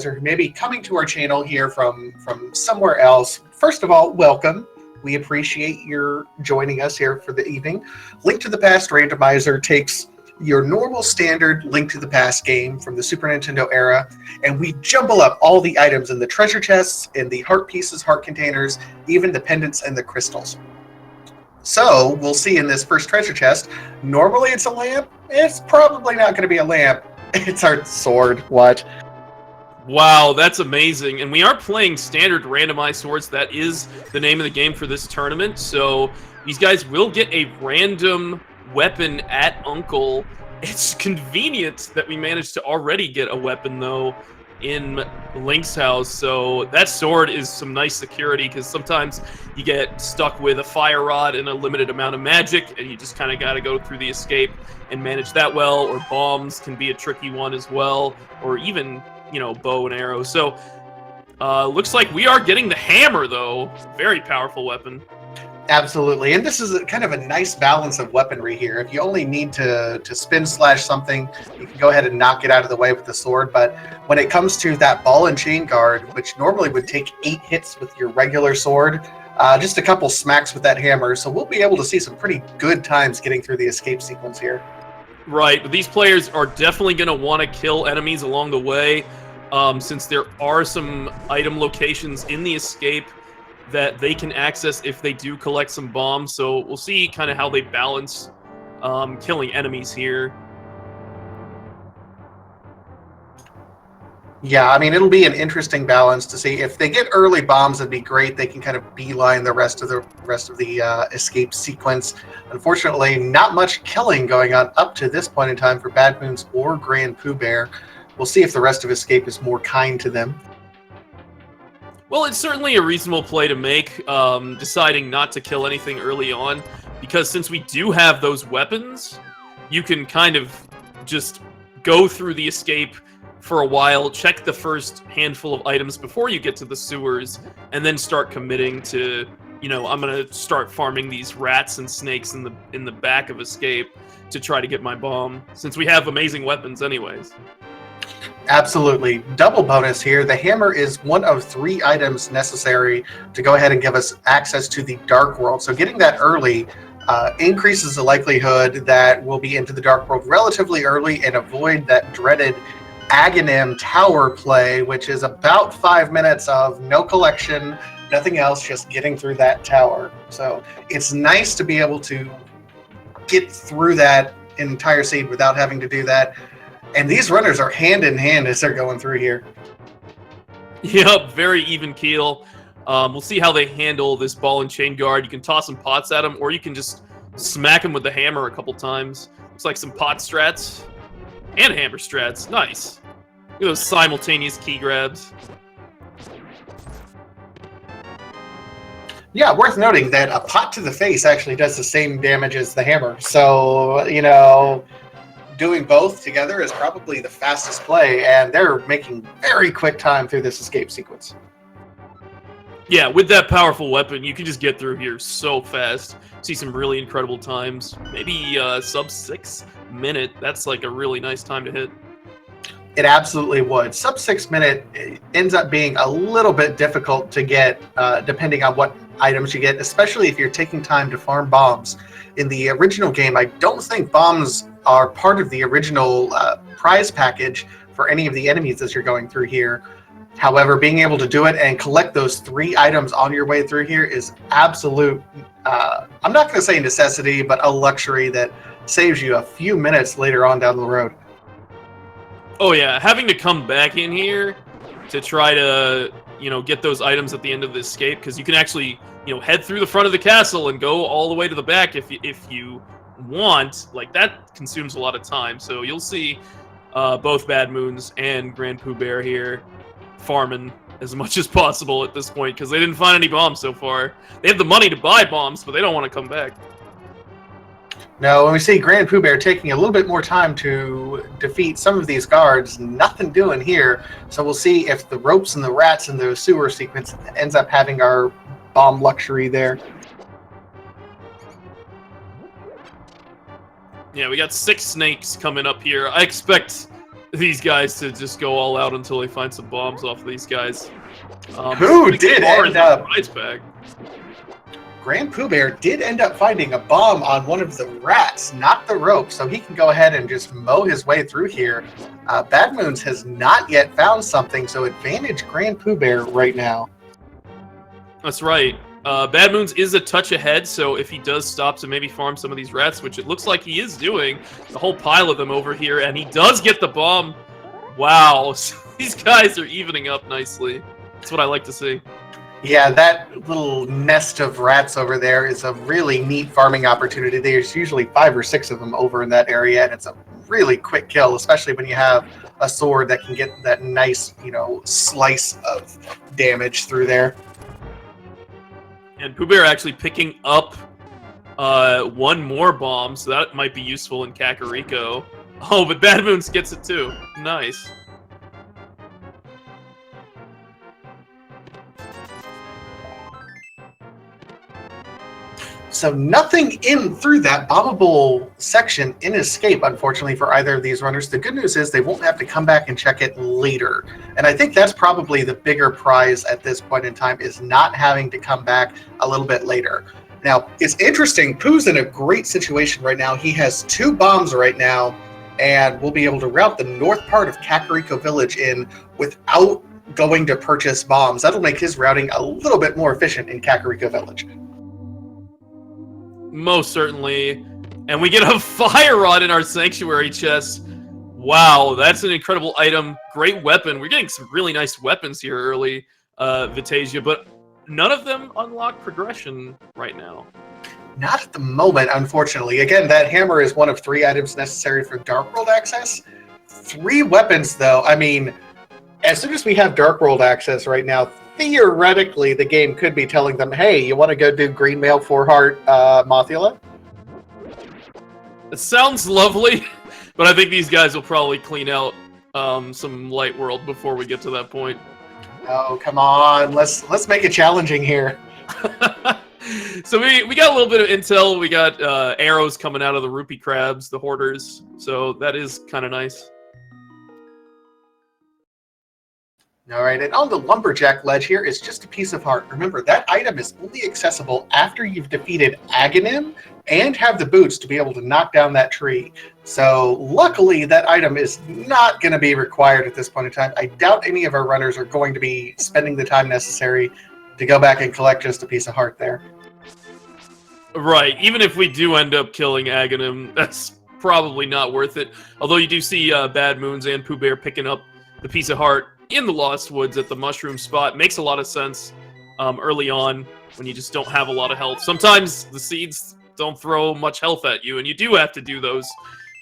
who may be coming to our channel here from somewhere else, first of all, welcome. We appreciate your joining us here for the evening. Link to the Past Randomizer takes your normal standard Link to the Past game from the Super Nintendo era, and we jumble up all the items in the treasure chests, in the heart pieces, heart containers, even the pendants and the crystals. So we'll see in this first treasure chest, normally it's a lamp. It's probably not going to be a lamp. It's our sword. What? Wow, that's amazing. And we are playing standard randomized swords. That is the name of the game for this tournament. So these guys will get a random weapon at Uncle. It's convenient that we managed to already get a weapon, though, in Link's house. So that sword is some nice security, because sometimes you get stuck with a fire rod and a limited amount of magic, and you just kind of got to go through the escape and manage that well. Or bombs can be a tricky one as well, or even, you know, bow and arrow. So looks like we are getting the hammer, though. Very powerful weapon. Absolutely, and this is kind of a nice balance of weaponry here. If you only need to spin slash something, you can go ahead and knock it out of the way with the sword. But when it comes to that ball and chain guard, which normally would take 8 hits with your regular sword, just a couple smacks with that hammer. So we'll be able to see some pretty good times getting through the escape sequence here. Right, but these players are definitely going to want to kill enemies along the way, since there are some item locations in the escape that they can access if they do collect some bombs. So we'll see kind of how they balance killing enemies here. Yeah, I mean, it'll be an interesting balance to see. If they get early bombs, it'd be great. They can kind of beeline the rest of the escape sequence. Unfortunately, not much killing going on up to this point in time for BadmoonZ or GrandPOOBear. We'll see if the rest of escape is more kind to them. Well, it's certainly a reasonable play to make, deciding not to kill anything early on, because since we do have those weapons, you can kind of just go through the escape for a while, check the first handful of items before you get to the sewers, and then start committing to, you know, I'm going to start farming these rats and snakes in the back of escape to try to get my bomb, since we have amazing weapons anyways. Absolutely. Double bonus here. The hammer is one of 3 items necessary to go ahead and give us access to the Dark World. So getting that early increases the likelihood that we'll be into the Dark World relatively early and avoid that dreaded Aghanim Tower play, which is about 5 minutes of no collection, nothing else, just getting through that tower. So it's nice to be able to get through that entire scene without having to do that. And these runners are hand in hand as they're going through here. Yep, very even keel. We'll see how they handle this ball and chain guard. You can toss some pots at them, or you can just smack them with the hammer a couple times. Looks like some pot strats and hammer strats. Nice. Look at those simultaneous key grabs. Yeah, worth noting that a pot to the face actually does the same damage as the hammer. So, you know, doing both together is probably the fastest play, and they're making very quick time through this escape sequence. Yeah, with that powerful weapon, you can just get through here so fast. See some really incredible times. Maybe sub 6 minute. That's like a really nice time to hit. It absolutely would. Sub 6 minute ends up being a little bit difficult to get, depending on what items you get, especially if you're taking time to farm bombs. In the original game, I don't think bombs are part of the original prize package for any of the enemies as you're going through here. However, being able to do it and collect those 3 items on your way through here is absolute, I'm not going to say necessity, but a luxury that saves you a few minutes later on down the road. Oh yeah, having to come back in here to try to, you know, get those items at the end of the escape, because you can actually, you know, head through the front of the castle and go all the way to the back if you want. Like, that consumes a lot of time. So you'll see both BadmoonZ and GrandPOOBear here farming as much as possible at this point, because they didn't find any bombs so far. They have the money to buy bombs, but they don't want to come back. No, when we see GrandPOOBear taking a little bit more time to defeat some of these guards, nothing doing here. So we'll see if the ropes and the rats in the sewer sequence ends up having our bomb luxury there. Yeah, we got 6 snakes coming up here. I expect these guys to just go all out until they find some bombs off of these guys. Who did end up? Prize bag. GrandPOOBear did end up finding a bomb on one of the rats, not the rope, so he can go ahead and just mow his way through here. BadmoonZ has not yet found something, so advantage GrandPOOBear right now. That's right. BadmoonZ is a touch ahead, so if he does stop to maybe farm some of these rats, which it looks like he is doing, the whole pile of them over here, and he does get the bomb. Wow, these guys are evening up nicely. That's what I like to see. Yeah, that little nest of rats over there is a really neat farming opportunity. There's usually 5 or 6 of them over in that area, and it's a really quick kill, especially when you have a sword that can get that nice, slice of damage through there. And POOBear actually picking up one more bomb, so that might be useful in Kakariko. Oh, but BadmoonZ gets it too. Nice. So nothing in through that bombable section in escape, unfortunately, for either of these runners. The good news is they won't have to come back and check it later. And I think that's probably the bigger prize at this point in time, is not having to come back a little bit later. Now, it's interesting. Pooh's in a great situation right now. He has 2 bombs right now, and will be able to route the north part of Kakariko Village in without going to purchase bombs. That'll make his routing a little bit more efficient in Kakariko Village. Most certainly. And we get a fire rod in our sanctuary chest. Wow, that's an incredible item. Great weapon. We're getting some really nice weapons here early, Vitasia, but none of them unlock progression right now. Not at the moment, unfortunately. Again, that hammer is one of 3 items necessary for Dark World access. 3 weapons, though. I mean, as soon as we have Dark World access right now, theoretically, the game could be telling them, hey, you want to go do Green Mail 4-Heart Mothula? It sounds lovely, but I think these guys will probably clean out some Light World before we get to that point. Oh, come on. Let's make it challenging here. So we got a little bit of intel. We got arrows coming out of the rupee crabs, the hoarders. So that is kind of nice. All right, and on the Lumberjack ledge here is just a piece of heart. Remember, that item is only accessible after you've defeated Aghanim and have the boots to be able to knock down that tree. So luckily, that item is not going to be required at this point in time. I doubt any of our runners are going to be spending the time necessary to go back and collect just a piece of heart there. Right, even if we do end up killing Aghanim, that's probably not worth it. Although you do see BadmoonZ and POOBear picking up the piece of heart in the Lost Woods at the mushroom spot. Makes a lot of sense early on when you just don't have a lot of health. Sometimes the seeds don't throw much health at you, and you do have to do those,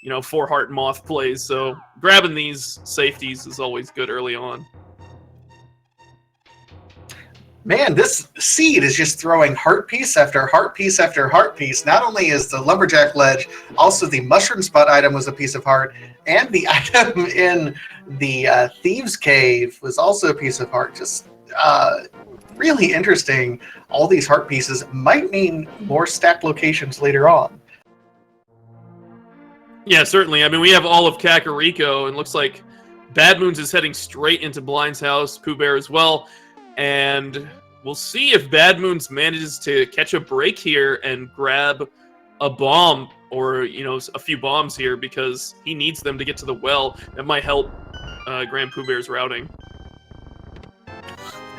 4-heart moth plays. So grabbing these safeties is always good early on. Man, this seed is just throwing heart piece after heart piece after heart piece. Not only is the Lumberjack ledge, also the mushroom spot item was a piece of heart, and the item in the Thieves' Cave was also a piece of heart. Just really interesting. All these heart pieces might mean more stacked locations later on. Yeah, certainly. I mean, we have all of Kakariko, and looks like BadmoonZ is heading straight into Blind's house, POOBear as well. And we'll see if BadmoonZ manages to catch a break here and grab a bomb or, a few bombs here, because he needs them to get to the well. That might help GrandPOOBear's routing.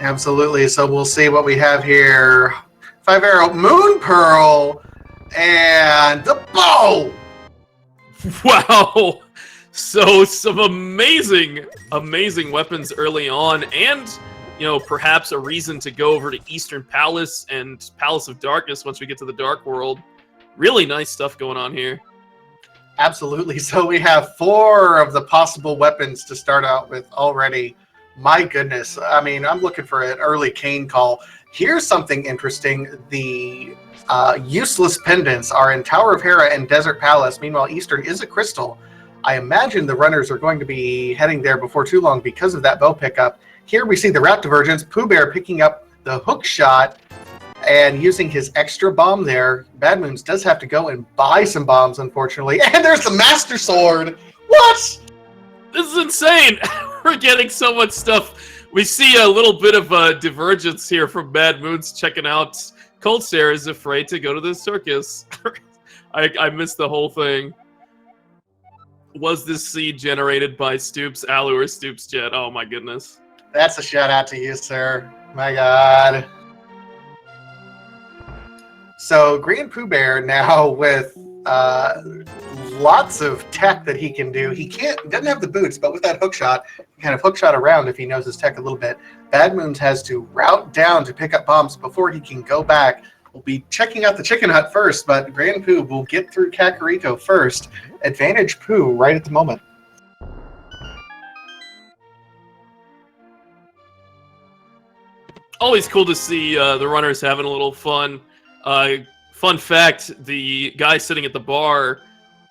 Absolutely. So we'll see what we have here. 5-arrow Moon Pearl and the bow. Wow. So some amazing weapons early on, and perhaps a reason to go over to Eastern Palace and Palace of Darkness once we get to the Dark World. Really nice stuff going on here. Absolutely. So we have 4 of the possible weapons to start out with already. My goodness. I mean, I'm looking for an early cane call. Here's something interesting. The useless pendants are in Tower of Hera and Desert Palace. Meanwhile, Eastern is a crystal. I imagine the runners are going to be heading there before too long because of that bow pickup. Here we see the route divergence. POOBear picking up the hook shot and using his extra bomb there. BadmoonZ does have to go and buy some bombs, unfortunately. And there's the Master Sword. What? This is insane. We're getting so much stuff. We see a little bit of a divergence here from BadmoonZ checking out Cold Stare is afraid to go to the circus. I missed the whole thing. Was this seed generated by Stoops, Alu, or Stoops Jet? Oh my goodness. That's a shout out to you, sir. My God. So GrandPOOBear now with lots of tech that he can do. He doesn't have the boots, but with that hook shot, he kind of hook shot around if he knows his tech a little bit. BadmoonZ has to route down to pick up bombs before he can go back. We'll be checking out the chicken hut first, but GrandPOOB will get through Kakariko first. Advantage Pooh right at the moment. Always cool to see the runners having a little fun. Fun fact, the guy sitting at the bar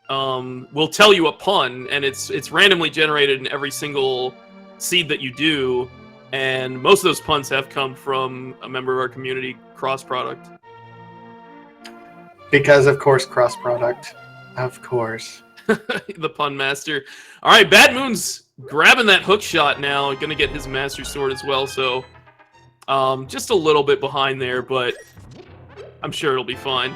will tell you a pun, and it's randomly generated in every single seed that you do, and most of those puns have come from a member of our community, Cross Product. Because, of course, Cross Product. Of course. The pun master. All right, BadmoonZ grabbing that hook shot now, going to get his Master Sword as well, so just a little bit behind there, but I'm sure it'll be fine.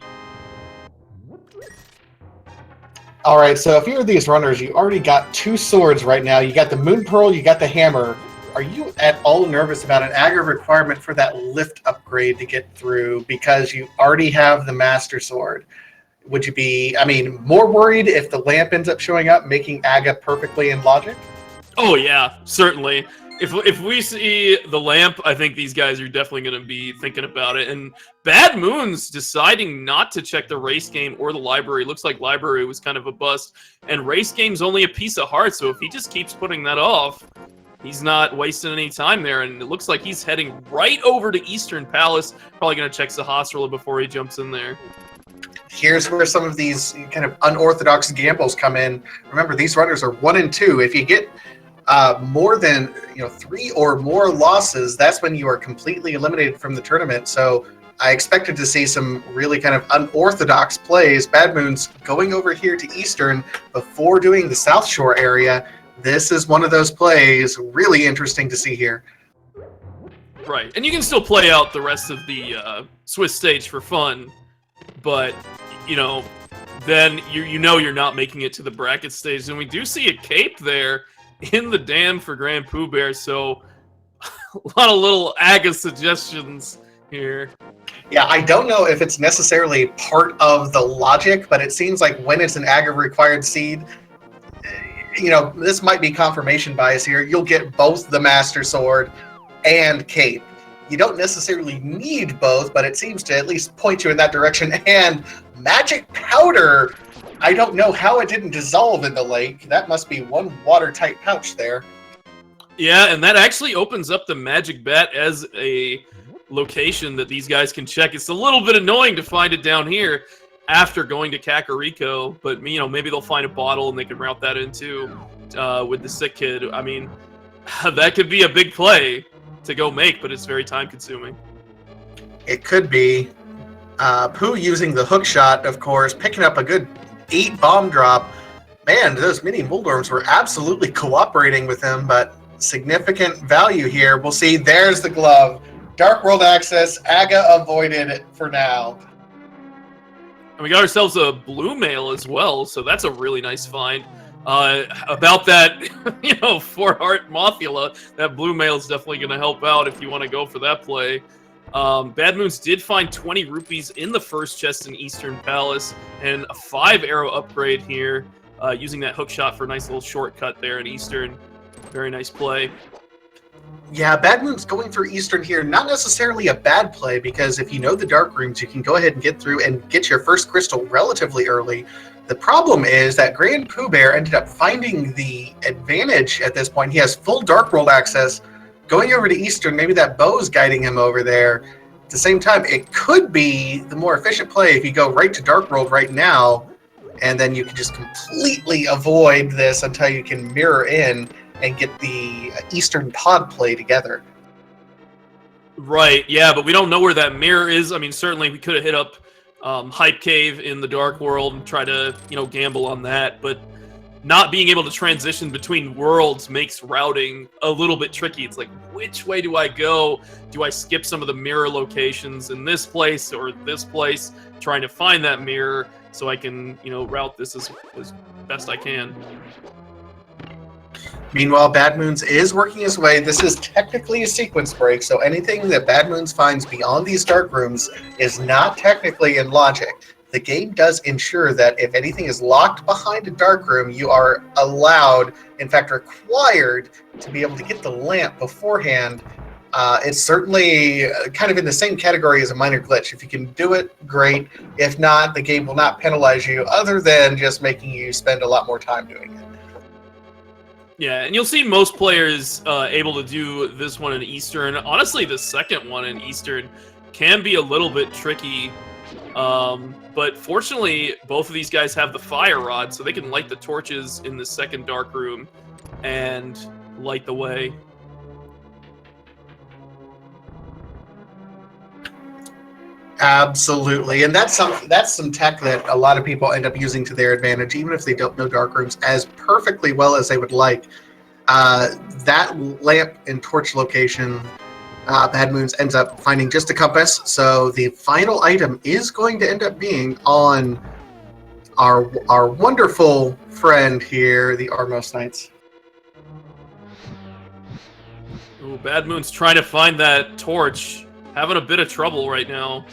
All right, so if you're these runners, you already got 2 swords right now. You got the Moon Pearl, you got the hammer. Are you at all nervous about an aggro requirement for that lift upgrade to get through because you already have the Master Sword? Would you be, more worried if the lamp ends up showing up, making Aga perfectly in logic? Oh yeah, certainly. If we see the lamp, I think these guys are definitely going to be thinking about it. And BadmoonZ deciding not to check the race game or the library. Looks like library was kind of a bust. And race game's only a piece of heart, so if he just keeps putting that off, he's not wasting any time there. And it looks like he's heading right over to Eastern Palace. Probably going to check Sahasrahla before he jumps in there. Here's where some of these kind of unorthodox gambles come in. Remember, these runners are 1 and 2. If you get more than 3 or more losses, that's when you are completely eliminated from the tournament. So I expected to see some really kind of unorthodox plays. BadmoonZ going over here to Eastern before doing the South Shore area. This is one of those plays really interesting to see here. Right, and you can still play out the rest of the Swiss stage for fun, but then you know you're not making it to the bracket stage. And we do see a cape there in the dam for GrandPOOBear, so a lot of little Aga suggestions here. Yeah, I don't know if it's necessarily part of the logic, but it seems like when it's an Aga required seed, this might be confirmation bias here. You'll get both the Master Sword and cape. You don't necessarily need both, but it seems to at least point you in that direction. And magic powder, I don't know how it didn't dissolve in the lake. That must be one watertight pouch there. Yeah, and that actually opens up the magic bat as a location that these guys can check. It's a little bit annoying to find it down here after going to Kakariko, but maybe they'll find a bottle and they can route that into with the sick kid. That could be a big play to go make, but it's very time consuming. It could be. Pooh using the hook shot, of course, picking up a good 8 bomb drop. Man, those mini Muldorms were absolutely cooperating with him, but significant value here. We'll see. There's the glove. Dark World access. Aga avoided for now. And we got ourselves a blue mail as well, so that's a really nice find. About that, 4-heart Mothula, that blue mail is definitely going to help out if you want to go for that play. BadmoonZ did find 20 rupees in the first chest in Eastern Palace, and a 5-arrow upgrade here, using that hook shot for a nice little shortcut there in Eastern. Very nice play. Yeah, BadmoonZ going through Eastern here, not necessarily a bad play, because if you know the dark rooms, you can go ahead and get through and get your first crystal relatively early. The problem is that GrandPOOBear ended up finding the advantage at this point. He has full Dark World access. Going over to Eastern, maybe that bow's guiding him over there. At the same time, it could be the more efficient play if you go right to Dark World right now, and then you can just completely avoid this until you can mirror in and get the Eastern pod play together. Right, yeah, but we don't know where that mirror is. Certainly we could have hit up Hype Cave in the Dark World and try to, gamble on that, but not being able to transition between worlds makes routing a little bit tricky. It's like, which way do I go? Do I skip some of the mirror locations in this place or this place, trying to find that mirror so I can, you know, route this as best I can. Meanwhile, BadmoonZ is working his way. This is technically a sequence break, so anything that BadmoonZ finds beyond these dark rooms is not technically in logic. The game does ensure that if anything is locked behind a dark room, you are allowed, in fact required, to be able to get the lamp beforehand. It's certainly kind of in the same category as a minor glitch. If you can do it, great. If not, the game will not penalize you other than just making you spend a lot more time doing it. Yeah, and you'll see most players able to do this one in Eastern. Honestly, the second one in Eastern can be a little bit tricky. But fortunately, both of these guys have the fire rod, so they can light the torches in the second dark room and light the way. Absolutely, and that's some tech that a lot of people end up using to their advantage, even if they don't know dark rooms as perfectly well as they would like. That lamp and torch location, BadmoonZ ends up finding just a compass, so the final item is going to end up being on our wonderful friend here, the Armos Knights. Ooh, BadmoonZ trying to find that torch, having a bit of trouble right now.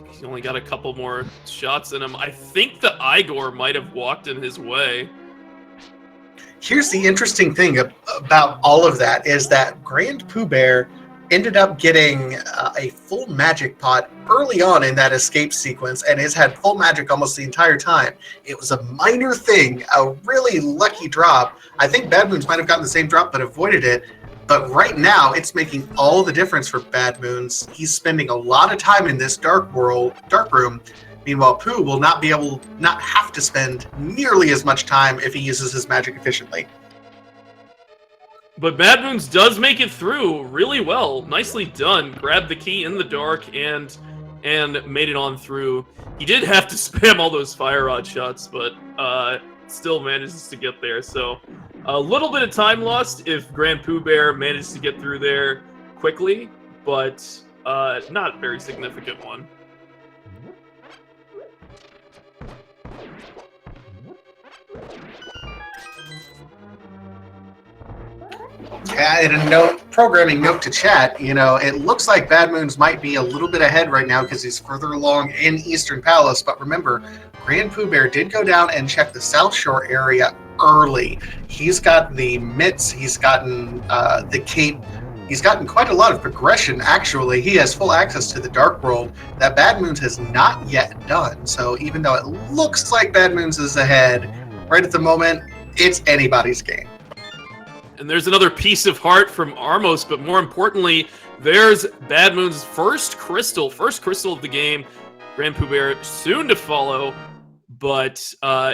He's only got a couple more shots in him. I think the Igor might have walked in his way. Here's the interesting thing about all of that is that GrandPOOBear ended up getting a full magic pot early on in that escape sequence and has had full magic almost the entire time. It was a minor thing, a really lucky drop. I think BadmoonZ might have gotten the same drop but avoided it. But right now, it's making all the difference for BadmoonZ. He's spending a lot of time in this dark room. Meanwhile, Pooh will not have to spend nearly as much time if he uses his magic efficiently. But BadmoonZ does make it through really well. Nicely done. Grabbed the key in the dark and made it on through. He did have to spam all those fire rod shots, but still manages to get there. So a little bit of time lost if GrandPOOBear managed to get through there quickly, but not a very significant one. And a programming note to chat, you know, it looks like BadmoonZ might be a little bit ahead right now because he's further along in Eastern Palace, but remember, GrandPOOBear did go down and check the South Shore area early. He's got the mitts, he's gotten the cape, he's gotten quite a lot of progression, actually. He has full access to the Dark World that BadmoonZ has not yet done. So even though it looks like BadmoonZ is ahead, right at the moment, it's anybody's game. And there's another piece of heart from Armos, but more importantly, there's BadmoonZ's first crystal of the game. GrandPOOBear soon to follow, but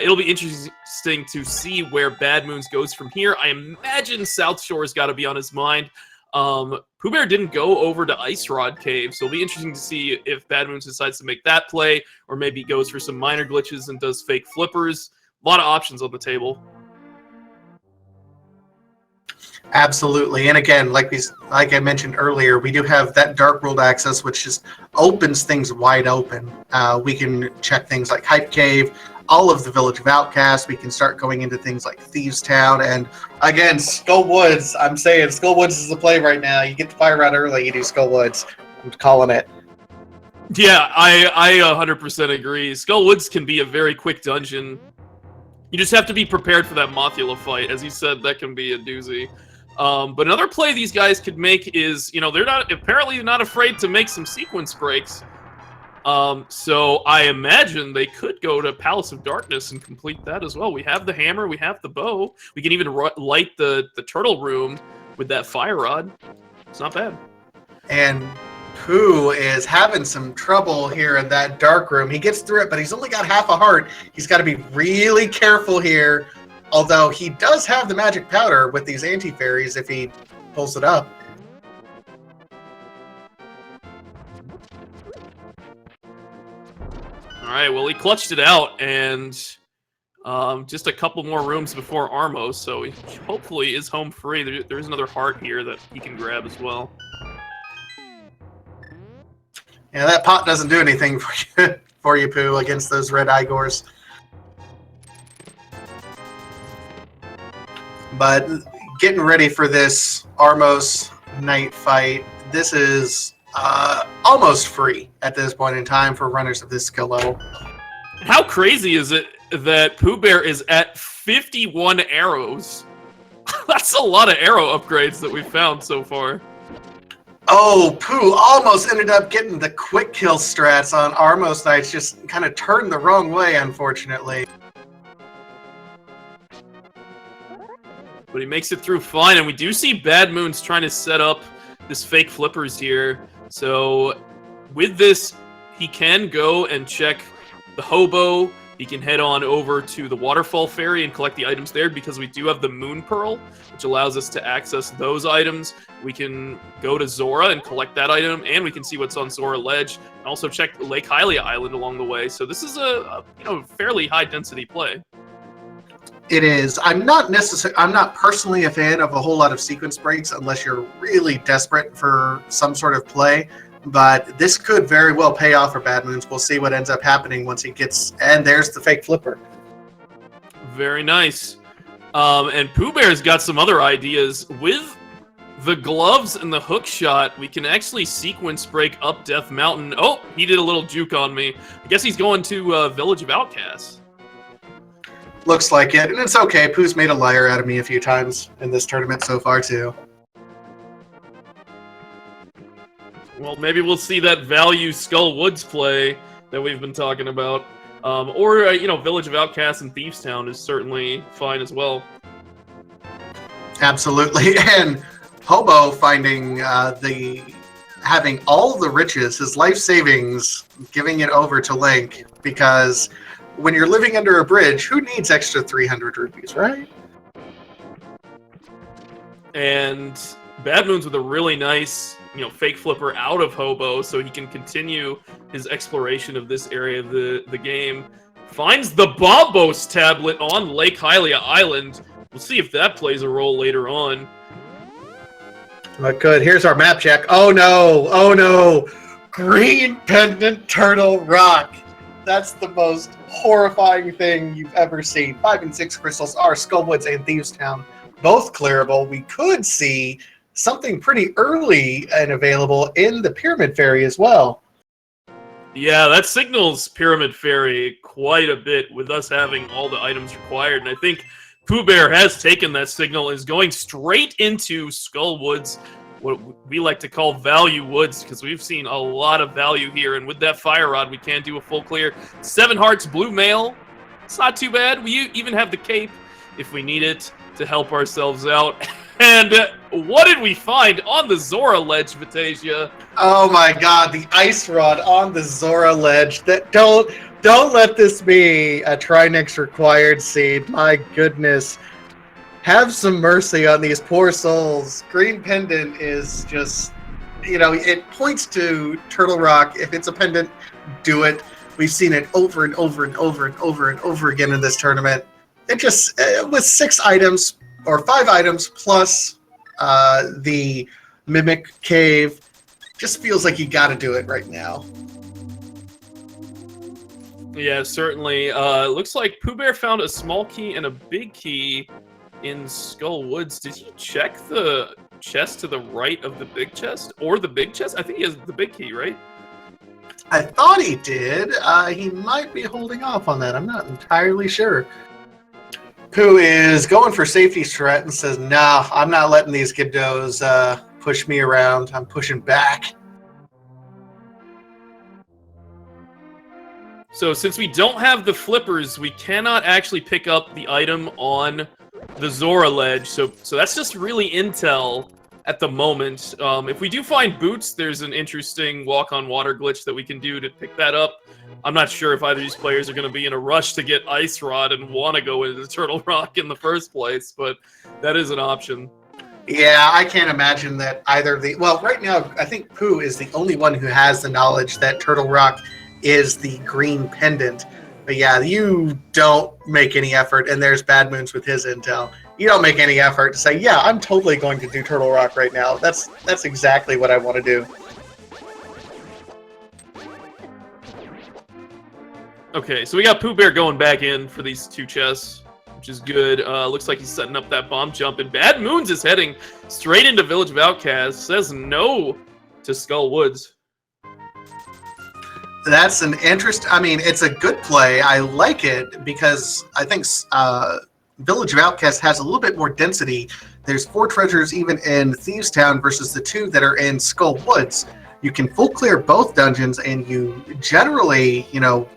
it'll be interesting to see where BadmoonZ goes from here. I imagine South Shore's got to be on his mind. POOBear didn't go over to Ice Rod Cave, so it'll be interesting to see if BadmoonZ decides to make that play, or maybe goes for some minor glitches and does fake flippers. A lot of options on the table. Absolutely, and again, like I mentioned earlier, we do have that Dark World access, which just opens things wide open. We can check things like Hype Cave, all of the Village of Outcasts. We can start going into things like Thieves Town, and again, Skull Woods. I'm saying Skull Woods is the play right now. You get the fire out early, you do Skull Woods. I'm calling it. Yeah, I 100% agree. Skull Woods can be a very quick dungeon. You just have to be prepared for that Mothula fight. As you said, that can be a doozy. But another play these guys could make is, you know, they're apparently not afraid to make some sequence breaks. So I imagine they could go to Palace of Darkness and complete that as well. We have the hammer, we have the bow. We can even light the turtle room with that fire rod. It's not bad. And Pooh is having some trouble here in that dark room. He gets through it, but he's only got half a heart. He's got to be really careful here. Although he does have the magic powder with these anti-fairies if he pulls it up. All right, well, he clutched it out, and just a couple more rooms before Armo, so he hopefully is home free. There's another heart here that he can grab as well. Yeah, that pot doesn't do anything for you, Pooh, against those red Igors. But getting ready for this Armos night fight, this is almost free at this point in time for runners of this skill level. How crazy is it that POOBear is at 51 arrows? That's a lot of arrow upgrades that we've found so far. Oh, Pooh almost ended up getting the quick kill strats on Armos Knights, just kind of turned the wrong way, unfortunately. But he makes it through fine, and we do see BadmoonZ trying to set up this fake flippers here. So with this, he can go and check the hobo. He can head on over to the waterfall ferry and collect the items there because we do have the moon pearl, which allows us to access those items. We can go to Zora and collect that item, and we can see what's on Zora Ledge, and also check Lake Hylia Island along the way. So this is a fairly high density play. It is. I'm not personally a fan of a whole lot of sequence breaks unless you're really desperate for some sort of play. But this could very well pay off for BadmoonZ. We'll see what ends up happening once he gets... And there's the fake flipper. Very nice. And POOBear's got some other ideas. With the gloves and the hook shot, we can actually sequence break up Death Mountain. Oh, he did a little juke on me. I guess he's going to Village of Outcasts. Looks like it. And it's okay. Pooh's made a liar out of me a few times in this tournament so far, too. Well, maybe we'll see that value Skull Woods play that we've been talking about. Or Village of Outcasts and Thieves Town is certainly fine as well. Absolutely. And Hobo finding having all the riches, his life savings, giving it over to Link, because when you're living under a bridge, who needs extra 300 rupees, right? And BadmoonZ with a really nice fake flipper out of Hobo so he can continue his exploration of this area of the game. Finds the Bombos tablet on Lake Hylia Island. We'll see if that plays a role later on. But good. Here's our map check. Oh no! Oh no! Green pendant turtle rock. That's the most horrifying thing you've ever seen. 5 and 6 crystals are Skullwoods and Thieves Town. Both clearable. We could see something pretty early and available in the Pyramid Fairy as well. Yeah, that signals Pyramid Fairy quite a bit with us having all the items required. And I think POOBear has taken that signal and is going straight into Skull Woods, what we like to call Value Woods, because we've seen a lot of value here. And with that Fire Rod, we can do a full clear. 7 hearts, blue mail. It's not too bad. We even have the cape if we need it to help ourselves out. And what did we find on the Zora Ledge, Vitasia? Oh my god, the ice rod on the Zora Ledge. Don't let this be a Trinix required seed. My goodness. Have some mercy on these poor souls. Green pendant is just, it points to Turtle Rock. If it's a pendant, do it. We've seen it over and over and over and over and over again in this tournament. It just, with 6 items, or 5 items, plus the Mimic Cave, just feels like you gotta do it right now. Yeah, certainly. Looks like POOBear found a small key and a big key in Skull Woods. Did he check the chest to the right of the big chest? Or the big chest? I think he has the big key, right? I thought he did. He might be holding off on that. I'm not entirely sure. Pooh is going for safety strat and says, nah, I'm not letting these kiddos push me around. I'm pushing back. So since we don't have the flippers, we cannot actually pick up the item on the Zora Ledge. So that's just really intel at the moment. If we do find boots, there's an interesting walk-on-water glitch that we can do to pick that up. I'm not sure if either of these players are going to be in a rush to get Ice Rod and want to go into Turtle Rock in the first place, but that is an option. Yeah, I can't imagine that either of the... Well, right now, I think Pooh is the only one who has the knowledge that Turtle Rock is the green pendant. But yeah, you don't make any effort, and there's BadmoonZ with his intel. You don't make any effort to say, yeah, I'm totally going to do Turtle Rock right now. That's exactly what I want to do. Okay, so we got POOBear going back in for these 2 chests, which is good. Looks like he's setting up that bomb jump, and BadmoonZ is heading straight into Village of Outcasts. Says no to Skull Woods. That's an I mean, it's a good play. I like it because I think Village of Outcasts has a little bit more density. There's 4 treasures even in Thieves Town versus the 2 that are in Skull Woods. You can full clear both dungeons, and you generally, you know,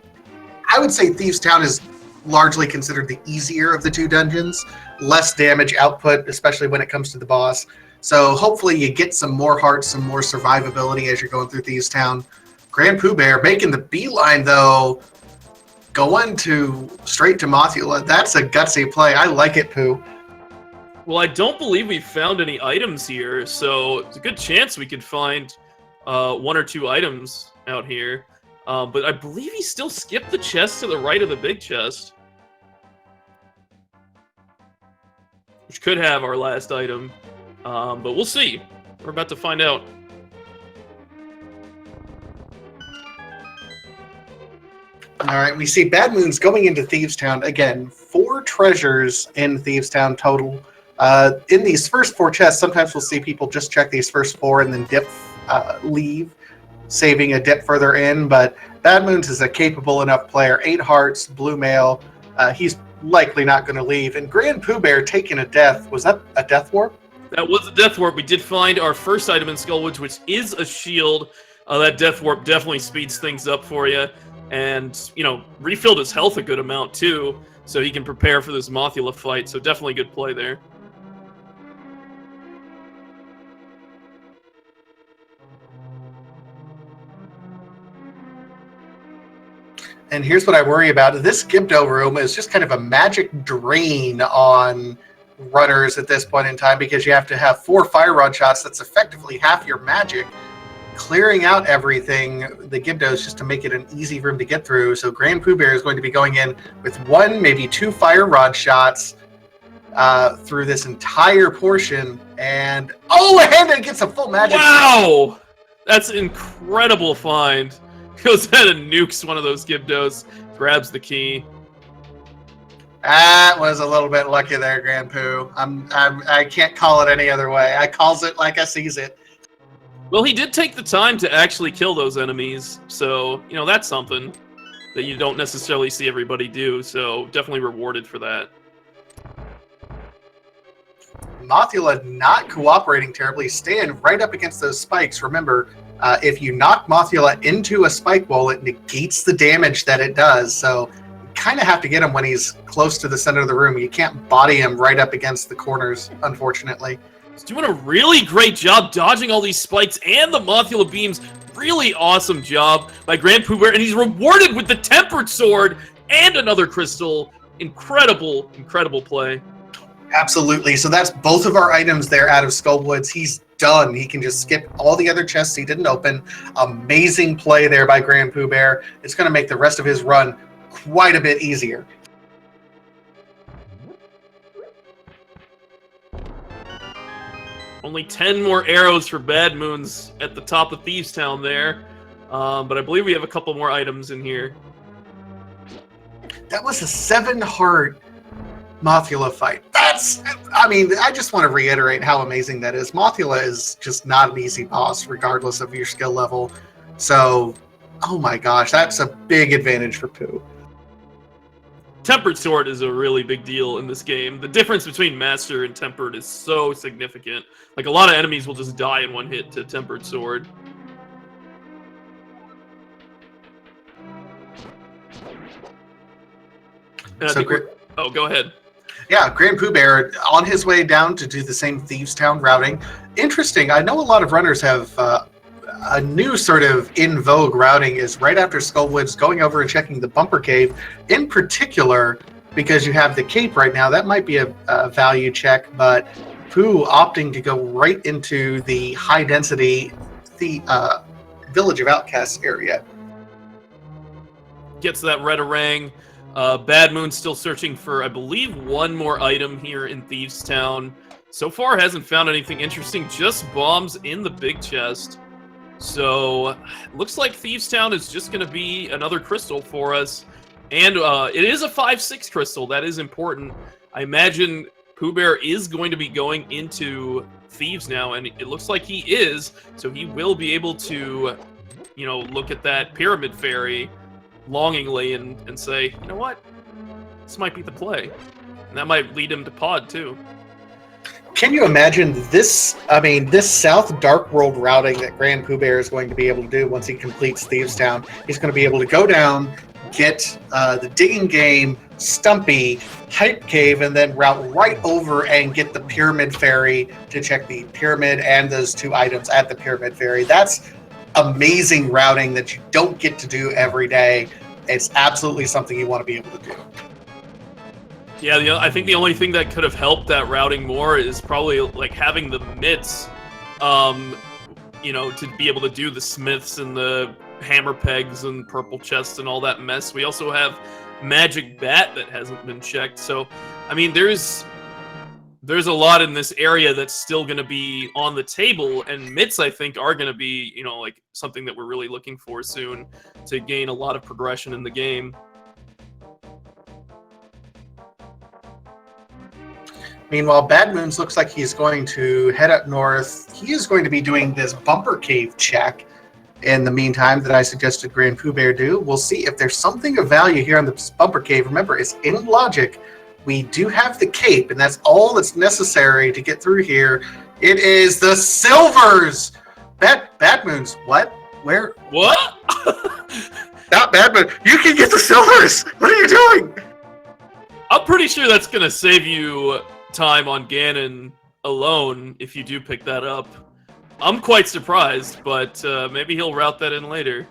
I would say Thieves Town is largely considered the easier of the 2 dungeons. Less damage output, especially when it comes to the boss. So hopefully you get some more hearts, some more survivability as you're going through Thieves Town. GrandPOOBear making the beeline, though, going straight to Mothula. That's a gutsy play. I like it, Pooh. Well, I don't believe we've found any items here, so it's a good chance we could find 1 or 2 items out here. But I believe he still skipped the chest to the right of the big chest, which could have our last item. But we'll see. We're about to find out. All right, we see BadmoonZ going into Thieves Town. Again, 4 treasures in Thieves Town total. In these first 4 chests, sometimes we'll see people just check these first 4 and then dip, leave, saving a dip further in. But BadmoonZ is a capable enough player. 8 hearts, blue mail. He's likely not going to leave. And GrandPOOBear taking a death. Was that a death warp? That was a death warp. We did find our first item in Skullwoods, which is a shield. That death warp definitely speeds things up for you. And, you know, refilled his health a good amount, too, so he can prepare for this Mothula fight. So definitely good play there. And here's what I worry about. This Gibdo room is just kind of a magic drain on runners at this point in time, because you have to have 4 fire rod shots. That's effectively half your magic. Clearing out everything, the Gibdos, just to make it an easy room to get through. So GrandPOOBear is going to be going in with 1, maybe 2 fire rod shots through this entire portion. And, and it gets a full magic. Wow! That's an incredible find. Goes ahead and nukes one of those Gibdos, grabs the key. That was a little bit lucky there, GrandPOO. I can't call it any other way. I calls it like I sees it. Well, he did take the time to actually kill those enemies, so, you know, that's something that you don't necessarily see everybody do, so definitely rewarded for that. Mothula not cooperating terribly, staying right up against those spikes. Remember, if you knock Mothula into a spike wall, it negates the damage that it does, so you kind of have to get him when he's close to the center of the room. You can't body him right up against the corners, unfortunately. He's doing a really great job dodging all these spikes and the Mothula beams. Really awesome job by GrandPOOBear, and he's rewarded with the Tempered Sword and another crystal. Incredible, incredible play. Absolutely. So that's both of our items there out of Skullwoods. He's done. He can just skip all the other chests he didn't open. Amazing play there by GrandPOOBear. It's going to make the rest of his run quite a bit easier. Only 10 more arrows for BadmoonZ at the top of Thieves Town there. But I believe we have a couple more items in here. That was a 7-heart Mothula fight. I mean, I just want to reiterate how amazing that is. Mothula is just not an easy boss, regardless of your skill level. So, oh my gosh, that's a big advantage for Pooh. Tempered Sword is a really big deal in this game. The difference between Master and Tempered is so significant. Like, a lot of enemies will just die in one hit to Tempered Sword. Oh, go ahead. Yeah, GrandPOOBear on his way down to do the same Thieves Town routing. Interesting, I know a lot of runners have a new sort of in vogue routing is right after Skullwoods, going over and checking the Bumper Cave. In particular, because you have the cape right now, that might be a value check, but Pooh opting to go right into the high density Village of Outcasts area. gets that red orang. Bad Moon's still searching for, I believe, one more item here in Thieves Town. So far, hasn't found anything interesting, just bombs in the big chest. So, looks like Thieves Town is just going to be another crystal for us. And it is a 5-6 crystal, that is important. I imagine BadmoonZ is going to be going into Thieves now, and it looks like he is, so he will be able to, you know, look at that Pyramid Fairy longingly and say, you know what, this might be the play. And that might lead him to pod, too. Can you imagine this? I mean, this South Dark World routing that GrandPOOBear is going to be able to do once he completes Thieves Town. He's going to be able to go down, get the Digging Game, Stumpy, Hype Cave, and then route right over and get the Pyramid Fairy to check the pyramid and those 2 items at the Pyramid Fairy. That's amazing routing that you don't get to do every day. It's absolutely something you want to be able to do. Yeah, I think the only thing that could have helped that routing more is probably like having the mitts, you know, to be able to do the smiths and the hammer pegs and purple chests and all that mess. We also have Magic Bat that hasn't been checked. So, I mean, there's a lot in this area that's still going to be on the table, and mitts, I think, are going to be, you know, like something that we're really looking for soon to gain a lot of progression in the game. Meanwhile, BadmoonZ looks like he's going to head up north. He is going to be doing this bumper cave check in the meantime that I suggested GrandPOOBear do. We'll see if there's something of value here on the bumper cave. Remember, it's in logic. We do have the cape, and that's all that's necessary to get through here. It is the silvers! BadmoonZ, what? Where? What? Not BadmoonZ. You can get the silvers! What are you doing? I'm pretty sure that's going to save you time on Ganon alone if you do pick that up. I'm quite surprised, but maybe he'll route that in later.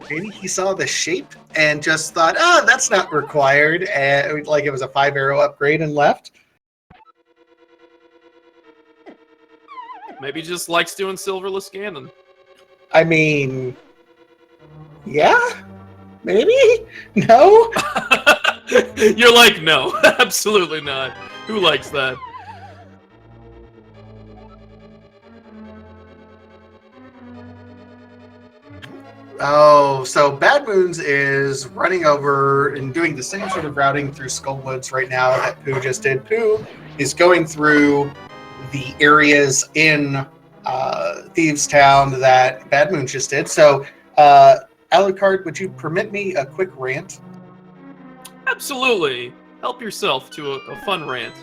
Maybe he saw the shape and just thought, oh, that's not required, and like it was a 5-arrow upgrade and left. Maybe he just likes doing silverless Ganon. I mean, yeah, maybe? No? You're like, no, absolutely not. Who likes that? Oh, so BadmoonZ is running over and doing the same sort of routing through Skullwoods right now that Pooh just did. Pooh is going through the areas in Thieves Town that BadmoonZ just did. So, Alucard, would you permit me a quick rant? Absolutely. Help yourself to a fun rant.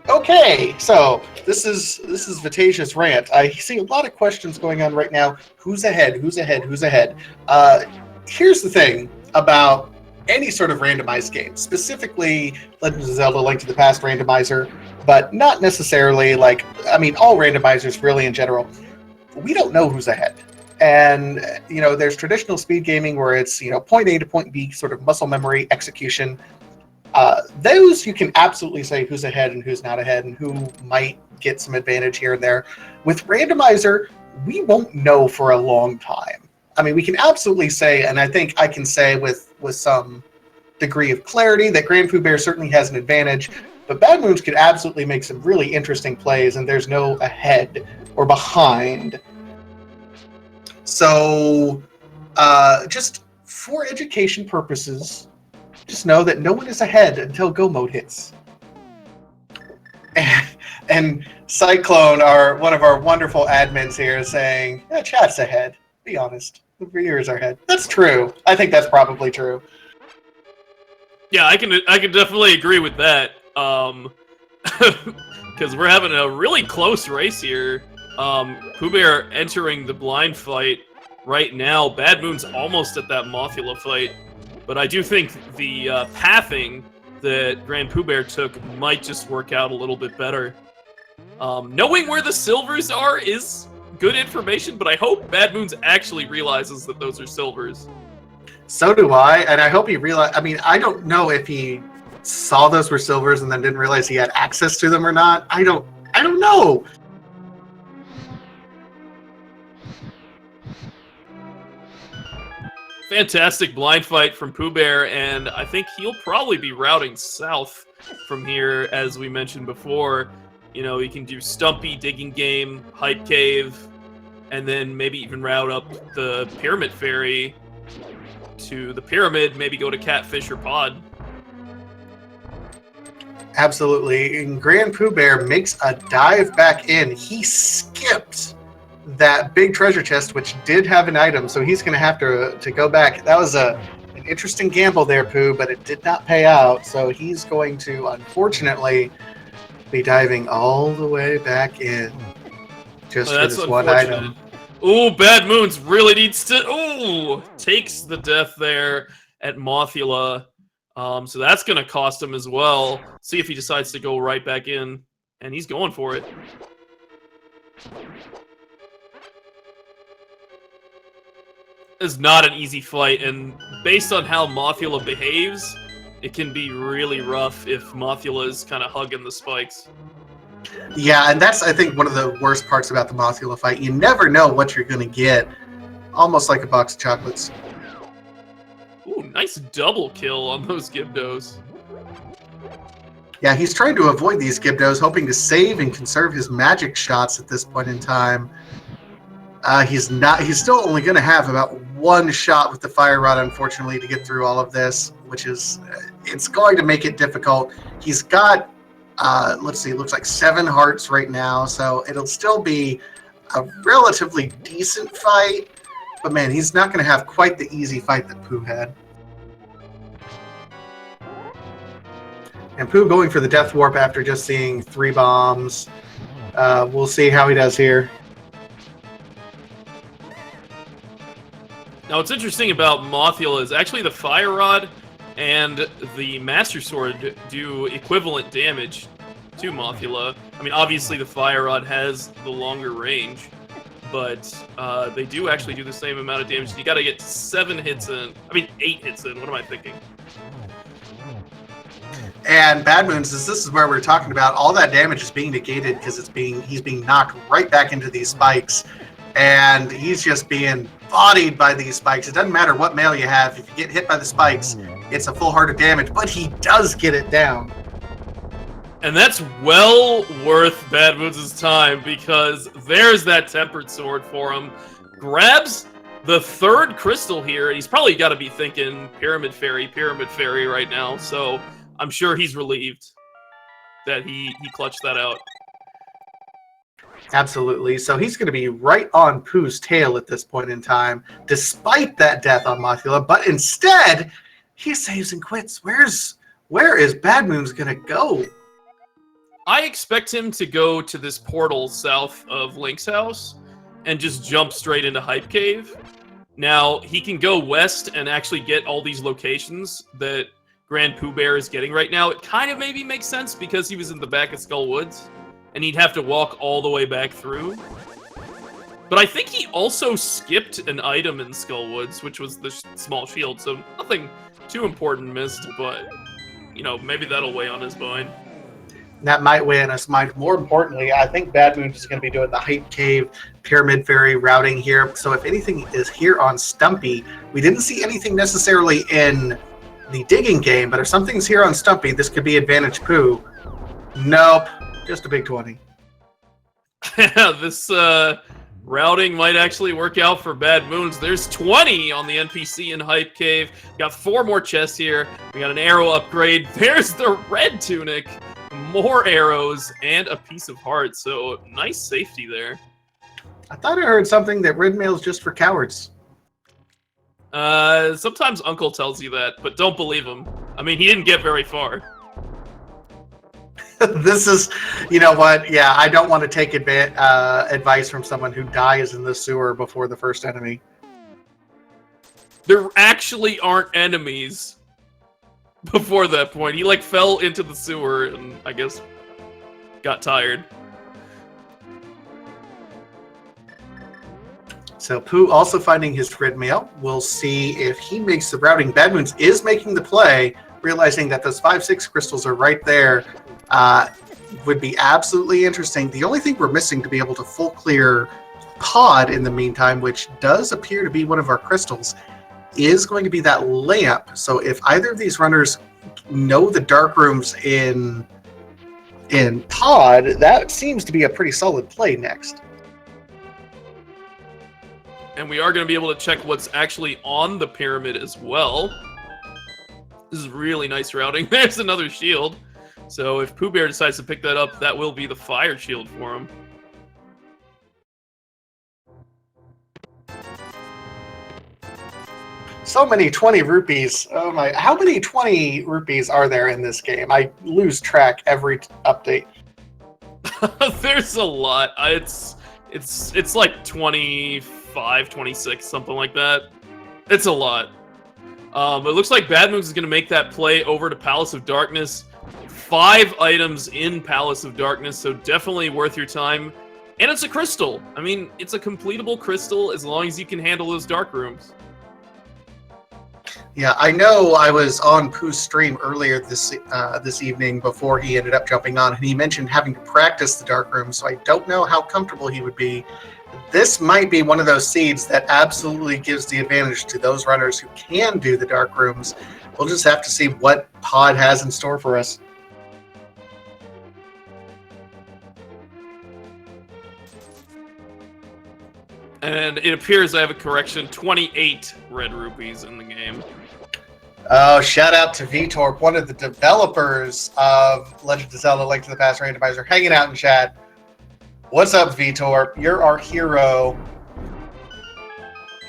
Okay, so this is Vatacia's rant. I see a lot of questions going on right now. Who's ahead? Who's ahead? Who's ahead? Here's the thing about any sort of randomized game, specifically Legend of Zelda: Link to the Past randomizer, but not necessarily like, I mean, all randomizers really in general. We don't know who's ahead. And, you know, there's traditional speed gaming where it's, you know, point A to point B, sort of muscle memory, execution. Those you can absolutely say who's ahead and who's not ahead and who might get some advantage here and there. With randomizer, we won't know for a long time. I mean, we can absolutely say, and I think I can say with some degree of clarity that GrandPOOBear certainly has an advantage, but BadmoonZ could absolutely make some really interesting plays, and there's no ahead or behind. So, just for education purposes, just know that no one is ahead until go mode hits. And Cyclone, one of our wonderful admins here, is saying, yeah, chat's ahead. Be honest. The viewers are ahead. That's true. I think that's probably true. Yeah, I can definitely agree with that. Because we're having a really close race here. BadmoonZ entering the blind fight right now. BadmoonZ almost at that Mothula fight. But I do think the pathing that GrandPOOBear took might just work out a little bit better. Knowing where the silvers are is good information, but I hope BadmoonZ actually realizes that those are silvers. So do I, and I hope he realized. I mean, I don't know if he saw those were silvers and then didn't realize he had access to them or not. I don't know. Fantastic blind fight from BadmoonZ, and I think he'll probably be routing south from here, as we mentioned before. You know, he can do Stumpy, Digging Game, Hype Cave, and then maybe even route up the Pyramid Fairy to the Pyramid, maybe go to Catfish or Pod. Absolutely. And GrandPOOBear makes a dive back in. He skipped that big treasure chest, which did have an item, so he's going to have to go back. That was an interesting gamble there, Pooh, but it did not pay out, so he's going to, unfortunately, be diving all the way back in just for this one item. Ooh, BadmoonZ really needs to... Ooh! Takes the death there at Mothula. So that's going to cost him as well. See if he decides to go right back in. And he's going for it. It's not an easy fight, and based on how Mothula behaves, it can be really rough if Mothula is kind of hugging the spikes. Yeah, and that's, I think, one of the worst parts about the Mothula fight. You never know what you're going to get. Almost like a box of chocolates. Ooh, nice double kill on those Gibdos. Yeah, he's trying to avoid these Gibdos, hoping to save and conserve his magic shots at this point in time. He's still only going to have about one shot with the Fire Rod, unfortunately, to get through all of this, which is, it's going to make it difficult. He's got, let's see, it looks like 7 hearts right now, so it'll still be a relatively decent fight, but man, he's not going to have quite the easy fight that Pooh had. And Pooh going for the Death Warp after just seeing 3 bombs. We'll see how he does here. Now, what's interesting about Mothula is actually the Fire Rod and the Master Sword do equivalent damage to Mothula. I mean, obviously the Fire Rod has the longer range, but they do actually do the same amount of damage. You gotta get 7 hits in. I mean, 8 hits in. What am I thinking? And BadmoonZ, this is where we're talking about all that damage is being negated because he's being knocked right back into these spikes, and he's just being bodied by these spikes. It doesn't matter what mail you have. If you get hit by the spikes, it's a full heart of damage, but he does get it down. And that's well worth BadmoonZ's time, because there's that Tempered Sword for him. Grabs the 3rd crystal here, and he's probably got to be thinking Pyramid Fairy right now, so I'm sure he's relieved that he clutched that out. Absolutely. So he's going to be right on Pooh's tail at this point in time, despite that death on Mothula. But instead, he saves and quits. Where is BadmoonZ going to go? I expect him to go to this portal south of Link's house and just jump straight into Hype Cave. Now, he can go west and actually get all these locations that GrandPOOBear is getting right now. It kind of maybe makes sense because he was in the back of Skull Woods, and he'd have to walk all the way back through. But I think he also skipped an item in Skull Woods, which was the small shield, so nothing too important missed, but, you know, maybe that'll weigh on his mind. That might weigh on his mind. More importantly, I think BadmoonZ is going to be doing the Hype Cave, Pyramid Fairy routing here. So if anything is here on Stumpy, we didn't see anything necessarily in the digging game, but if something's here on Stumpy, this could be advantage Pooh. Nope. Just a big 20. This routing might actually work out for BadmoonZ. There's 20 on the NPC in Hype Cave. Got 4 more chests here. We got an arrow upgrade. There's the red tunic. More arrows and a piece of heart. So nice safety there. I thought I heard something that red mail is just for cowards. Sometimes Uncle tells you that, but don't believe him. I mean, he didn't get very far. This is, you know what? Yeah, I don't want to take advice from someone who dies in the sewer before the first enemy. There actually aren't enemies before that point. He, like, fell into the sewer and, I guess, got tired. So Pooh also finding his red mail. We'll see if he makes the routing. BadmoonZ is making the play, realizing that those 5-6 crystals are right there. Would be absolutely interesting. The only thing we're missing to be able to full clear Pod in the meantime, which does appear to be one of our crystals, is going to be that lamp. So if either of these runners know the dark rooms in pod, that seems to be a pretty solid play next. And we are going to be able to check what's actually on the pyramid as well. This is really nice routing. There's another shield. So if Pooh Bear decides to pick that up, that will be the fire shield for him. So many 20 rupees. Oh my, how many 20 rupees are there in this game? I lose track every update. There's a lot. It's like 25, 26, something like that. It's a lot. It looks like BadmoonZ is going to make that play over to Palace of Darkness. 5 items in Palace of Darkness, so definitely worth your time. And it's a crystal. I mean, it's a completable crystal as long as you can handle those dark rooms. Yeah, I know I was on Pooh's stream earlier this evening before he ended up jumping on, and he mentioned having to practice the dark room, so I don't know how comfortable he would be. This might be one of those seeds that absolutely gives the advantage to those runners who can do the dark rooms. We'll just have to see what Pod has in store for us. And it appears I have a correction, 28 red rupees in the game. Oh, shout out to Vitorp, one of the developers of Legend of Zelda: Link to the Past Randomizer, hanging out in chat. What's up, Vitorp? You're our hero.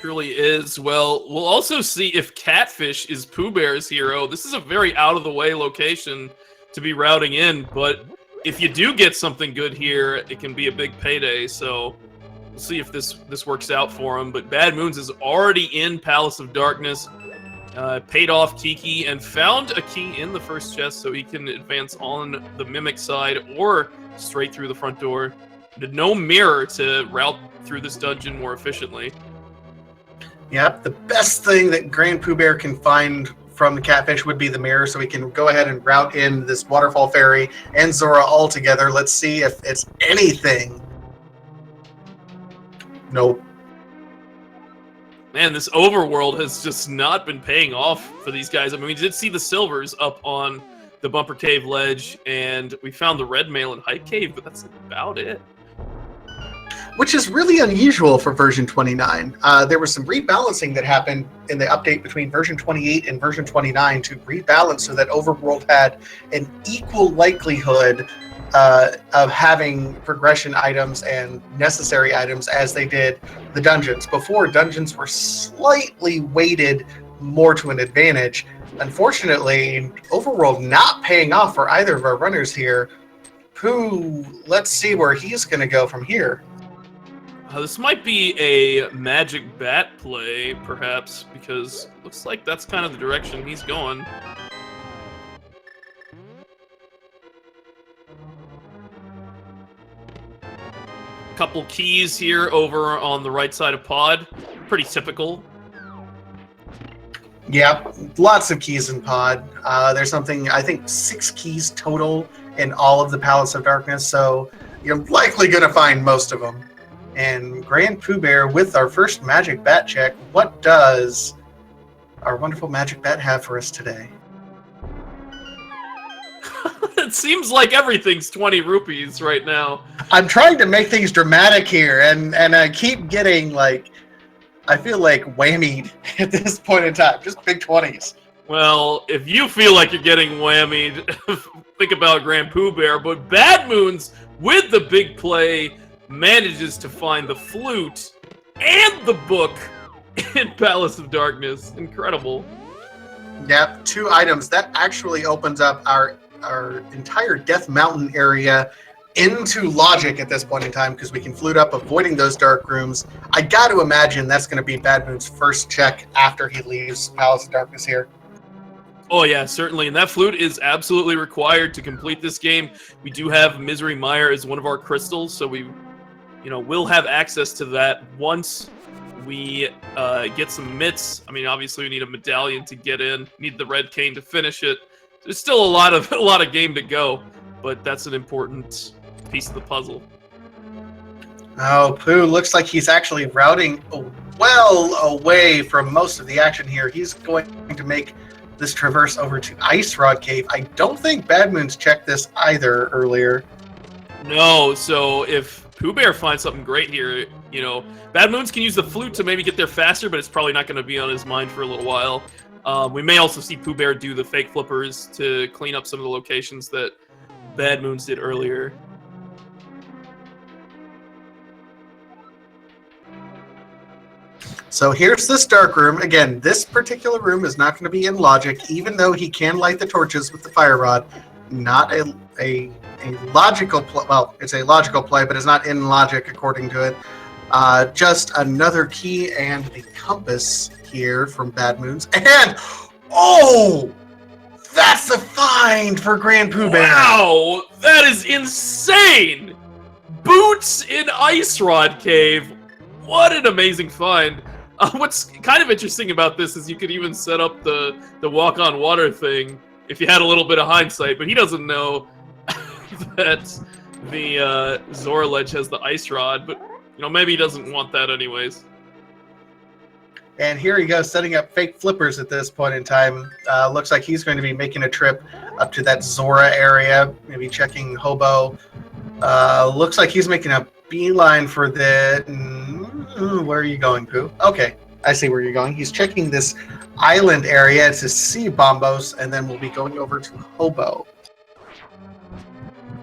Truly is. Well, we'll also see if Catfish is Pooh Bear's hero. This is a very out-of-the-way location to be routing in, but if you do get something good here, it can be a big payday, so we'll see if this works out for him. But BadmoonZ is already in Palace of Darkness, paid off Kiki, and found a key in the first chest so he can advance on the Mimic side or straight through the front door. No mirror to route through this dungeon more efficiently. Yep, the best thing that GrandPOOBear can find from the Catfish would be the mirror, so we can go ahead and route in this Waterfall Fairy and Zora all together. Let's see if it's anything. Nope. Man, this overworld has just not been paying off for these guys. I mean, we did see the silvers up on the Bumper Cave ledge, and we found the red mail and Hype Cave, but that's about it. Which is really unusual for version 29. There was some rebalancing that happened in the update between version 28 and version 29 to rebalance so that Overworld had an equal likelihood of having progression items and necessary items as they did the dungeons. Before, dungeons were slightly weighted more to an advantage. Unfortunately, Overworld not paying off for either of our runners here. Pooh, let's see where he's going to go from here. This might be a magic bat play, perhaps, because it looks like that's kind of the direction he's going. Couple keys here over on the right side of Pod. Pretty typical. Yeah, lots of keys in Pod. There's something, I think, 6 keys total in all of the Palace of Darkness, so you're likely going to find most of them. And GrandPOOBear with our first magic bat check. What does our wonderful magic bat have for us today? It seems like everything's 20 rupees right now. I'm trying to make things dramatic here, and I keep getting, like, I feel like whammied at this point in time. Just big 20s. Well, if you feel like you're getting whammied, think about GrandPOOBear. But BadmoonZ, with the big play, manages to find the flute and the book in Palace of Darkness. Incredible. Yep, 2 items. That actually opens up our entire Death Mountain area into logic at this point in time, because we can flute up, avoiding those dark rooms. I got to imagine that's going to be BadmoonZ's first check after he leaves Palace of Darkness here. Oh yeah, certainly, and that flute is absolutely required to complete this game. We do have Misery Mire as one of our crystals, so we we'll have access to that once we get some mitts. I mean, obviously we need a medallion to get in, need the red cane to finish it. There's still a lot of game to go, but that's an important piece of the puzzle. Oh, Pooh looks like he's actually routing well away from most of the action here. He's going to make this traverse over to Ice Rod Cave. I don't think BadmoonZ checked this either earlier. No, so if POOBear finds something great here, you know, BadmoonZ can use the flute to maybe get there faster, but it's probably not going to be on his mind for a little while. We may also see POOBear do the fake flippers to clean up some of the locations that BadmoonZ did earlier. So here's this dark room. Again, this particular room is not going to be in logic, even though he can light the torches with the fire rod. Not a logical play. Well, it's a logical play, but it's not in logic according to it. Just another key and the compass here from BadmoonZ. And, oh! That's a find for GrandPOOBear. Wow! That is insane! Boots in Ice Rod Cave. What an amazing find. What's kind of interesting about this is you could even set up the walk on water thing if you had a little bit of hindsight, but he doesn't know that the Zora ledge has the ice rod, but you know, maybe he doesn't want that anyways. And here he goes, setting up fake flippers at this point in time. Looks like he's going to be making a trip up to that Zora area, maybe checking Hobo. Looks like he's making a beeline for the... where are you going, Pooh? Okay, I see where you're going. He's checking this island area to see Bombos, and then we'll be going over to Hobo.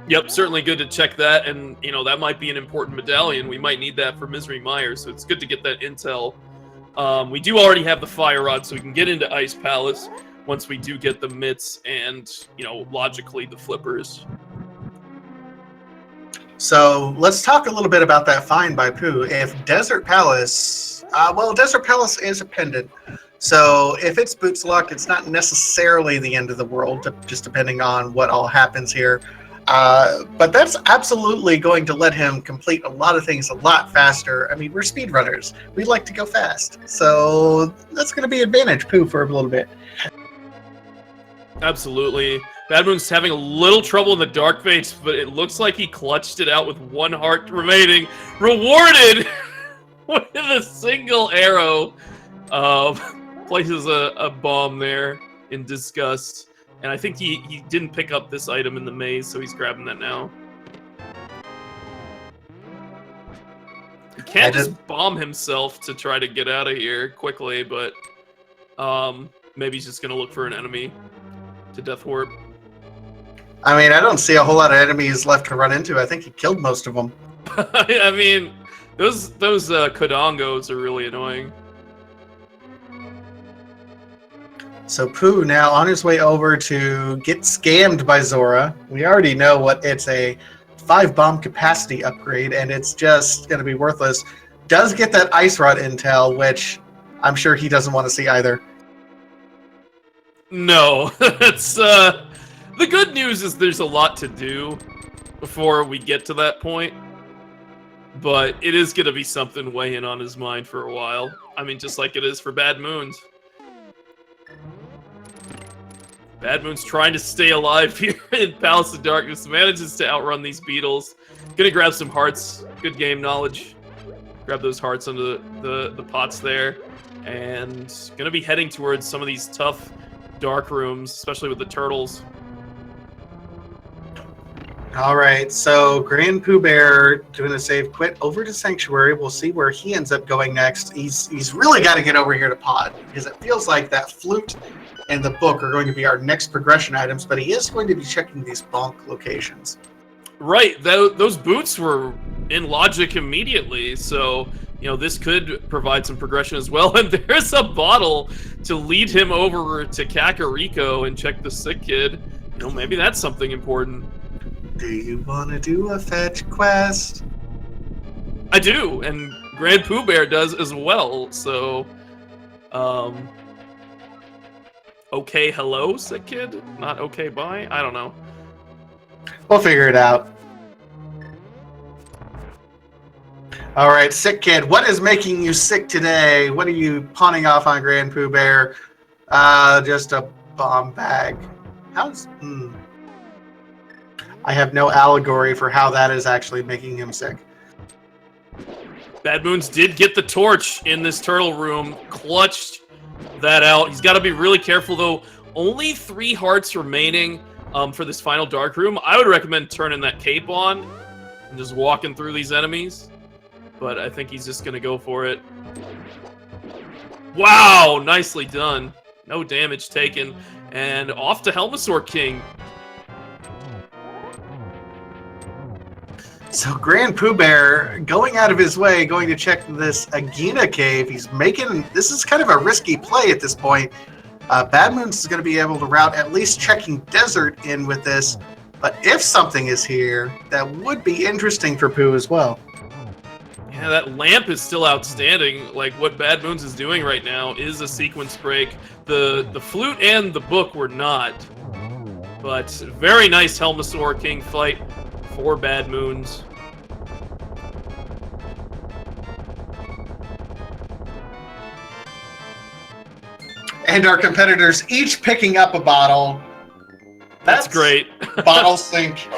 Yep, certainly good to check that, and you know, that might be an important medallion. We might need that for Misery Myers, so it's good to get that intel. We do already have the fire rod, so we can get into Ice Palace once we do get the mitts and, you know, logically the flippers. So let's talk a little bit about that find by Pooh. If Desert Palace, well, Desert Palace is a pendant. So if it's boots locked, it's not necessarily the end of the world, just depending on what all happens here. But that's absolutely going to let him complete a lot of things a lot faster. I mean, we're speedrunners. We like to go fast. So that's going to be an advantage, Pooh, for a little bit. Absolutely. BadmoonZ having a little trouble in the Dark Fates, but it looks like he clutched it out with one heart remaining. Rewarded with a single arrow. Places a bomb there in disgust. And I think he didn't pick up this item in the maze, so he's grabbing that now. He can't just bomb himself to try to get out of here quickly, but maybe he's just going to look for an enemy to Death Warp. I mean, I don't see a whole lot of enemies left to run into. I think he killed most of them. I mean, those Kodongos are really annoying. So Pooh now on his way over to get scammed by Zora. We already know what it's a 5-bomb capacity upgrade, and it's just going to be worthless. Does get that Ice Rod intel, which I'm sure he doesn't want to see either. No, it's the good news is there's a lot to do before we get to that point, but it is going to be something weighing on his mind for a while. I mean, just like it is for BadmoonZ. BadmoonZ trying to stay alive here in Palace of Darkness, manages to outrun these beetles. Gonna grab some hearts, good game knowledge. Grab those hearts under the pots there, and gonna be heading towards some of these tough dark rooms, especially with the turtles. All right, so GrandPOOBear doing a save quit over to Sanctuary. We'll see where he ends up going next. He's really got to get over here to Pod, because it feels like that flute and the book are going to be our next progression items, but he is going to be checking these bonk locations. Right, those boots were in logic immediately, so you know this could provide some progression as well. And there's a bottle to lead him over to Kakariko and check the sick kid. You know, maybe that's something important. Do you want to do a fetch quest? I do, and GrandPOOBear does as well. So, okay, hello, sick kid? Not okay, bye? I don't know. We'll figure it out. All right, sick kid, what is making you sick today? What are you pawning off on GrandPOOBear? Just a bomb bag. How's... I have no allegory for how that is actually making him sick. BadmoonZ did get the torch in this turtle room, clutched that out. He's got to be really careful, though. Only 3 hearts remaining for this final dark room. I would recommend turning that cape on and just walking through these enemies. But I think he's just going to go for it. Wow, nicely done. No damage taken. And off to Helmasaur King. So GrandPOOBear going out of his way, going to check this Agena cave. He's making, this is kind of a risky play at this point. BadmoonZ is going to be able to route at least checking desert in with this. But if something is here, that would be interesting for Pooh as well. Yeah, that lamp is still outstanding. Like, what BadmoonZ is doing right now is a sequence break. The flute and the book were not. But very nice Helmasaur King fight for BadmoonZ. And our competitors each picking up a bottle. That's great. Bottle sink.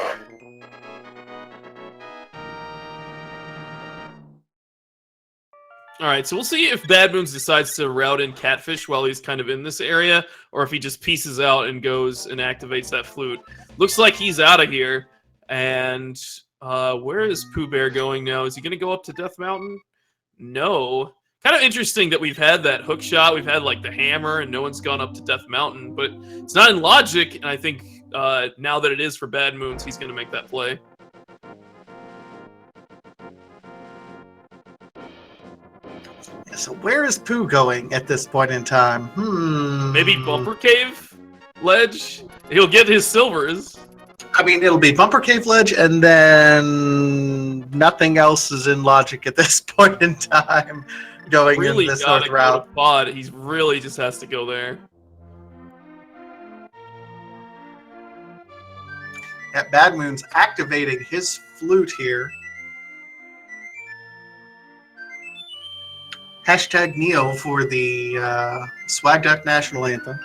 All right, so we'll see if BadmoonZ decides to route in Catfish while he's kind of in this area, or if he just pieces out and goes and activates that flute. Looks like he's out of here. And where is POOBear going now? Is he going to go up to Death Mountain? No. Kind of interesting that we've had that hook shot. We've had, like, the hammer, and no one's gone up to Death Mountain. But it's not in logic, and I think now that it is for BadmoonZ, he's going to make that play. So where is Pooh going at this point in time? Maybe Bumper Cave Ledge? He'll get his silvers. I mean, it'll be Bumper Cave Ledge, and then nothing else is in logic at this point in time going Really in this gotta north route. go to Pod. He really just has to go there. At BadmoonZ activating his flute here. Hashtag Neo for the Swag Duck National Anthem.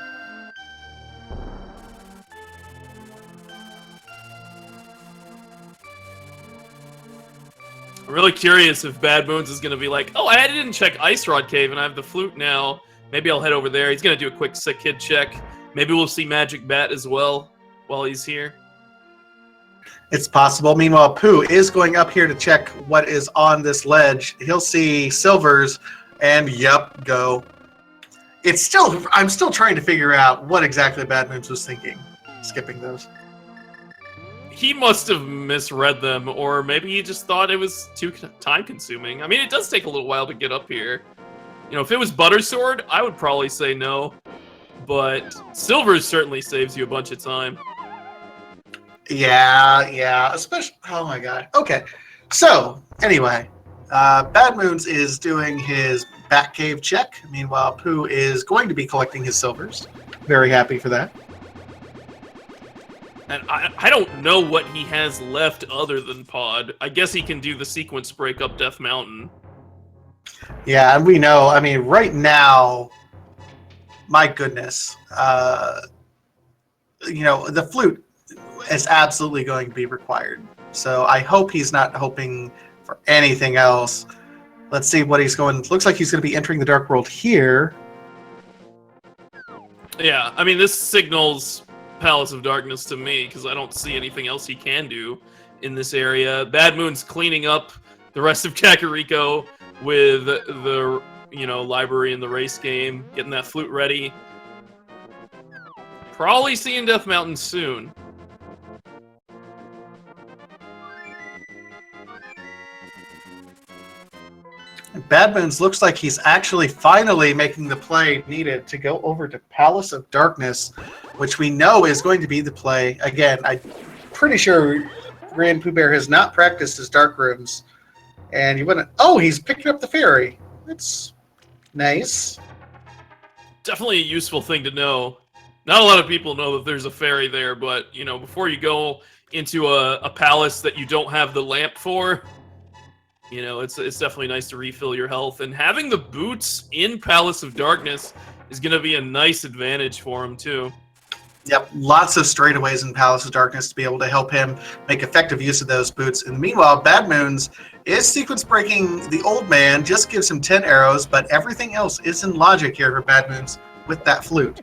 I'm really curious if BadmoonZ is going to be like, oh, I didn't check Ice Rod Cave and I have the flute now. Maybe I'll head over there. He's going to do a quick Sick Kid check. Maybe we'll see Magic Bat as well while he's here. It's possible. Meanwhile, Pooh is going up here to check what is on this ledge. He'll see silvers, and yep, go. It's still, I'm still trying to figure out what exactly BadmoonZ was thinking, skipping those. He must have misread them, or maybe he just thought it was too time-consuming. I mean, it does take a little while to get up here. You know, if it was Buttersword, I would probably say no. But Silvers certainly saves you a bunch of time. Yeah, especially, oh my god. Okay, so, anyway, BadmoonZ is doing his Batcave check. Meanwhile, Pooh is going to be collecting his silvers. Very happy for that. And I don't know what he has left other than Pod. I guess he can do the sequence break up Death Mountain. Yeah, and we know, I mean, right now, my goodness, you know, the flute is absolutely going to be required. So I hope he's not hoping for anything else. Let's see what he's going, looks like he's going to be entering the Dark World here. Yeah, I mean, this signals Palace of Darkness to me, because I don't see anything else he can do in this area. BadmoonZ cleaning up the rest of Kakariko with the, you know, library in the race game, getting that flute ready. Probably seeing Death Mountain soon. BadmoonZ looks like he's actually finally making the play needed to go over to Palace of Darkness, which we know is going to be the play. Again, I'm pretty sure GrandPOOBear has not practiced his dark rooms. And you wouldn't. Oh, he's picking up the fairy. That's nice. Definitely a useful thing to know. Not a lot of people know that there's a fairy there, but, you know, before you go into a palace that you don't have the lamp for, you know, it's definitely nice to refill your health. And having the boots in Palace of Darkness is going to be a nice advantage for him, too. Yep, lots of straightaways in Palace of Darkness to be able to help him make effective use of those boots. And meanwhile, BadmoonZ is sequence breaking the old man, just gives him 10 arrows, but everything else is in logic here for BadmoonZ with that flute.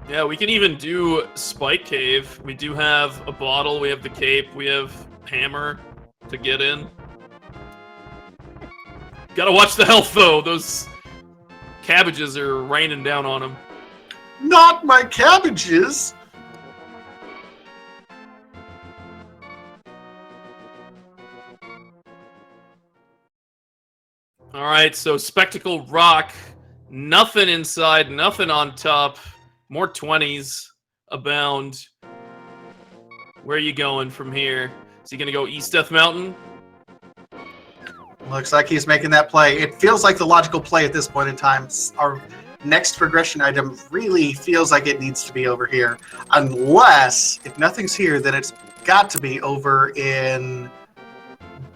Yeah, we can even do Spike Cave. We do have a bottle, we have the cape, we have hammer to get in. Gotta watch the health, though. Those cabbages are raining down on him. Not my cabbages! Alright, so Spectacle Rock. Nothing inside, nothing on top. More 20s abound. Where are you going from here? Is he gonna go East Death Mountain? Looks like he's making that play. It feels like the logical play at this point in time. Our next progression item really feels like it needs to be over here. Unless, if nothing's here, then it's got to be over in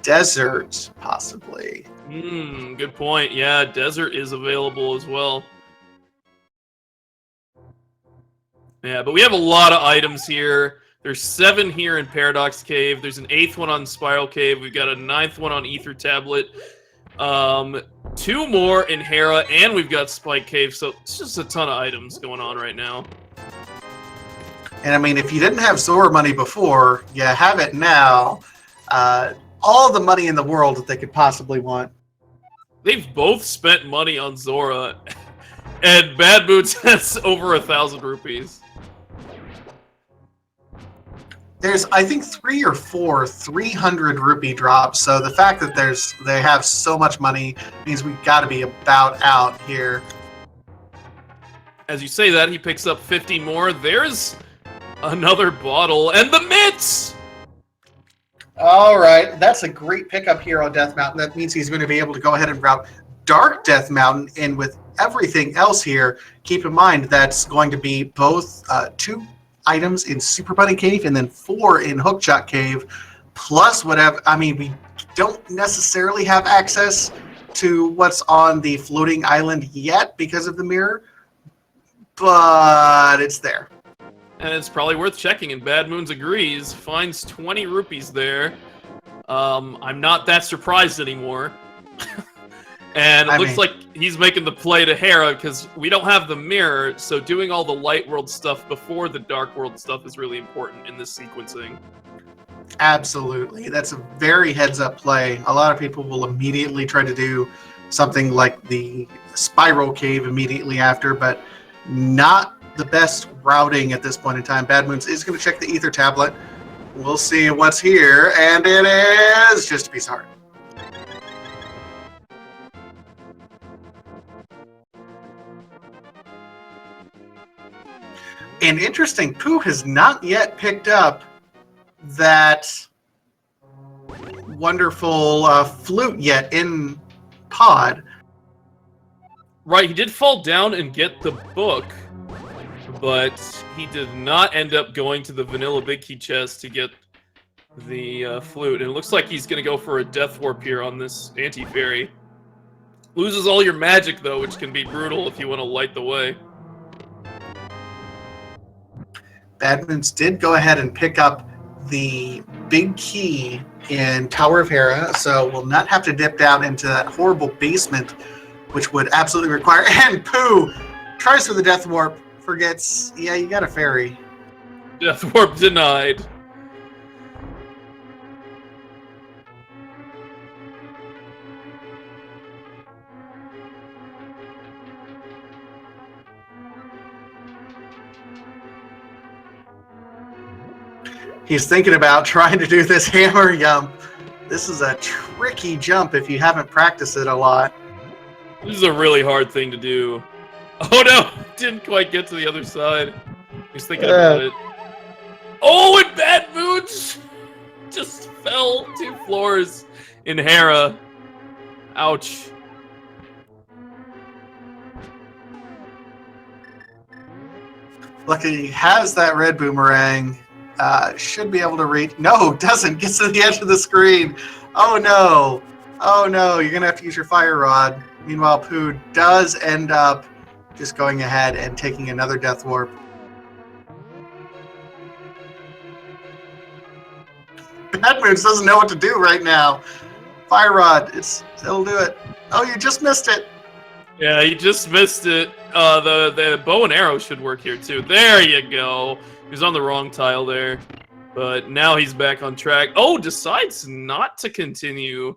Desert, possibly. Good point. Yeah, Desert is available as well. Yeah, but we have a lot of items here. There's 7 here in Paradox Cave. There's an 8th one on Spiral Cave. We've got a 9th one on Ether Tablet. 2 more in Hera, and we've got Spike Cave. So it's just a ton of items going on right now. And I mean, if you didn't have Zora money before, you have it now. All the money in the world that they could possibly want. They've both spent money on Zora, and BadmoonZ has over 1,000 rupees. There's, I think, 3 or 4 300 rupee drops. So the fact that they have so much money means we've got to be about out here. As you say that, he picks up 50 more. There's another bottle, and the mitts! All right, that's a great pickup here on Death Mountain. That means he's going to be able to go ahead and route Dark Death Mountain. And with everything else here, keep in mind that's going to be both 2 items in Super Bunny Cave and then 4 in Hookshot Cave, plus whatever. I mean, we don't necessarily have access to what's on the floating island yet because of the mirror, but it's there. And it's probably worth checking, and BadmoonZ agrees. Finds 20 rupees there. I'm not that surprised anymore. And it looks like he's making the play to Hera, because we don't have the mirror, so doing all the Light World stuff before the Dark World stuff is really important in this sequencing. Absolutely. That's a very heads-up play. A lot of people will immediately try to do something like the Spiral Cave immediately after, but not the best routing at this point in time. BadmoonZ is going to check the Ether Tablet. We'll see what's here, and it is just a piece of heart. And interesting, Pooh has not yet picked up that wonderful flute yet in Pod. Right, he did fall down and get the book, but he did not end up going to the Vanilla Big Key chest to get the flute. And it looks like he's going to go for a Death Warp here on this Anti-Fairy. Loses all your magic, though, which can be brutal if you want to light the way. BadmoonZ did go ahead and pick up the big key in Tower of Hera, so we'll not have to dip down into that horrible basement, which would absolutely require... And Pooh tries for the Death Warp, forgets, yeah, you got a fairy. Death Warp denied. He's thinking about trying to do this hammer jump. This is a tricky jump if you haven't practiced it a lot. This is a really hard thing to do. Oh no! Didn't quite get to the other side. He's thinking about it. Oh, and BadmoonZ just fell 2 floors in Hera. Ouch. Lucky he has that red boomerang. Should be able to reach. No, doesn't. Gets to the edge of the screen. Oh no. Oh no, you're going to have to use your fire rod. Meanwhile, Pooh does end up just going ahead and taking another Death Warp. BadmoonZ doesn't know what to do right now. Fire Rod, it'll do it. Oh, you just missed it. Yeah, he just missed it. The bow and arrow should work here too. There you go. He was on the wrong tile there, but now he's back on track. Oh, decides not to continue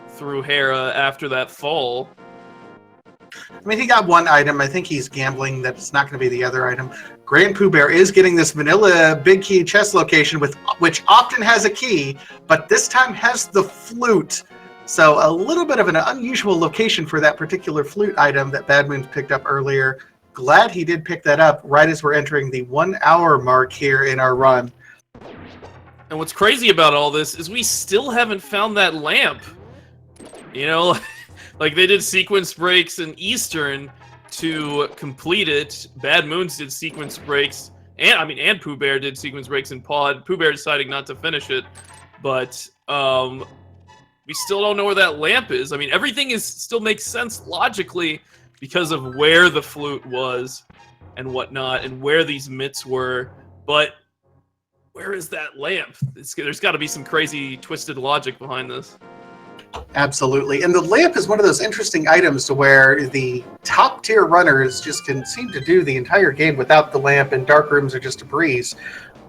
through Hera after that fall. I mean, he got one item. I think he's gambling that it's not going to be the other item. GrandPOOBear is getting this vanilla big key chest location, which often has a key, but this time has the flute. So a little bit of an unusual location for that particular flute item that BadmoonZ picked up earlier. Glad he did pick that up right as we're entering the 1 hour mark here in our run. And what's crazy about all this is we still haven't found that lamp. You know, like they did sequence breaks in Eastern to complete it. BadmoonZ did sequence breaks, and POOBear did sequence breaks in Pod. POOBear deciding not to finish it, but we still don't know where that lamp is. I mean, everything still makes sense logically because of where the flute was and whatnot, and where these mitts were. But where is that lamp? There's got to be some crazy twisted logic behind this. Absolutely. And the lamp is one of those interesting items to where the top tier runners just can seem to do the entire game without the lamp, and dark rooms are just a breeze.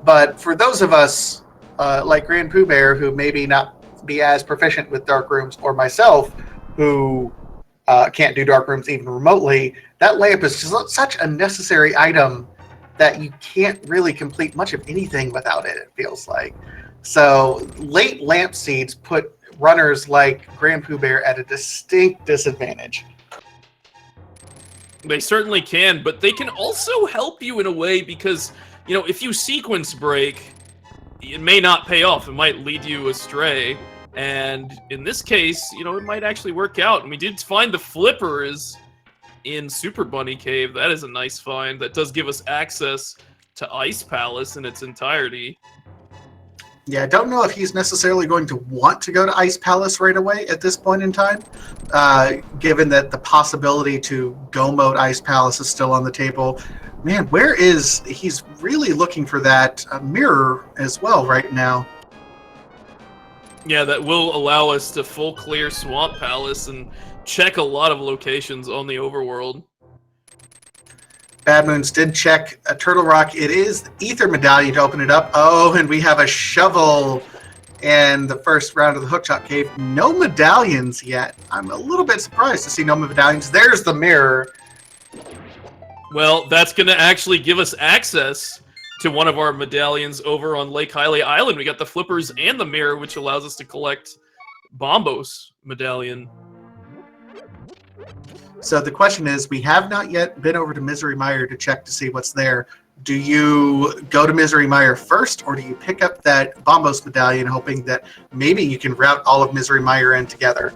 But for those of us like GrandPOOBear who maybe not be as proficient with dark rooms, or myself who can't do dark rooms even remotely, that lamp is just such a necessary item that you can't really complete much of anything without it, it feels like. So late lamp seeds put runners like GrandPOOBear at a distinct disadvantage. They certainly can, but they can also help you in a way because, you know, if you sequence break, it may not pay off. It might lead you astray. And in this case, you know, it might actually work out. And we did find the flippers in Super Bunny Cave. That is a nice find. That does give us access to Ice Palace in its entirety. Yeah, I don't know if he's necessarily going to want to go to Ice Palace right away at this point in time, given that the possibility to go mode Ice Palace is still on the table. Man, he's really looking for that mirror as well right now. Yeah, that will allow us to full clear Swamp Palace and check a lot of locations on the overworld. BadmoonZ did check a Turtle Rock. It is the Ether Medallion to open it up. Oh, and we have a shovel in the first round of the Hookshot Cave. No medallions yet. I'm a little bit surprised to see no medallions. There's the mirror. Well, that's going to actually give us access to one of our medallions over on Lake Hylia Island. We got the flippers and the mirror, which allows us to collect Bombos medallion. So the question is, we have not yet been over to Misery Mire to check to see what's there. Do you go to Misery Mire first, or do you pick up that Bombos medallion hoping that maybe you can route all of Misery Mire in together?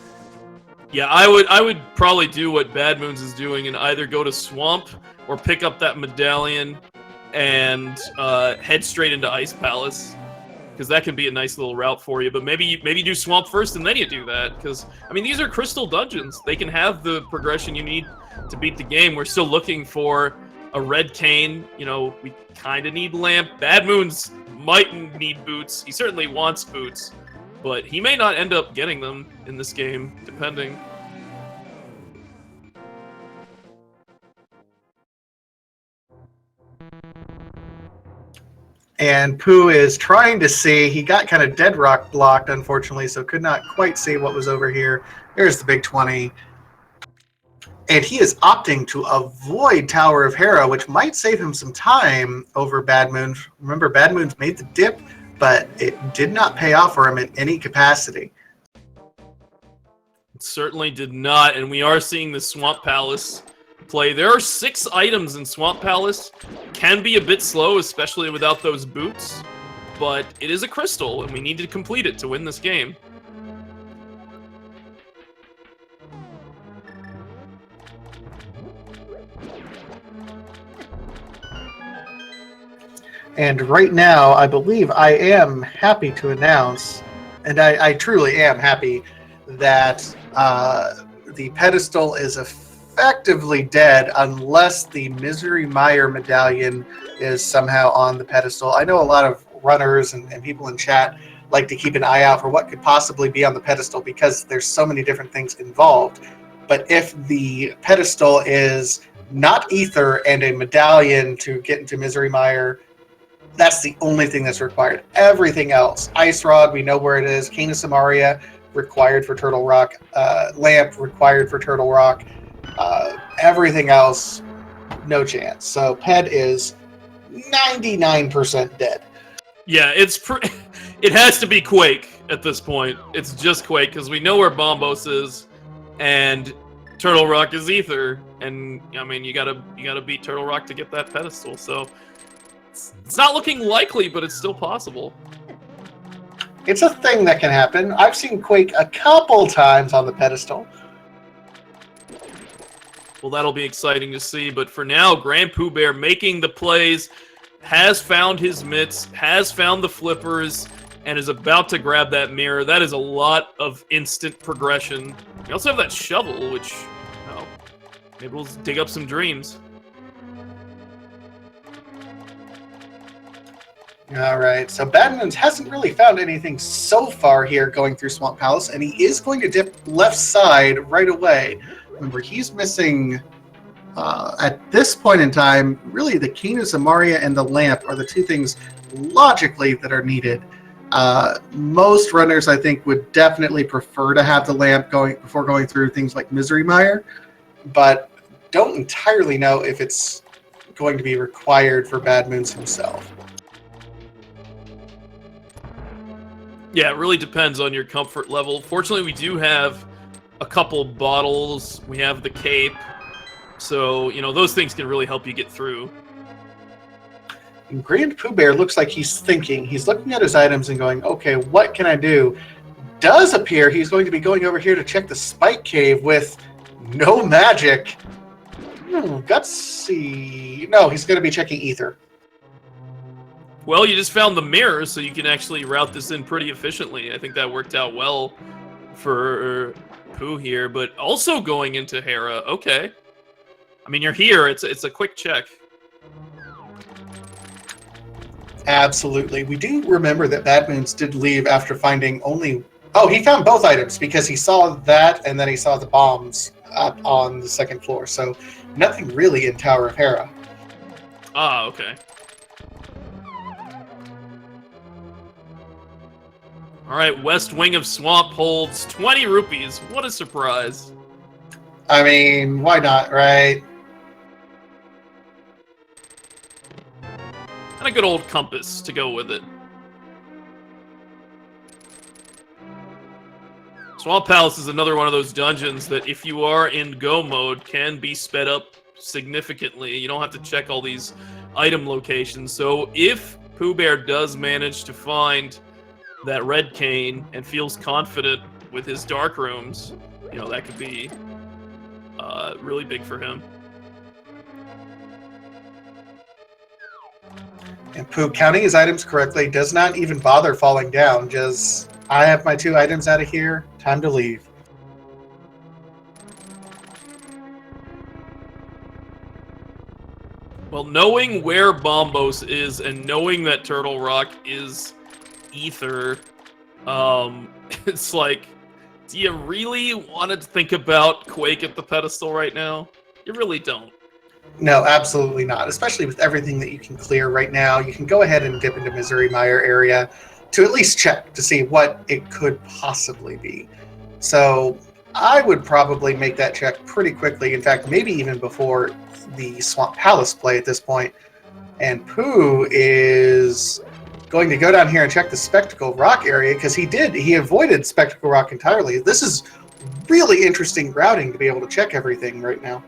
Yeah, I would probably do what BadmoonZ is doing and either go to Swamp or pick up that medallion and head straight into Ice Palace, because that can be a nice little route for you. But maybe you do Swamp first and then you do that, because I mean, these are crystal dungeons. They can have the progression you need to beat the game. We're still looking for a red cane. You know, we kind of need lamp. BadmoonZ might need boots. He certainly wants boots, but he may not end up getting them in this game, depending. And Pooh is trying to see. He got kind of dead rock blocked, unfortunately, so could not quite see what was over here. There's the big 20. And he is opting to avoid Tower of Hera, which might save him some time over BadmoonZ. Remember, BadmoonZ made the dip, but it did not pay off for him in any capacity. It certainly did not, and we are seeing the Swamp Palace play. There are 6 items in Swamp Palace. Can be a bit slow, especially without those boots, but it is a crystal, and we need to complete it to win this game. And right now, I believe I am happy to announce, and I truly am happy, that the pedestal is effectively dead unless the Misery Mire medallion is somehow on the pedestal. I know a lot of runners and people in chat like to keep an eye out for what could possibly be on the pedestal because there's so many different things involved. But if the pedestal is not ether and a medallion to get into Misery Mire, that's the only thing that's required. Everything else, Ice Rod, we know where it is. Cane of Samaria, required for Turtle Rock. Lamp, required for Turtle Rock. Everything else, no chance. So Ped is 99% dead. Yeah, it has to be Quake at this point. It's just Quake because we know where Bombos is, and Turtle Rock is Ether, and I mean you gotta beat Turtle Rock to get that pedestal. So it's not looking likely, but it's still possible. It's a thing that can happen. I've seen Quake a couple times on the pedestal. Well, that'll be exciting to see. But for now, GrandPOOBear making the plays, has found his mitts, has found the flippers, and is about to grab that mirror. That is a lot of instant progression. You also have that shovel, which, well, maybe we'll dig up some dreams. All right, so BadmoonZ hasn't really found anything so far here going through Swamp Palace, and he is going to dip left side right away. Remember, he's missing, at this point in time, really the Cane of Samaria and the Lamp are the two things logically that are needed. Most runners, I think, would definitely prefer to have the Lamp before going through things like Misery Mire, but don't entirely know if it's going to be required for BadmoonZ himself. Yeah, it really depends on your comfort level. Fortunately, we do have a couple bottles. We have the cape. So, you know, those things can really help you get through. And GrandPOOBear looks like he's thinking. He's looking at his items and going, okay, what can I do? Does appear he's going to be going over here to check the Spike Cave with no magic. Gutsy. No, he's going to be checking Ether. Well, you just found the mirror, so you can actually route this in pretty efficiently. I think that worked out well for Pooh here, but also going into Hera. Okay. I mean, you're here. It's a quick check. Absolutely. We do remember that BadmoonZ did leave after finding only... Oh, he found both items because he saw that and then he saw the bombs up on the second floor. So nothing really in Tower of Hera. Ah, okay. All right, West Wing of Swamp holds 20 rupees. What a surprise. I mean, why not, right? And a good old compass to go with it. Swamp Palace is another one of those dungeons that if you are in go mode can be sped up significantly. You don't have to check all these item locations. So if POOBear does manage to find that red cane and feels confident with his dark rooms, you know, that could be really big for him. And Pooh, counting his items correctly, does not even bother falling down. Just, I have my 2 items out of here. Time to leave. Well, knowing where Bombos is and knowing that Turtle Rock is Ether, it's like, do you really want to think about Quake at the pedestal right now? You really don't. No, absolutely not. Especially with everything that you can clear right now. You can go ahead and dip into Misery Mire area to at least check to see what it could possibly be. So I would probably make that check pretty quickly. In fact, maybe even before the Swamp Palace play at this point. And Pooh is going to go down here and check the Spectacle Rock area because he avoided Spectacle Rock entirely. This is really interesting routing to be able to check everything right now.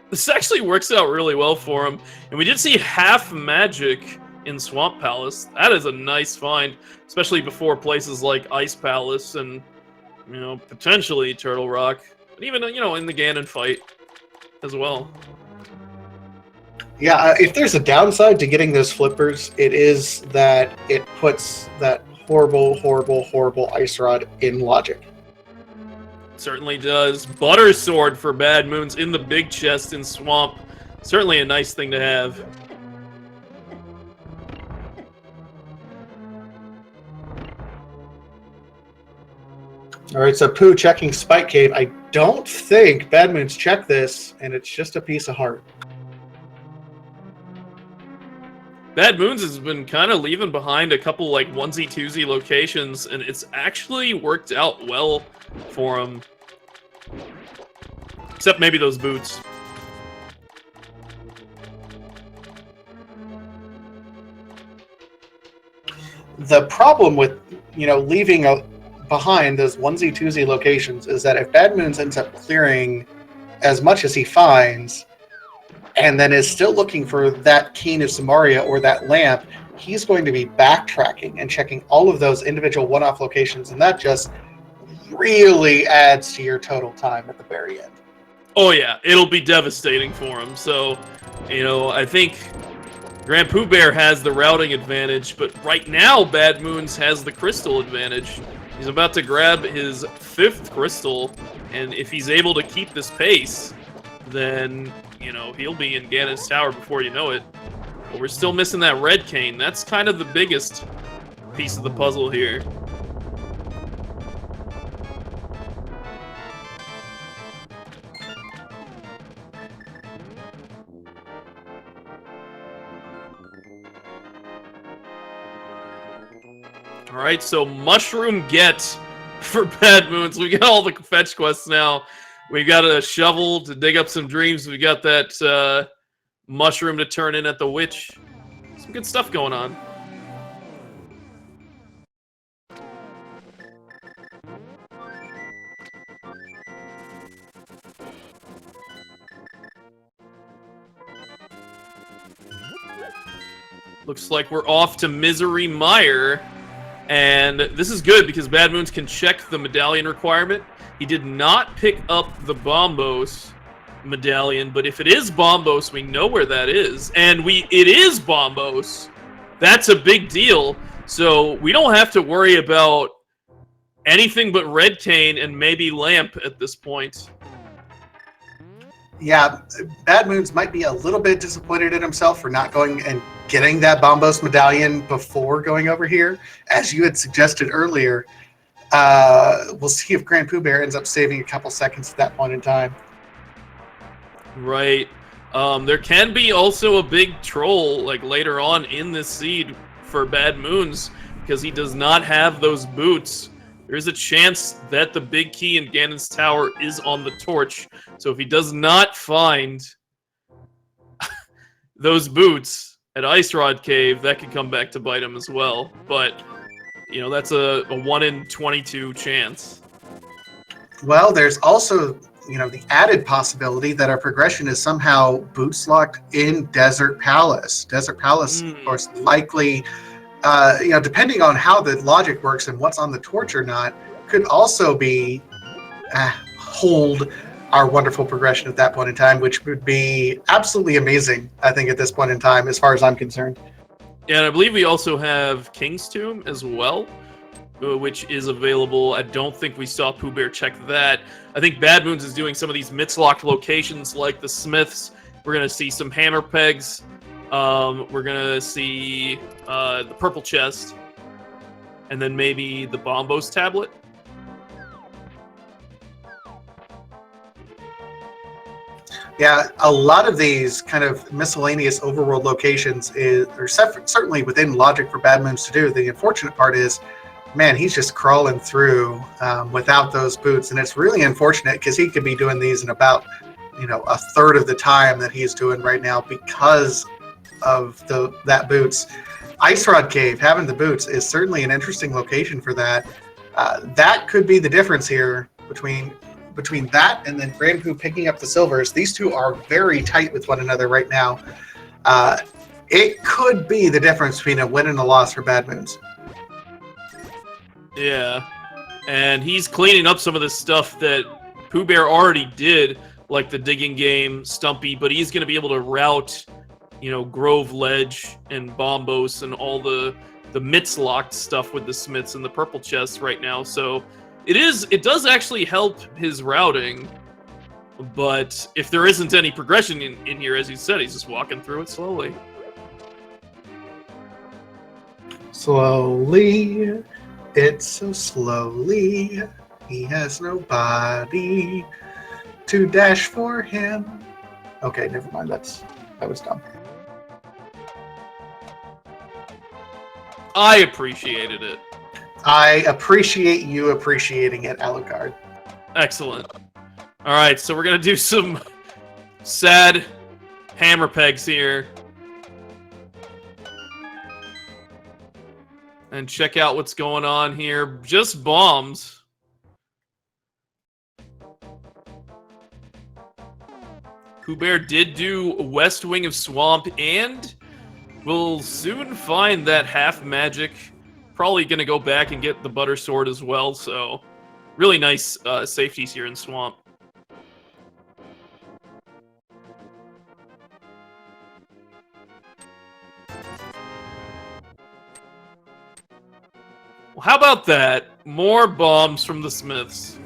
This actually works out really well for him. And we did see half magic in Swamp Palace. That is a nice find, especially before places like Ice Palace and, you know, potentially Turtle Rock. But even, you know, in the Ganon fight as well. Yeah, if there's a downside to getting those flippers, it is that it puts that horrible, horrible, horrible Ice Rod in logic. Certainly does. Butter sword for BadmoonZ in the big chest in Swamp. Certainly a nice thing to have. All right, so Pooh checking Spike Cave. I don't think BadmoonZ checked this, and it's just a piece of heart. BadmoonZ has been kind of leaving behind a couple like onesie twosie locations, and it's actually worked out well for him. Except maybe those boots. The problem with, leaving behind those onesie twosie locations is that if BadmoonZ ends up clearing as much as he finds, and then is still looking for that Keen of Samaria or that lamp, he's going to be backtracking and checking all of those individual one-off locations, and that just really adds to your total time at the very end. Oh yeah, it'll be devastating for him. So, I think GrandPOOBear has the routing advantage, but right now BadmoonZ has the crystal advantage. He's about to grab his 5th crystal, and if he's able to keep this pace, then, he'll be in Ganon's Tower before you know it. But we're still missing that red cane. That's kind of the biggest piece of the puzzle here. Alright, so Mushroom Get for BadmoonZ. We got all the fetch quests now. We got a shovel to dig up some dreams. We got that mushroom to turn in at the witch. Some good stuff going on. Looks like we're off to Misery Mire. And this is good because BadmoonZ can check the medallion requirement. He did not pick up the Bombos medallion, but if it is Bombos, we know where that is. And it is Bombos. That's a big deal. So we don't have to worry about anything but Red Cane and maybe Lamp at this point. Yeah, BadmoonZ might be a little bit disappointed in himself for not going and getting that Bombos medallion before going over here, as you had suggested earlier. We'll see if GrandPOOBear ends up saving a couple seconds at that point in time. Right. There can be also a big troll like later on in this seed for BadmoonZ because he does not have those boots. There's a chance that the big key in Ganon's Tower is on the torch. So if he does not find those boots at Ice Rod Cave, that could come back to bite him as well. But, that's a 1 in 22 chance. Well, there's also, the added possibility that our progression is somehow boots locked in Desert Palace. Desert Palace, of course, likely... depending on how the logic works and what's on the torch or not, could also be hold our wonderful progression at that point in time, which would be absolutely amazing, I think, at this point in time, as far as I'm concerned. Yeah, and I believe we also have King's Tomb as well, which is available. I don't think we saw POOBear check that. I think BadmoonZ is doing some of these Mitzlock locations like the Smiths. We're going to see some hammer pegs. We're gonna see the purple chest, and then maybe the Bombos tablet. Yeah, a lot of these kind of miscellaneous overworld locations are certainly within logic for BadmoonZ to do. The unfortunate part is, man, he's just crawling through without those boots, and it's really unfortunate because he could be doing these in about a third of the time that he's doing right now because of that boots. Ice Rod Cave, having the boots is certainly an interesting location for that. That could be the difference here between that and then GrandPOO picking up the silvers. These two are very tight with one another right now. It could be the difference between a win and a loss for BadmoonZ. Yeah, and he's cleaning up some of the stuff that POOBear already did, like the digging game, Stumpy, but he's going to be able to route Grove Ledge and Bombos and all the Mitz locked stuff with the Smiths and the purple chests right now. So It does actually help his routing, but if there isn't any progression in here, as you said, he's just walking through it slowly. Slowly, it's so slowly. He has nobody to dash for him. Okay, never mind. That was dumb. I appreciated it. I appreciate you appreciating it, Alucard. Excellent. All right, so we're gonna do some sad hammer pegs here. And check out what's going on here. Just bombs. POOBear did do West Wing of Swamp, and we'll soon find that half magic. Probably going to go back and get the Butter Sword as well, so really nice safeties here in Swamp. Well, how about that? More bombs from the Smiths.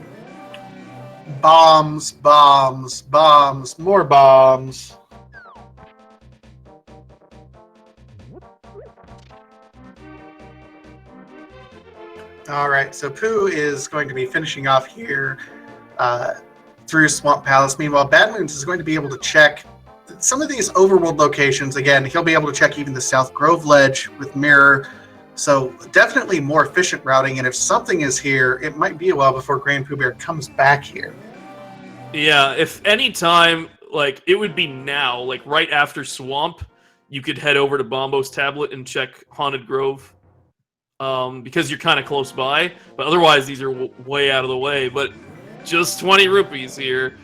Bombs, bombs, bombs, more bombs. All right, so Pooh is going to be finishing off here through Swamp Palace. Meanwhile, BadmoonZ is going to be able to check some of these overworld locations. Again, he'll be able to check even the South Grove Ledge with Mirror. So definitely more efficient routing, and if something is here, it might be a while before GrandPOOBear comes back here. Yeah, if any time, like, it would be now, like, right after Swamp, you could head over to Bombo's tablet and check Haunted Grove, because you're kind of close by, but otherwise these are way out of the way, but just 20 rupees here.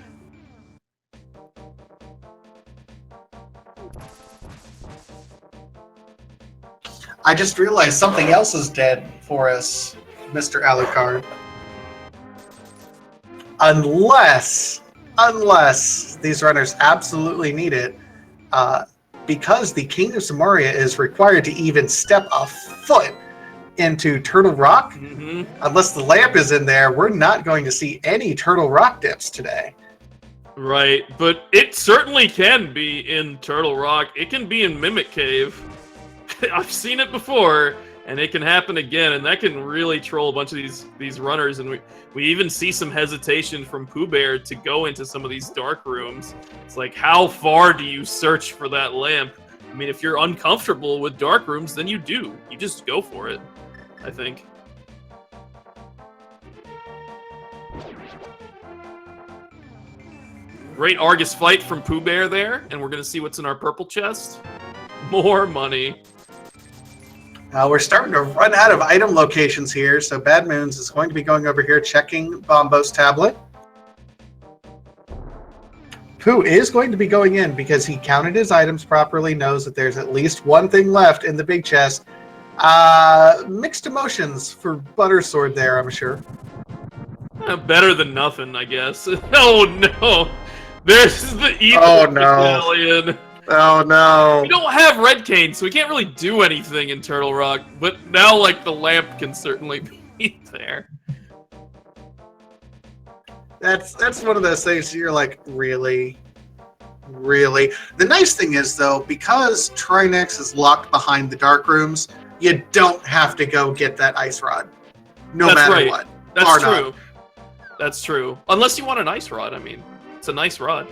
I just realized something else is dead for us, Mr. Alucard. Unless these runners absolutely need it, because the King of Samaria is required to even step a foot into Turtle Rock. Unless the lamp is in there, we're not going to see any Turtle Rock dips today. Right, but it certainly can be in Turtle Rock. It can be in Mimic Cave. I've seen it before, and it can happen again, and that can really troll a bunch of these runners, and we even see some hesitation from POOBear to go into some of these dark rooms. It's like, how far do you search for that lamp? I mean, if you're uncomfortable with dark rooms, then you do. You just go for it, I think. Great Argus fight from POOBear there, and we're going to see what's in our purple chest. More money. We're starting to run out of item locations here, so BadmoonZ is going to be going over here checking Bombo's tablet. Pooh is going to be going in because he counted his items properly, knows that there's at least one thing left in the big chest. Mixed emotions for Butter Sword there, I'm sure. Better than nothing, I guess. Oh no! There's the evil medallion. Oh no. We don't have Red Cane, so we can't really do anything in Turtle Rock, but now, like, the lamp can certainly be there. That's one of those things you're like, really? Really? The nice thing is, though, because Trinex is locked behind the dark rooms, you don't have to go get that ice rod. No matter what. That's true. That's true. Unless you want an ice rod, I mean. It's a nice rod.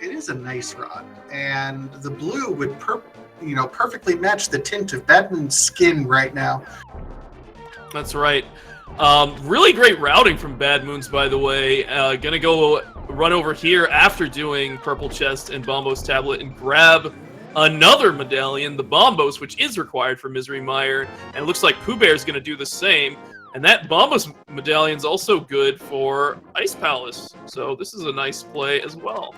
It is a nice rod, and the blue would perfectly match the tint of BadmoonZ's skin right now. That's right. Really great routing from BadmoonZ, by the way. Gonna go run over here after doing Purple Chest and Bombo's tablet and grab another medallion, the Bombos, which is required for Misery Mire, and it looks like POOBear is gonna do the same. And that Bombos medallion is also good for Ice Palace, so this is a nice play as well.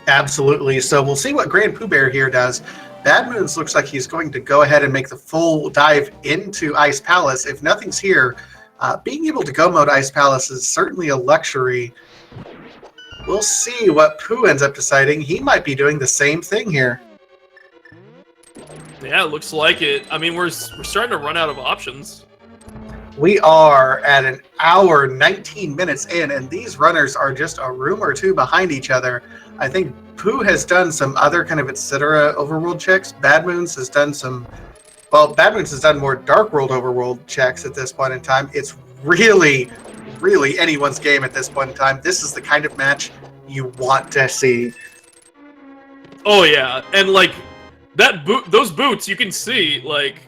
Absolutely. So we'll see what GrandPOOBear here does. BadmoonZ looks like he's going to go ahead and make the full dive into Ice Palace. If nothing's here, being able to go mode Ice Palace is certainly a luxury. We'll see what Pooh ends up deciding. He might be doing the same thing here. Yeah, it looks like it. I mean, we're starting to run out of options. We are at an hour, 19 minutes in, and these runners are just a room or two behind each other. I think Pooh has done some other kind of etc. overworld checks. BadmoonZ has done some. Well, BadmoonZ has done more Dark World overworld checks at this point in time. It's really, really anyone's game at this point in time. This is the kind of match you want to see. Oh yeah, and like those boots, you can see like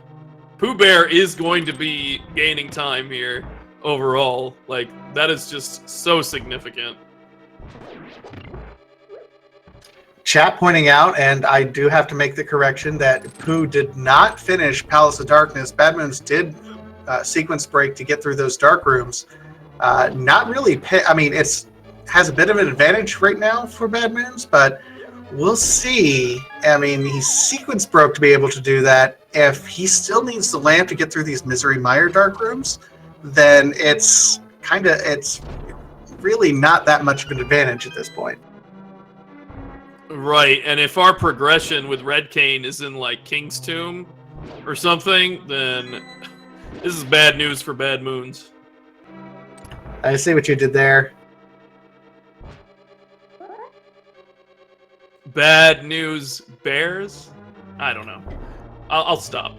Pooh Bear is going to be gaining time here overall. Like that is just so significant. Chat pointing out, and I do have to make the correction, that Pooh did not finish Palace of Darkness. BadmoonZ did sequence break to get through those dark rooms. Not really. I mean, has a bit of an advantage right now for BadmoonZ, but we'll see. I mean, he sequence broke to be able to do that. If he still needs the lamp to get through these Misery Mire dark rooms, then it's really not that much of an advantage at this point. Right, and if our progression with Red Cane is in like King's Tomb or something, then this is bad news for BadmoonZ. I see what you did there. Bad news bears? I don't know. I'll stop.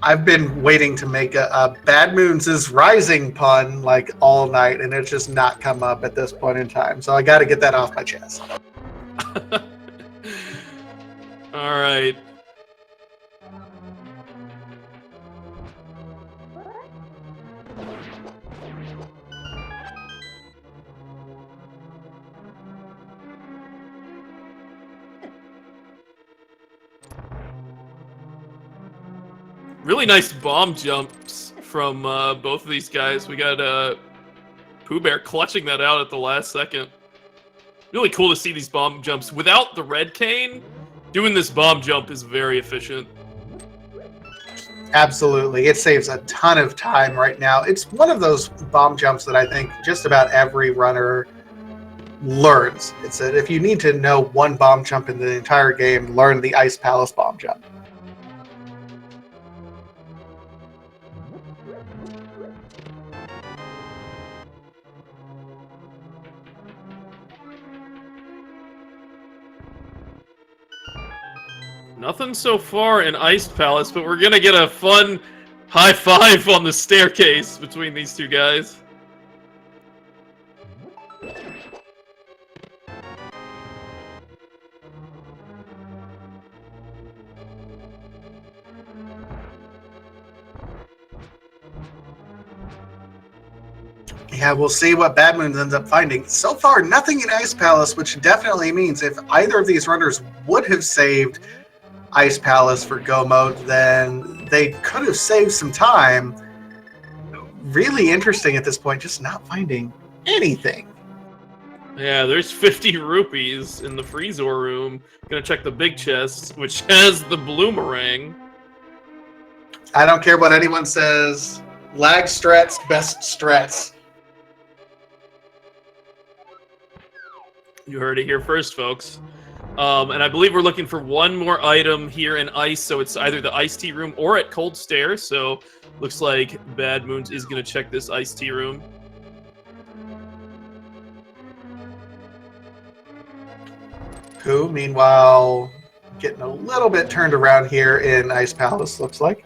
I've been waiting to make a BadmoonZ's Rising pun like all night, and it's just not come up at this point in time. So I got to get that off my chest. All right. Really nice bomb jumps from both of these guys. We got Pooh Bear clutching that out at the last second. Really cool to see these bomb jumps. Without the Red Cane, doing this bomb jump is very efficient. Absolutely. It saves a ton of time right now. It's one of those bomb jumps that I think just about every runner learns. It's that if you need to know one bomb jump in the entire game, learn the Ice Palace bomb jump. Nothing so far in Ice Palace, but we're gonna get a fun high five on the staircase between these two guys. Yeah, we'll see what BadmoonZ ends up finding. So far, nothing in Ice Palace, which definitely means if either of these runners would have saved Ice Palace for Go Mode, then they could have saved some time. Really interesting at this point, just not finding anything. Yeah, there's 50 rupees in the Freezor room. Gonna check the big chest, which has the Bloomerang. I don't care what anyone says. Lag strats, best strats. You heard it here first, folks. And I believe we're looking for one more item here in Ice, so it's either the Ice Tea room or at Cold Stair. So looks like BadmoonZ is going to check this Ice Tea room. Pooh, meanwhile, getting a little bit turned around here in Ice Palace, looks like.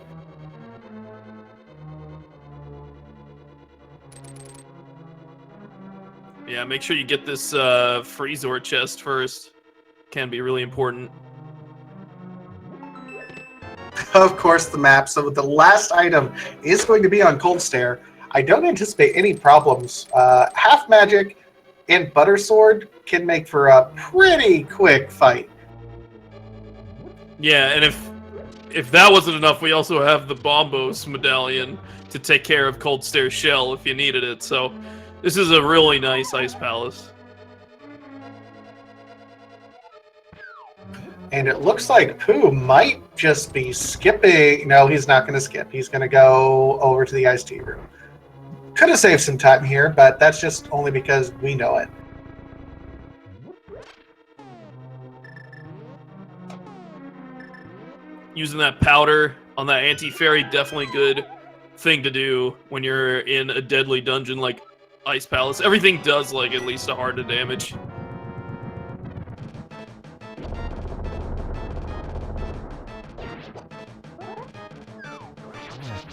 Yeah, make sure you get this Freezor chest first. Can be really important. Of course, the map. So the last item is going to be on Cold Stair. I don't anticipate any problems. Half Magic and Butter Sword can make for a pretty quick fight. Yeah, and if that wasn't enough, we also have the Bombos medallion to take care of Cold Stair Shell if you needed it. So this is a really nice Ice Palace. And it looks like Pooh might just be skipping. No, he's not going to skip. He's going to go over to the Iced Tea room. Could have saved some time here, but that's just only because we know it. Using that powder on that anti-fairy, definitely good thing to do when you're in a deadly dungeon like Ice Palace. Everything does like at least a heart of damage.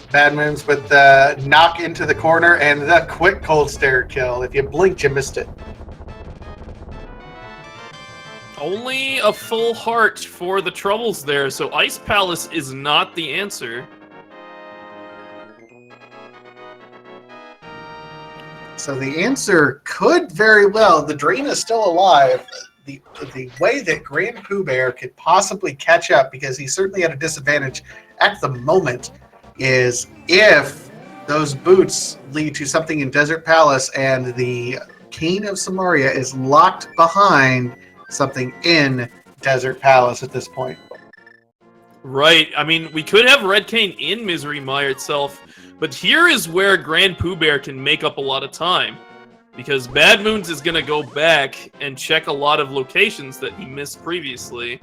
BadmoonZ with the knock into the corner and the quick cold stare kill. If you blinked, you missed it. Only a full heart for the troubles there, so Ice Palace is not the answer. So the answer could very well, the Drain is still alive. The way that GrandPOOBear could possibly catch up, because he's certainly at a disadvantage at the moment, is if those boots lead to something in Desert Palace and the Cane of Samaria is locked behind something in Desert Palace at this point. Right. I mean, we could have Red Cane in Misery Mire itself, but here is where GrandPOOBear can make up a lot of time, because BadmoonZ is going to go back and check a lot of locations that he missed previously,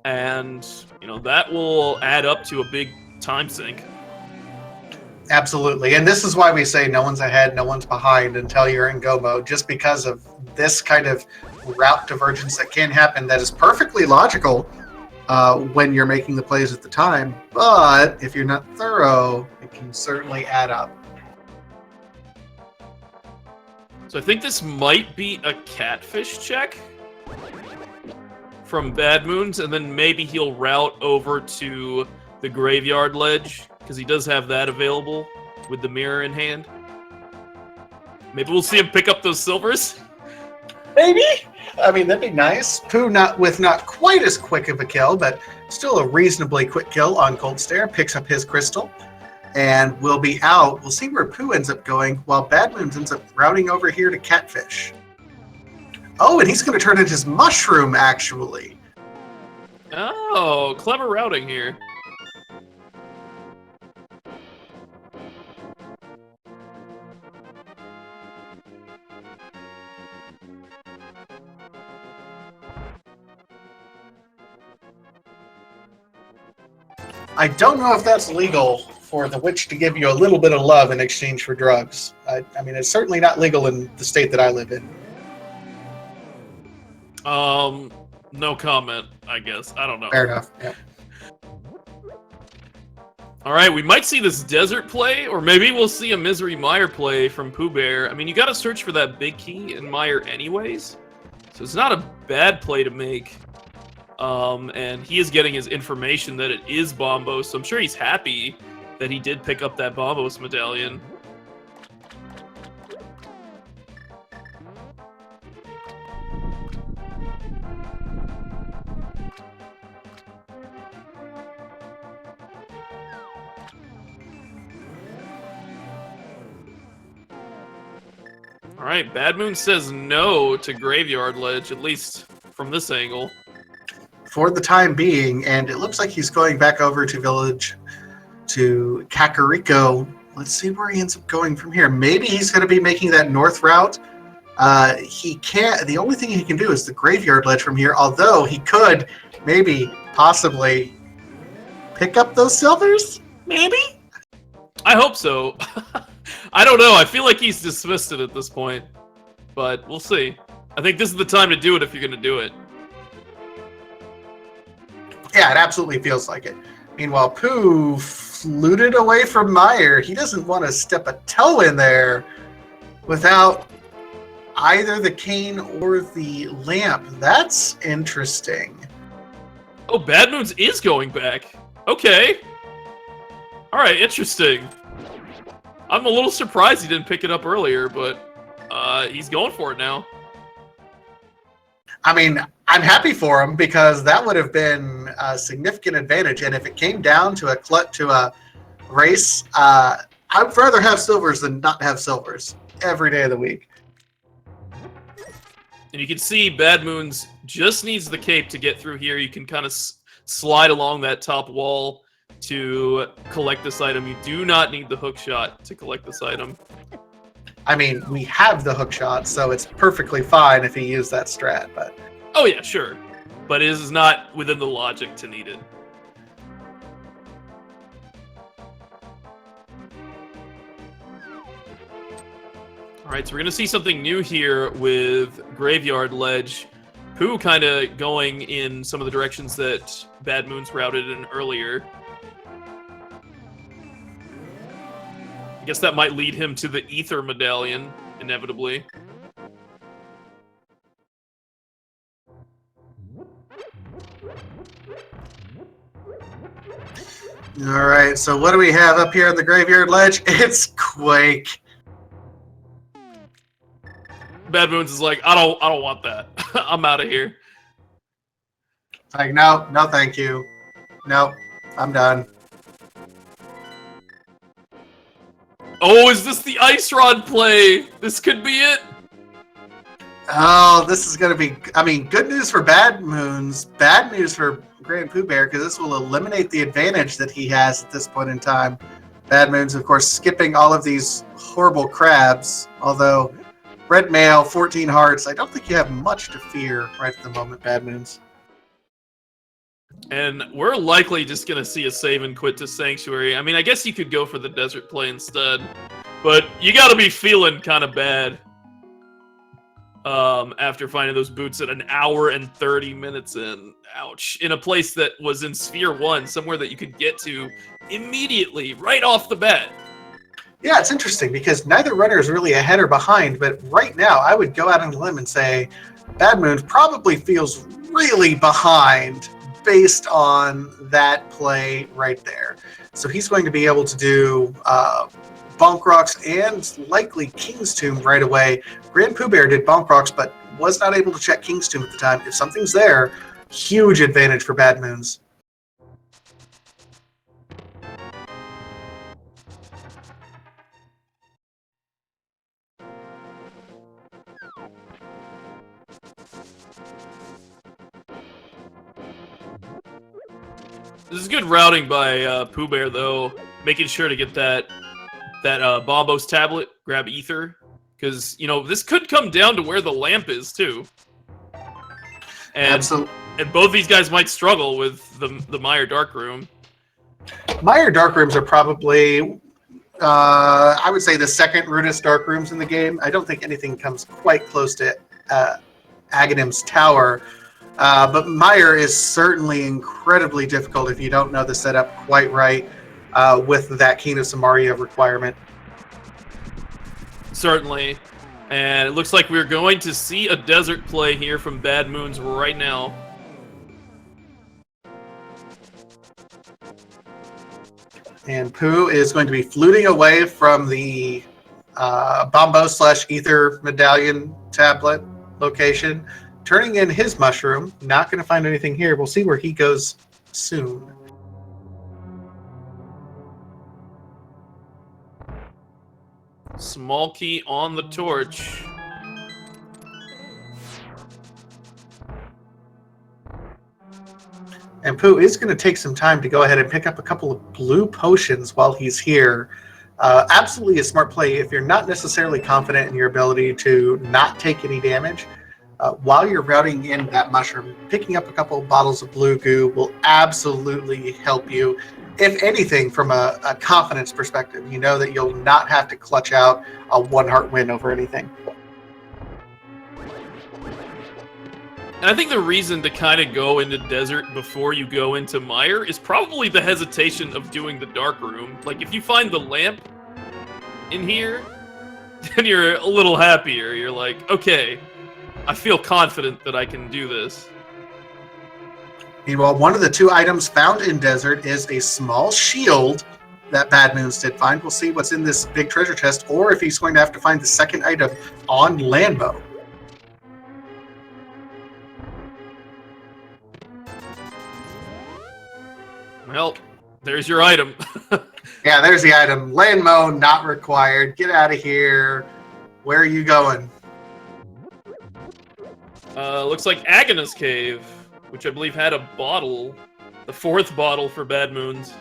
and, you know, that will add up to a big time sink. Absolutely. And this is why we say no one's ahead, no one's behind until you're in go mode, just because of this kind of route divergence that can happen that is perfectly logical when you're making the plays at the time. But if you're not thorough, it can certainly add up. So I think this might be a catfish check from BadmoonZ, and then maybe he'll route over to the graveyard ledge, because he does have that available with the mirror in hand. Maybe we'll see him pick up those silvers. Maybe. I mean, that'd be nice. Pooh, not quite as quick of a kill, but still a reasonably quick kill on Cold Stare. Picks up his crystal, and we'll be out. We'll see where Pooh ends up going, while BadmoonZ ends up routing over here to Catfish. Oh, and he's going to turn into his mushroom, actually. Oh, clever routing here. I don't know if that's legal for the witch to give you a little bit of love in exchange for drugs. I mean, it's certainly not legal in the state that I live in. No comment, I guess. I don't know. Fair enough. Yeah. All right, we might see this desert play, or maybe we'll see a Misery Mire play from POOBear. I mean, you got to search for that big key in Mire anyways, so it's not a bad play to make. And he is getting his information that it is Bombos, so I'm sure he's happy that he did pick up that Bombos medallion. All right, BadmoonZ says no to Graveyard Ledge, at least from this angle. For the time being, and it looks like he's going back over to Village to Kakariko. Let's see where he ends up going from here. Maybe he's going to be making that north route. He can't. The only thing he can do is the Graveyard Ledge from here, although he could maybe, possibly pick up those silvers? Maybe? I hope so. I don't know. I feel like he's dismissed it at this point, but we'll see. I think this is the time to do it if you're going to do it. Yeah, it absolutely feels like it. Meanwhile, Pooh fluted away from Mire. He doesn't want to step a toe in there without either the cane or the lamp. That's interesting. Oh, BadmoonZ is going back. Okay. All right, interesting. I'm a little surprised he didn't pick it up earlier, but he's going for it now. I mean, I'm happy for him because that would have been a significant advantage. And if it came down to a race, I'd rather have silvers than not have silvers every day of the week. And you can see BadmoonZ just needs the cape to get through here. You can kind of slide along that top wall to collect this item. You do not need the hook shot to collect this item. I mean, we have the hook shot, so it's perfectly fine if he used that strat, but... Oh yeah, sure. But it is not within the logic to need it. All right, so we're gonna see something new here with Graveyard Ledge. Pooh kind of going in some of the directions that BadmoonZ routed in earlier. I guess that might lead him to the Ether Medallion, inevitably. All right, so what do we have up here on the Graveyard Ledge? It's Quake. BadmoonZ is like, I don't want that. I'm out of here. Like, no, no, thank you. Nope, I'm done. Oh, is this the Ice Rod play? This could be it. Oh, this is going to be, I mean, good news for BadmoonZ, bad news for GrandPOOBear, because this will eliminate the advantage that he has at this point in time. BadmoonZ, of course, skipping all of these horrible crabs, although red mail, 14 hearts, I don't think you have much to fear right at the moment, BadmoonZ. And we're likely just going to see a save and quit to Sanctuary. I mean, I guess you could go for the Desert play instead, but you got to be feeling kind of bad after finding those boots at 1 hour and 30 minutes in. Ouch. In a place that was in Sphere 1, somewhere that you could get to immediately, right off the bat. Yeah, it's interesting because neither runner is really ahead or behind, but right now I would go out on a limb and say BadmoonZ probably feels really behind based on that play right there. So he's going to be able to do Bonk Rocks and likely King's Tomb right away. GrandPOOBear did Bonk Rocks, but was not able to check King's Tomb at the time. If something's there, huge advantage for BadmoonZ. This is good routing by POOBear, though, making sure to get that Bombos tablet, grab Ether, because, you know, this could come down to where the lamp is, too. And, Absolutely. And both these guys might struggle with the Meyer Dark Room. Meyer Dark Rooms are probably, I would say, the second rudest Dark Rooms in the game. I don't think anything comes quite close to Aghanim's Tower. But Meyer is certainly incredibly difficult if you don't know the setup quite right with that King of Samaria requirement. Certainly. And it looks like we're going to see a desert play here from BadmoonZ right now. And Pooh is going to be fluting away from the Bombo/Ether Medallion tablet location, turning in his mushroom. Not going to find anything here. We'll see where he goes soon. Small key on the torch. And Pooh is going to take some time to go ahead and pick up a couple of blue potions while he's here. Absolutely a smart play if you're not necessarily confident in your ability to not take any damage. While you're routing in that mushroom, picking up a couple of bottles of blue goo will absolutely help you. If anything, from a confidence perspective, you know that you'll not have to clutch out a 1-heart win over anything. And I think the reason to kind of go into Desert before you go into Meyer is probably the hesitation of doing the Dark Room. Like, if you find the lamp in here, then you're a little happier. You're like, okay, I feel confident that I can do this. Meanwhile, one of the 2 items found in Desert is a small shield that BadmoonZ did find. We'll see what's in this big treasure chest, or if he's going to have to find the second item on Landbow. Well, there's your item. Yeah, there's the item. Landmow not required. Get out of here. Where are you going? Looks like Aghana's Cave, which I believe had a bottle. The 4th bottle for BadmoonZ.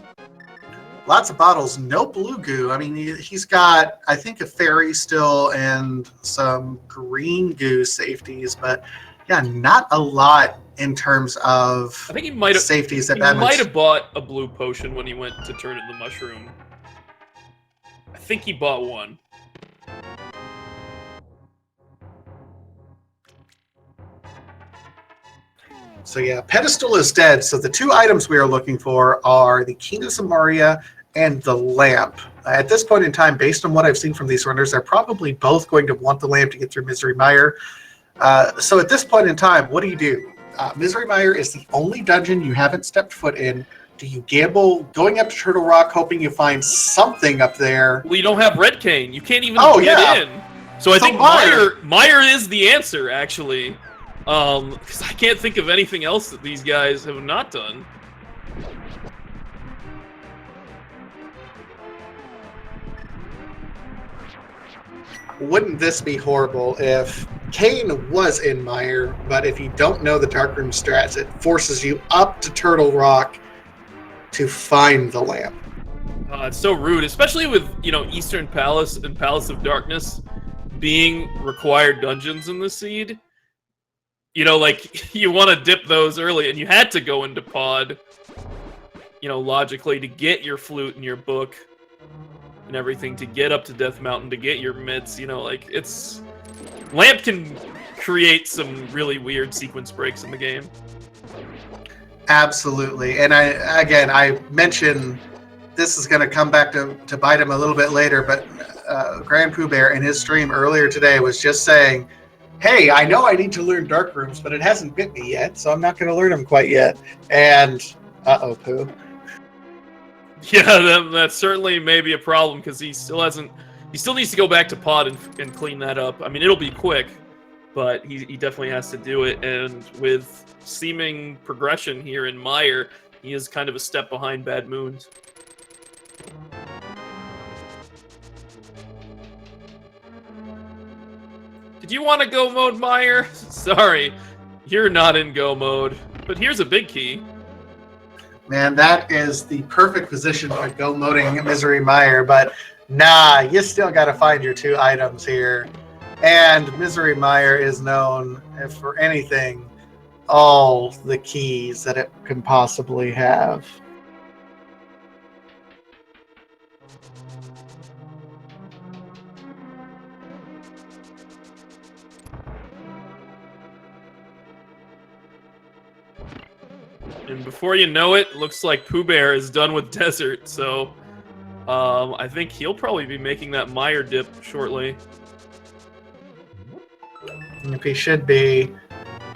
Lots of bottles. No blue goo. I mean, he's got, I think, a fairy still and some green goo safeties, but yeah, not a lot in terms of I think he might have safeties that He BadmoonZ might have bought a blue potion when he went to turn in the mushroom. I think he bought one. So yeah, pedestal is dead. So the two items we are looking for are the Keenness of Maria and the lamp. At this point in time, based on what I've seen from these runners, they're probably both going to want the lamp to get through Misery Mire. So at this point in time, what do? Misery Mire is the only dungeon you haven't stepped foot in. Do you gamble going up to Turtle Rock, hoping you find something up there? Well, you don't have Red Cane. You can't even Oh, get yeah. in. So I think Mire is the answer, actually. Because I can't think of anything else that these guys have not done. Wouldn't this be horrible if Kane was in Mire, but if you don't know the Darkroom strats, it forces you up to Turtle Rock to find the lamp. It's so rude, especially with, you know, Eastern Palace and Palace of Darkness being required dungeons in the seed. You know, like, you want to dip those early, and you had to go into Pod, you know, logically, to get your flute and your book and everything, to get up to Death Mountain, to get your mitts, you know, like, it's... Lamp can create some really weird sequence breaks in the game. Absolutely. And I mentioned this is going to come back to bite him a little bit later, but GrandPOOBear in his stream earlier today was just saying, hey, I know I need to learn Dark Rooms, but it hasn't bit me yet, so I'm not going to learn them quite yet. And, uh-oh, Pooh. Yeah, that certainly may be a problem, because he still needs to go back to Pod and clean that up. I mean, it'll be quick, but he definitely has to do it, and with seeming progression here in Mire, he is kind of a step behind BadmoonZ. Did you want to go mode, Mire? Sorry, you're not in go mode, but here's a big key. Man, that is the perfect position for go moding Misery Mire, but nah, you still got to find your two items here. And Misery Mire is known for anything, all the keys that it can possibly have. And before you know it, looks like POOBear is done with Desert, so I think he'll probably be making that Mire dip shortly. If he should be.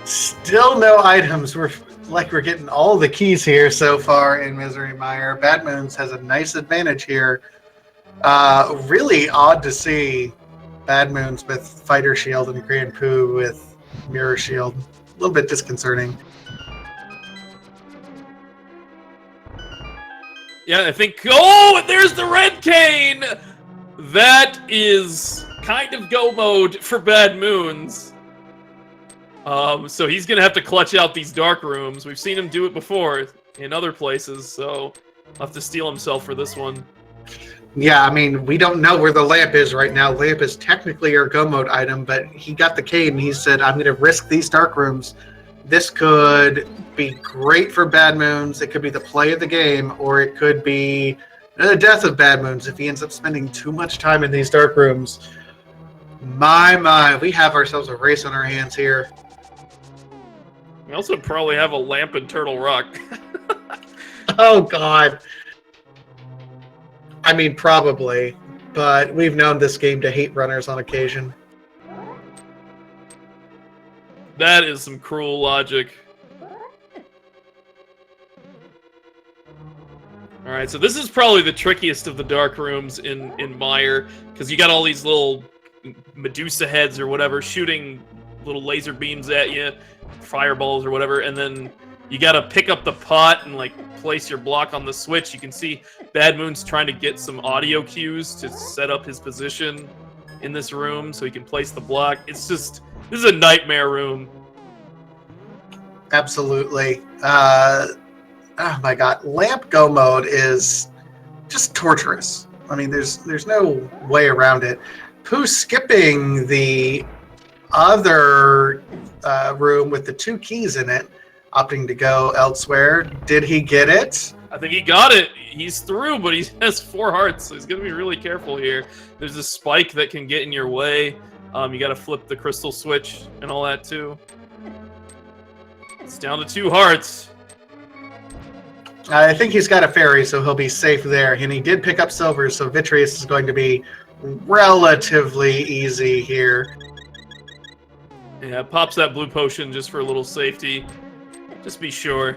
Still no items. We're getting all the keys here so far in Misery Mire. BadmoonZ has a nice advantage here. Really odd to see BadmoonZ with Fighter Shield and GrandPOOBear with Mirror Shield. A little bit disconcerting. Yeah, I think... Oh, there's the Red Cane! That is kind of go mode for BadmoonZ. So he's gonna have to clutch out these dark rooms. We've seen him do it before in other places, so I'll have to steel himself for this one. Yeah, I mean, we don't know where the lamp is right now. Lamp is technically our go mode item, but he got the cane and he said, I'm gonna risk these dark rooms. This could be great for BadmoonZ. It could be the play of the game, or it could be the death of BadmoonZ if he ends up spending too much time in these dark rooms. My, we have ourselves a race on our hands here. We also probably have a lamp in Turtle Rock. Oh, God. I mean, probably, but we've known this game to hate runners on occasion. That is some cruel logic. Alright, so this is probably the trickiest of the dark rooms in Mire, because you got all these little Medusa heads or whatever shooting little laser beams at you, fireballs or whatever, and then you gotta pick up the pot and like place your block on the switch. You can see BadmoonZ trying to get some audio cues to set up his position in this room so he can place the block. It's just... This is a nightmare room. Absolutely. Oh my God. Lamp go mode is just torturous. I mean, there's no way around it. Pooh skipping the other room with the two keys in it, opting to go elsewhere. Did he get it? I think he got it. He's through, but he has 4 hearts, so he's going to be really careful here. There's a spike that can get in your way. You got to flip the crystal switch and all that, too. It's down to 2 hearts. I think he's got a fairy, so he'll be safe there. And he did pick up silver, so Vitreous is going to be relatively easy here. Yeah, pops that blue potion just for a little safety. Just be sure.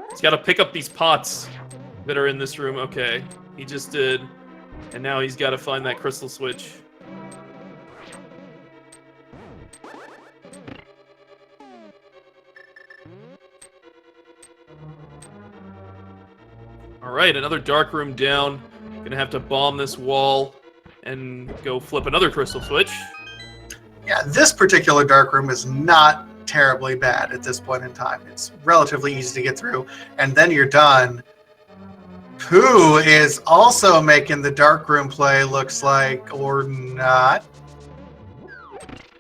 He's got to pick up these pots that are in this room. Okay, he just did. And now he's got to find that crystal switch. Alright, another dark room down. Gonna have to bomb this wall and go flip another crystal switch. Yeah, this particular dark room is not terribly bad at this point in time. It's relatively easy to get through, and then you're done. Who is also making the dark room play, looks like, or not?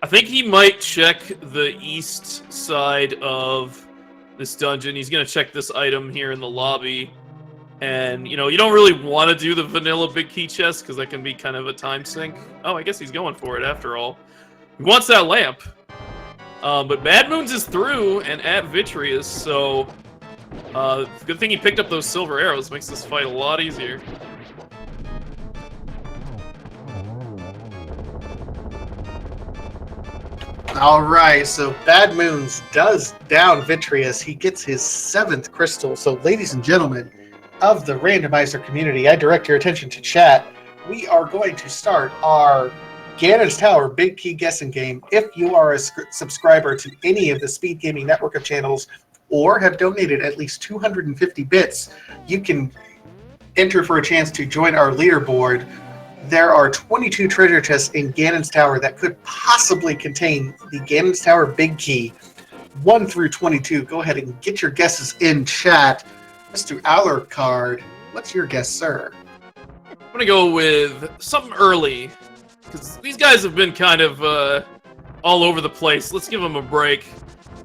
I think he might check the east side of this dungeon. He's gonna check this item here in the lobby. And, you know, you don't really want to do the vanilla big key chest because that can be kind of a time sink. Oh, I guess he's going for it after all. He wants that lamp. But BadmoonZ is through and at Vitreous, so good thing he picked up those silver arrows. Makes this fight a lot easier. All right, so BadmoonZ does down Vitreous. He gets his 7th crystal. So, ladies and gentlemen of the Randomizer community, I direct your attention to chat. We are going to start our Ganon's Tower Big Key Guessing Game. If you are a subscriber to any of the Speed Gaming network of channels or have donated at least 250 bits, you can enter for a chance to join our leaderboard. There are 22 treasure chests in Ganon's Tower that could possibly contain the Ganon's Tower Big Key 1 through 22. Go ahead and get your guesses in chat. Mr. Alucard, what's your guess, sir? I'm going to go with something early, because these guys have been kind of all over the place. Let's give them a break,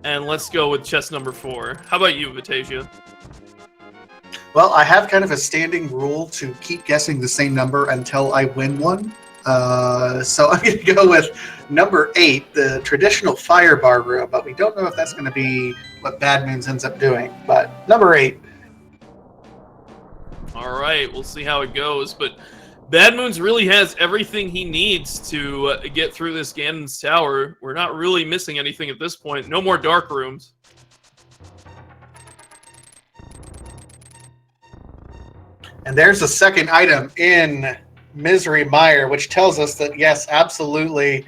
and let's go with chest number 4. How about you, Vitasia? Well, I have kind of a standing rule to keep guessing the same number until I win one. So I'm going to go with number 8, the traditional fire bar room, but we don't know if that's going to be what BadmoonZ ends up doing. But number 8. All right, we'll see how it goes. But BadmoonZ really has everything he needs to get through this Ganon's Tower. We're not really missing anything at this point. No more dark rooms. And there's a second item in Misery Mire, which tells us that, yes, absolutely,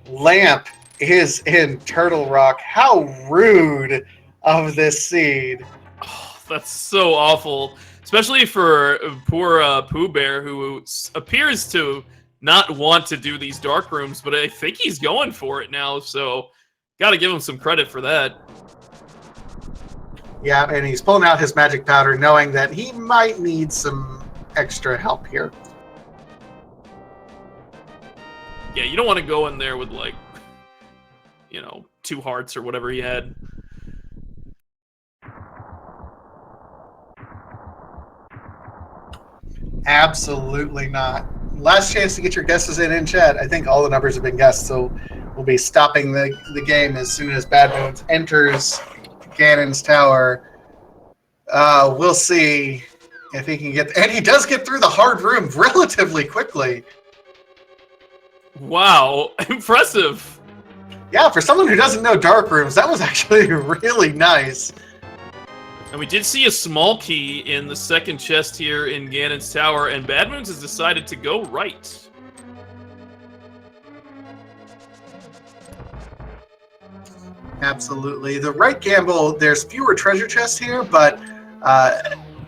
Lamp is in Turtle Rock. How rude of this seed. Oh, that's so awful. Especially for poor POOBear, who appears to not want to do these dark rooms, but I think he's going for it now, so gotta give him some credit for that. Yeah, and he's pulling out his magic powder, knowing that he might need some extra help here. Yeah, you don't want to go in there with, like, you know, 2 hearts or whatever he had. Absolutely not. Last chance to get your guesses in chat. I think all the numbers have been guessed, so we'll be stopping the game as soon as BadmoonZ enters Ganon's Tower. We'll see if he can get... And he does get through the hard room relatively quickly. Wow, impressive. Yeah, for someone who doesn't know dark rooms, that was actually really nice. And we did see a small key in the second chest here in Ganon's Tower, and BadmoonZ has decided to go right. Absolutely. The right gamble, there's fewer treasure chests here, but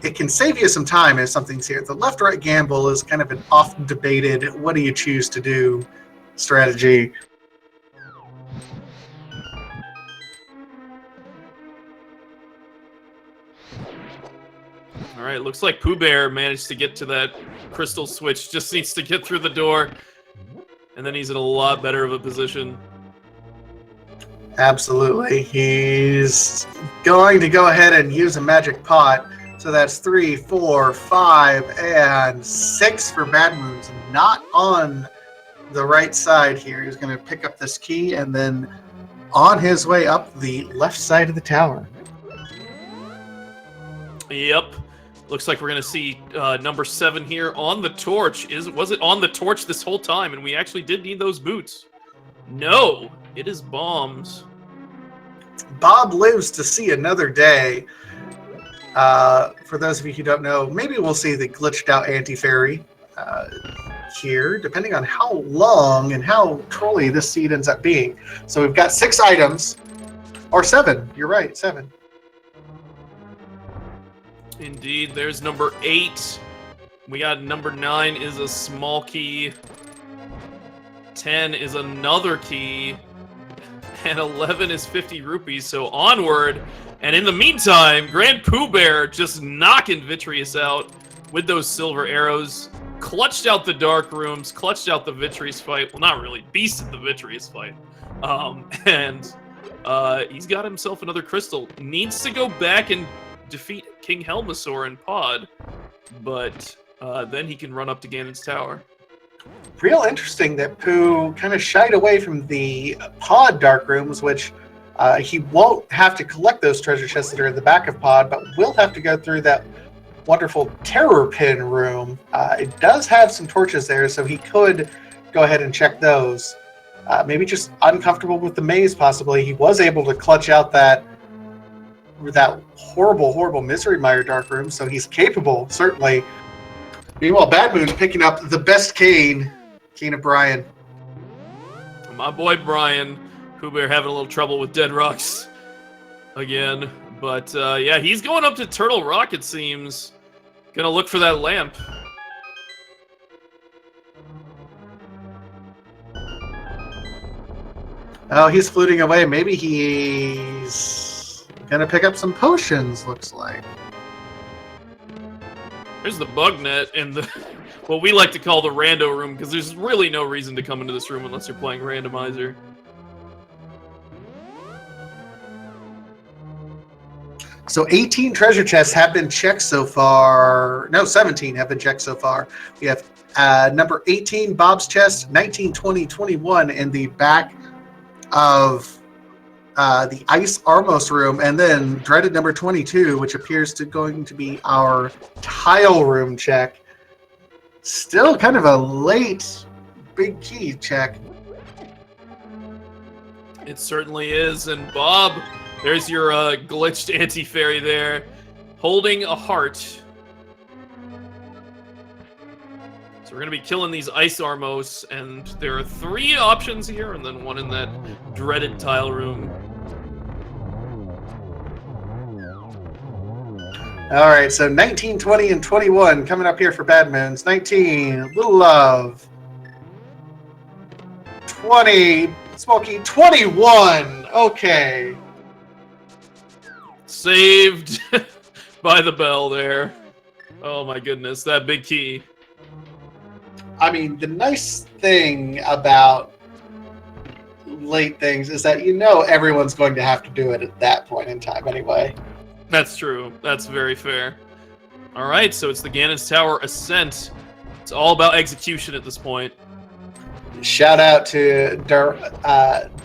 it can save you some time if something's here. The left-right gamble is kind of an oft-debated, what do you choose to do strategy. All right, looks like POOBear managed to get to that crystal switch. Just needs to get through the door, and then he's in a lot better of a position. Absolutely. He's going to go ahead and use a magic pot. So that's 3, 4, 5, and 6 for BadmoonZ. Not on the right side here. He's going to pick up this key and then on his way up the left side of the tower. Yep. Looks like we're going to see number 7 here on the torch. Was it on the torch this whole time? And we actually did need those boots. No, it is bombs. Bob lives to see another day. For those of you who don't know, maybe we'll see the glitched out anti-fairy here, depending on how long and how trolly this seed ends up being. So we've got 6 items, or 7. You're right, 7. Indeed, there's number 8. We got number 9 is a small key. 10 is another key. And 11 is 50 rupees, so onward. And in the meantime, GrandPOOBear just knocking Vitreous out with those silver arrows. Clutched out the dark rooms, clutched out the Vitreous fight. Well, not really, beasted the Vitreous fight. And he's got himself another crystal. Needs to go back and defeat King Helmasaur and Pod, but then he can run up to Ganon's tower. Real interesting that Pooh kind of shied away from the Pod dark rooms, which he won't have to collect those treasure chests that are in the back of Pod, but will have to go through that wonderful terror pin room. It does have some torches there, so he could go ahead and check those. Maybe just uncomfortable with the maze, possibly. He was able to clutch out that horrible Misery Mire dark room, so he's capable, certainly. Meanwhile, BadmoonZ picking up the best Kane O'Brien. My boy Brian, POOBear having a little trouble with dead rocks again. But yeah, he's going up to Turtle Rock, it seems. Gonna look for that lamp. Oh, he's fluting away. Maybe he's gonna pick up some potions, looks like. There's the bug net in the what we like to call the rando room, because there's really no reason to come into this room unless you're playing Randomizer. So 18 treasure chests have been checked so far. No, 17 have been checked so far. We have number 18, Bob's chest, 19, 20, 21 in the back of the Ice Armos room, and then dreaded number 22, which appears to going to be our tile room check. Still kind of a late big key check. It certainly is, and Bob, there's your glitched anti-fairy there, holding a heart. So we're going to be killing these Ice Armos, and there are 3 options here, and then 1 in that dreaded tile room. All right, so 19, 20, and 21 coming up here for BadmoonZ. 19, Little Love. 20, Smokey. 21, okay. Saved by the bell there. Oh my goodness, that big key. I mean, the nice thing about late things is that you know everyone's going to have to do it at that point in time anyway. That's true. That's very fair. All right, so it's the Ganon's Tower Ascent. It's all about execution at this point. Shout out to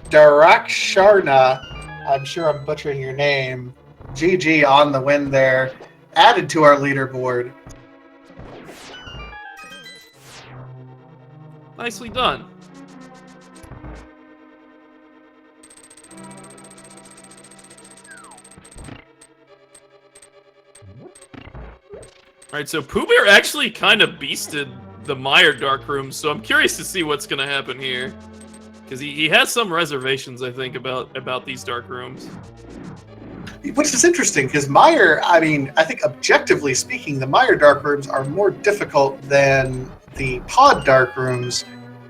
Daraksharna. I'm sure I'm butchering your name. GG on the win there. Added to our leaderboard. Nicely done. Alright, so POOBear actually kind of beasted the Mire Dark Room, so I'm curious to see what's going to happen here. Because he has some reservations, I think, about these Dark Rooms. Which is interesting, because Mire, I mean, I think objectively speaking, the Mire Dark Rooms are more difficult than the Pod Dark Rooms,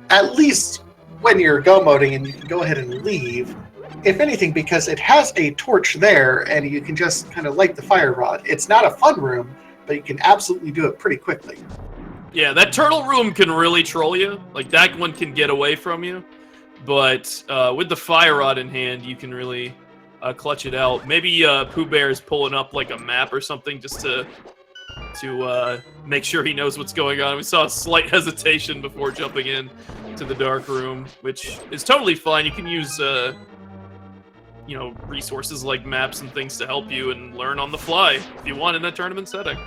at least when you're go moding and you can go ahead and leave. If anything, because it has a torch there, and you can just kind of light the fire rod. It's not a fun room, but you can absolutely do it pretty quickly. Yeah, that turtle room can really troll you. Like, that one can get away from you. But with the fire rod in hand, you can really clutch it out. Maybe POOBear is pulling up like a map or something just to make sure he knows what's going on. We saw a slight hesitation before jumping in to the dark room, which is totally fine. You can use you know, resources like maps and things to help you and learn on the fly if you want in a tournament setting.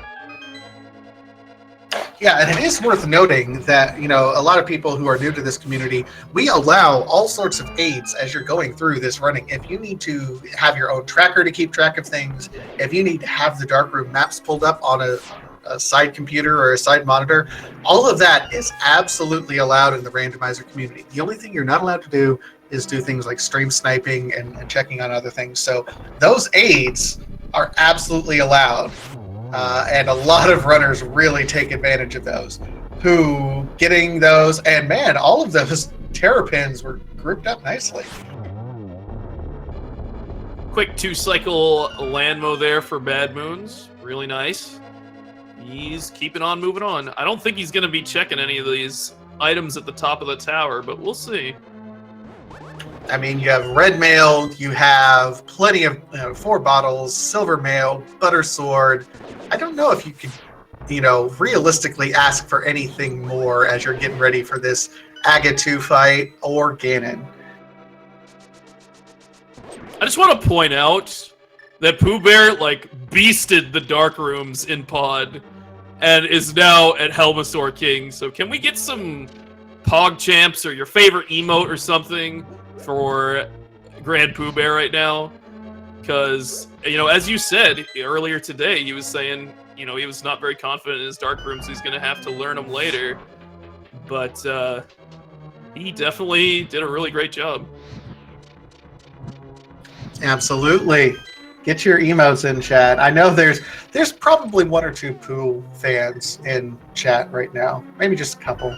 Yeah, and it is worth noting that, you know, a lot of people who are new to this community, we allow all sorts of aids as you're going through this running. If you need to have your own tracker to keep track of things, if you need to have the darkroom maps pulled up on a side computer or a side monitor, all of that is absolutely allowed in the randomizer community. The only thing you're not allowed to do is do things like stream sniping and checking on other things. So those aids are absolutely allowed. And a lot of runners really take advantage of those. Who getting those, and man, all of those terrapins were grouped up nicely. Quick 2-cycle Landmo there for BadmoonZ. Really nice. He's keeping on moving on. I don't think he's going to be checking any of these items at the top of the tower, but we'll see. I mean, you have red mail, you have plenty of 4 bottles, silver mail, butter sword. I don't know if you could, you know, realistically ask for anything more as you're getting ready for this Aga 2 fight or Ganon. I just want to point out that POOBear, like, beasted the dark rooms in Pod and is now at Helmasaur King. So can we get some PogChamps or your favorite emote or something for GrandPOOBear right now? Because, you know, as you said earlier today, he was saying, you know, he was not very confident in his dark rooms. So he's going to have to learn them later. But he definitely did a really great job. Absolutely. Get your emotes in chat. I know there's probably 1 or 2 Pooh fans in chat right now. Maybe just a couple.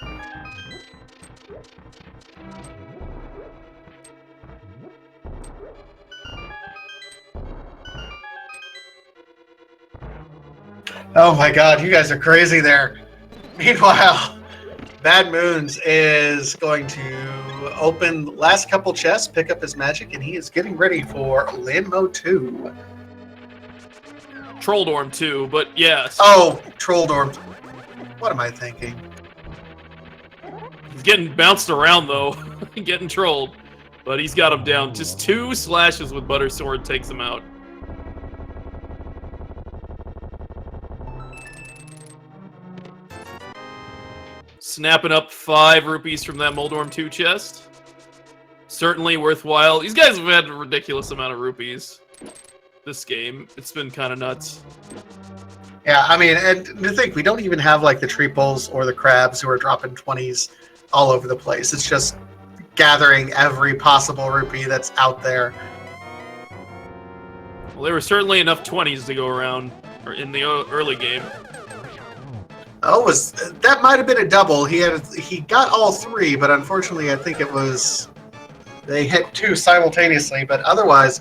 Oh my god, you guys are crazy there. Meanwhile, BadmoonZ is going to open the last couple chests, pick up his magic, and he is getting ready for Landmo 2. Trolldorm too, but yes. Oh, Trolldorm. What am I thinking? He's getting bounced around though, getting trolled. But he's got him down. Just 2 slashes with Butter Sword takes him out. Snapping up 5 rupees from that Moldorm 2 chest. Certainly worthwhile. These guys have had a ridiculous amount of rupees this game. It's been kind of nuts. Yeah, I mean, and to think, we don't even have like the triples or the crabs who are dropping 20s all over the place. It's just gathering every possible rupee that's out there. Well, there were certainly enough 20s to go around in the early game. Oh, that might have been a double. He got all 3, but unfortunately, I think it was they hit 2 simultaneously. But otherwise,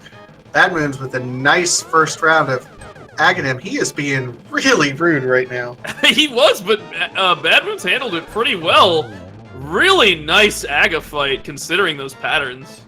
BadmoonZ with a nice first round of Aghanim. He is being really rude right now. He was, but BadmoonZ handled it pretty well. Really nice Aga fight, considering those patterns.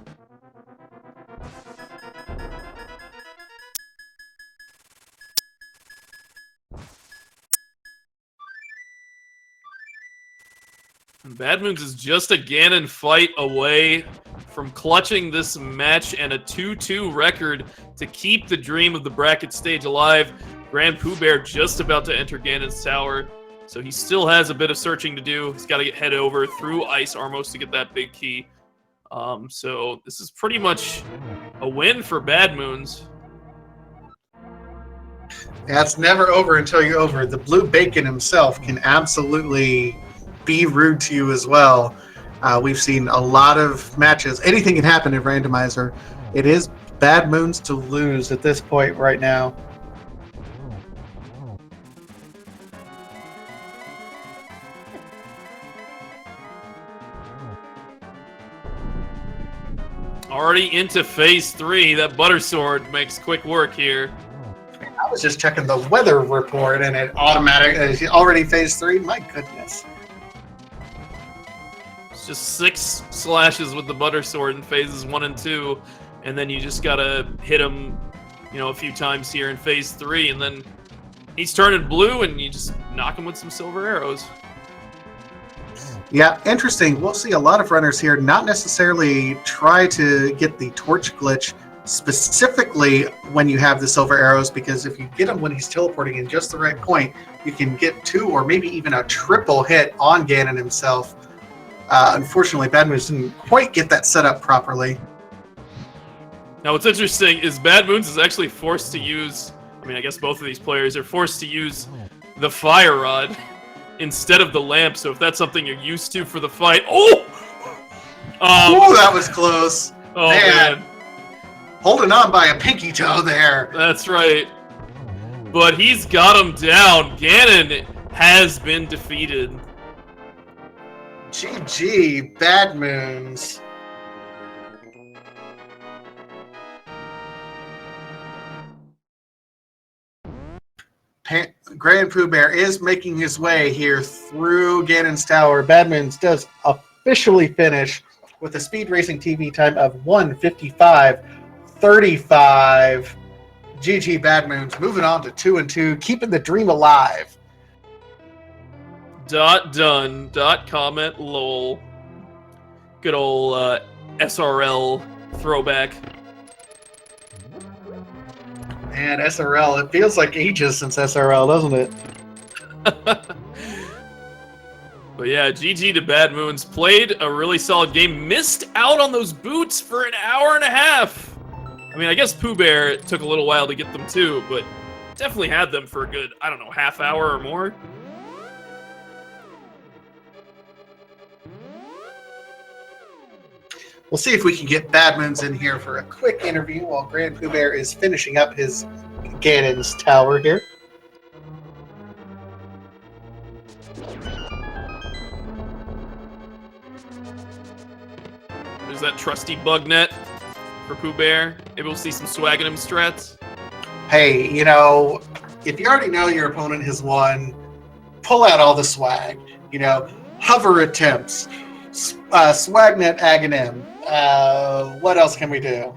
And BadmoonZ is just a Ganon fight away from clutching this match and a 2-2 record to keep the dream of the bracket stage alive. GrandPOOBear just about to enter Ganon's tower, so he still has a bit of searching to do. He's got to head over through Ice Armos to get that big key. So this is pretty much a win for BadmoonZ. Yeah, it's never over until you're over. The Blue Bacon himself can absolutely be rude to you as well. We've seen a lot of matches. Anything can happen in Randomizer. It is BadmoonZ to lose at this point right now. Already into phase 3. That Butter Sword makes quick work here. I was just checking the weather report and it automatic already phase 3. My goodness. It's just 6 slashes with the Butter Sword in phases 1 and 2, and then you just gotta hit him, you know, a few times here in phase 3, and then he's turning blue, and you just knock him with some silver arrows. Yeah, interesting. We'll see a lot of runners here not necessarily try to get the torch glitch specifically when you have the silver arrows, because if you get him when he's teleporting in just the right point, you can get 2 or maybe even a triple hit on Ganon himself. Unfortunately, BadmoonZ didn't quite get that set up properly. Now, what's interesting is BadmoonZ is actually forced to use, I mean, I guess both of these players are forced to use the fire rod instead of the lamp, so if that's something you're used to for the fight... Oh! Oh, that was close. Oh, man. Holding on by a pinky toe there. That's right. But he's got him down. Ganon has been defeated. GG, BadmoonZ. GrandPOOBear is making his way here through Ganon's Tower. BadmoonZ does officially finish with a speed racing TV time of 1:55:35. GG, BadmoonZ, moving on to 2-2, keeping the dream alive. Done. Comment lol. Good old SRL throwback. Man, SRL, it feels like ages since SRL, doesn't it? But yeah, GG to BadmoonZ. Played a really solid game. Missed out on those boots for an hour and a half. I mean, I guess POOBear took a little while to get them too, but definitely had them for a good, I don't know, half hour or more. We'll see if we can get BadmoonZ in here for a quick interview while GrandPOOBear is finishing up his Ganon's Tower here. There's that trusty bug net for POOBear. Maybe we'll see some swag in him strats. Hey, you know, if you already know your opponent has won, pull out all the swag. You know, hover attempts, swagnet Aghanim. What else can we do?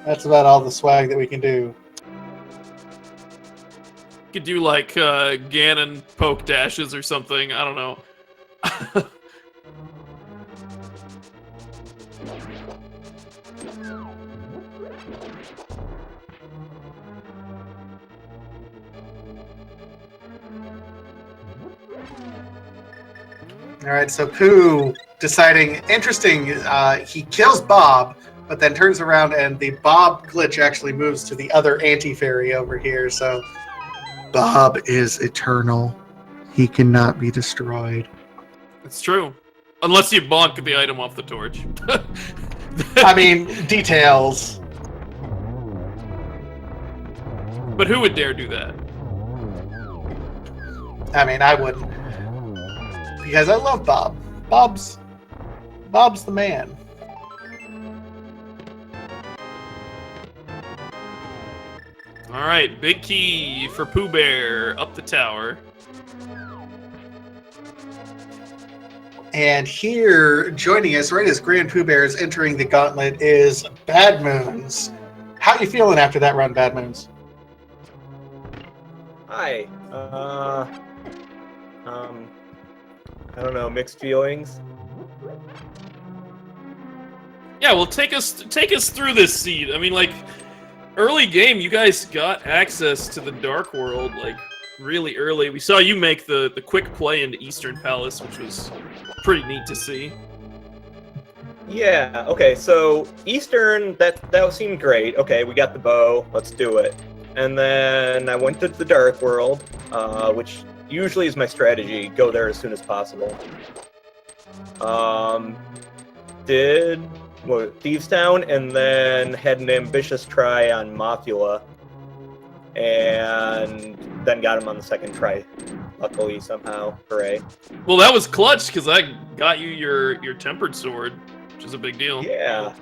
That's about all the swag that we can do. Could do like Ganon poke dashes or something. I don't know. All right, so Pooh deciding, interesting, he kills Bob, but then turns around and the Bob glitch actually moves to the other anti-fairy over here, so Bob is eternal. He cannot be destroyed. It's true. Unless you bonk the item off the torch. I mean, details. But who would dare do that? I mean, I wouldn't. Because I love Bob. Bob's the man. All right, big key for POOBear up the tower. And here, joining us right as GrandPOOBear is entering the gauntlet, is BadmoonZ. How you feeling after that run, BadmoonZ? Hi. I don't know, mixed feelings. Yeah, well, take us through this seed. I mean, like, early game, you guys got access to the Dark World, like, really early. We saw you make the quick play into Eastern Palace, which was pretty neat to see. Yeah, okay, so Eastern, that seemed great. Okay, we got the bow, let's do it. And then I went to the Dark World, which usually is my strategy, go there as soon as possible. Did Thieves Town, and then had an ambitious try on Mothula, and then got him on the second try, luckily, somehow. Hooray. Well, that was clutch, because I got you your Tempered Sword, which is a big deal. Yeah.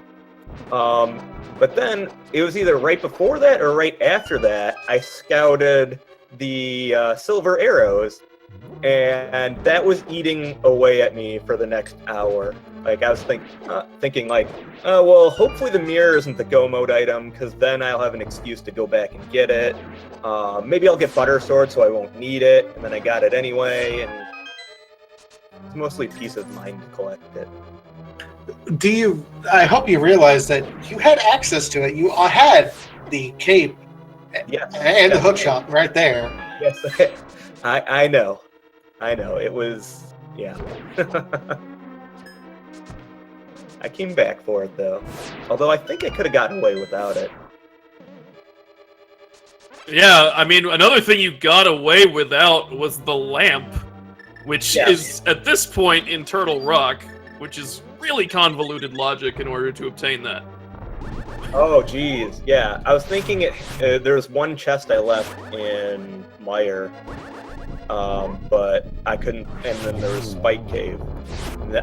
But then, it was either right before that or right after that, I scouted the silver arrows, and that was eating away at me for the next hour. Like, I was thinking like, oh, well, hopefully the mirror isn't the go mode item, because then I'll have an excuse to go back and get it. Maybe I'll get Butter Sword so I won't need it, and then I got it anyway, and it's mostly peace of mind to collect it. Do you? I hope you realize that you had access to it. You had the cape Yes. and the hook shot right there. Yes, I know. I know. It was, yeah. I came back for it, though. Although I think I could have gotten away without it. Yeah, I mean, another thing you got away without was the lamp, which is, at this point, in Turtle Rock, which is really convoluted logic in order to obtain that. Oh, geez. Yeah, I was thinking there's one chest I left in Mire, but I couldn't, and then there was Spike Cave.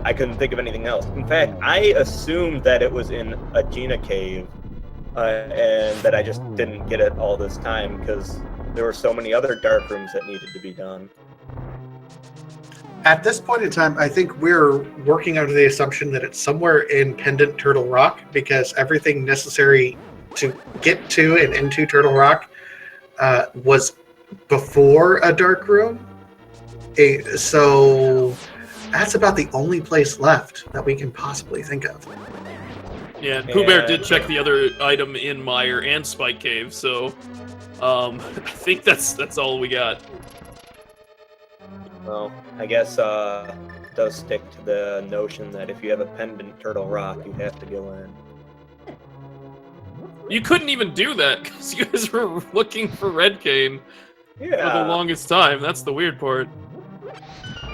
I couldn't think of anything else. In fact, I assumed that it was in Agena Cave, and that I just didn't get it all this time because there were so many other dark rooms that needed to be done. At this point in time, I think we're working under the assumption that it's somewhere in Pendant Turtle Rock because everything necessary to get to and into Turtle Rock was before a dark room. So that's about the only place left that we can possibly think of. Yeah, and POOBear did check the other item in Mire and Spike Cave, so I think that's all we got. Well, I guess it does stick to the notion that if you have a pendant Turtle Rock, you have to go in. You couldn't even do that because you guys were looking for Red Cane for the Yeah, longest time. That's the weird part.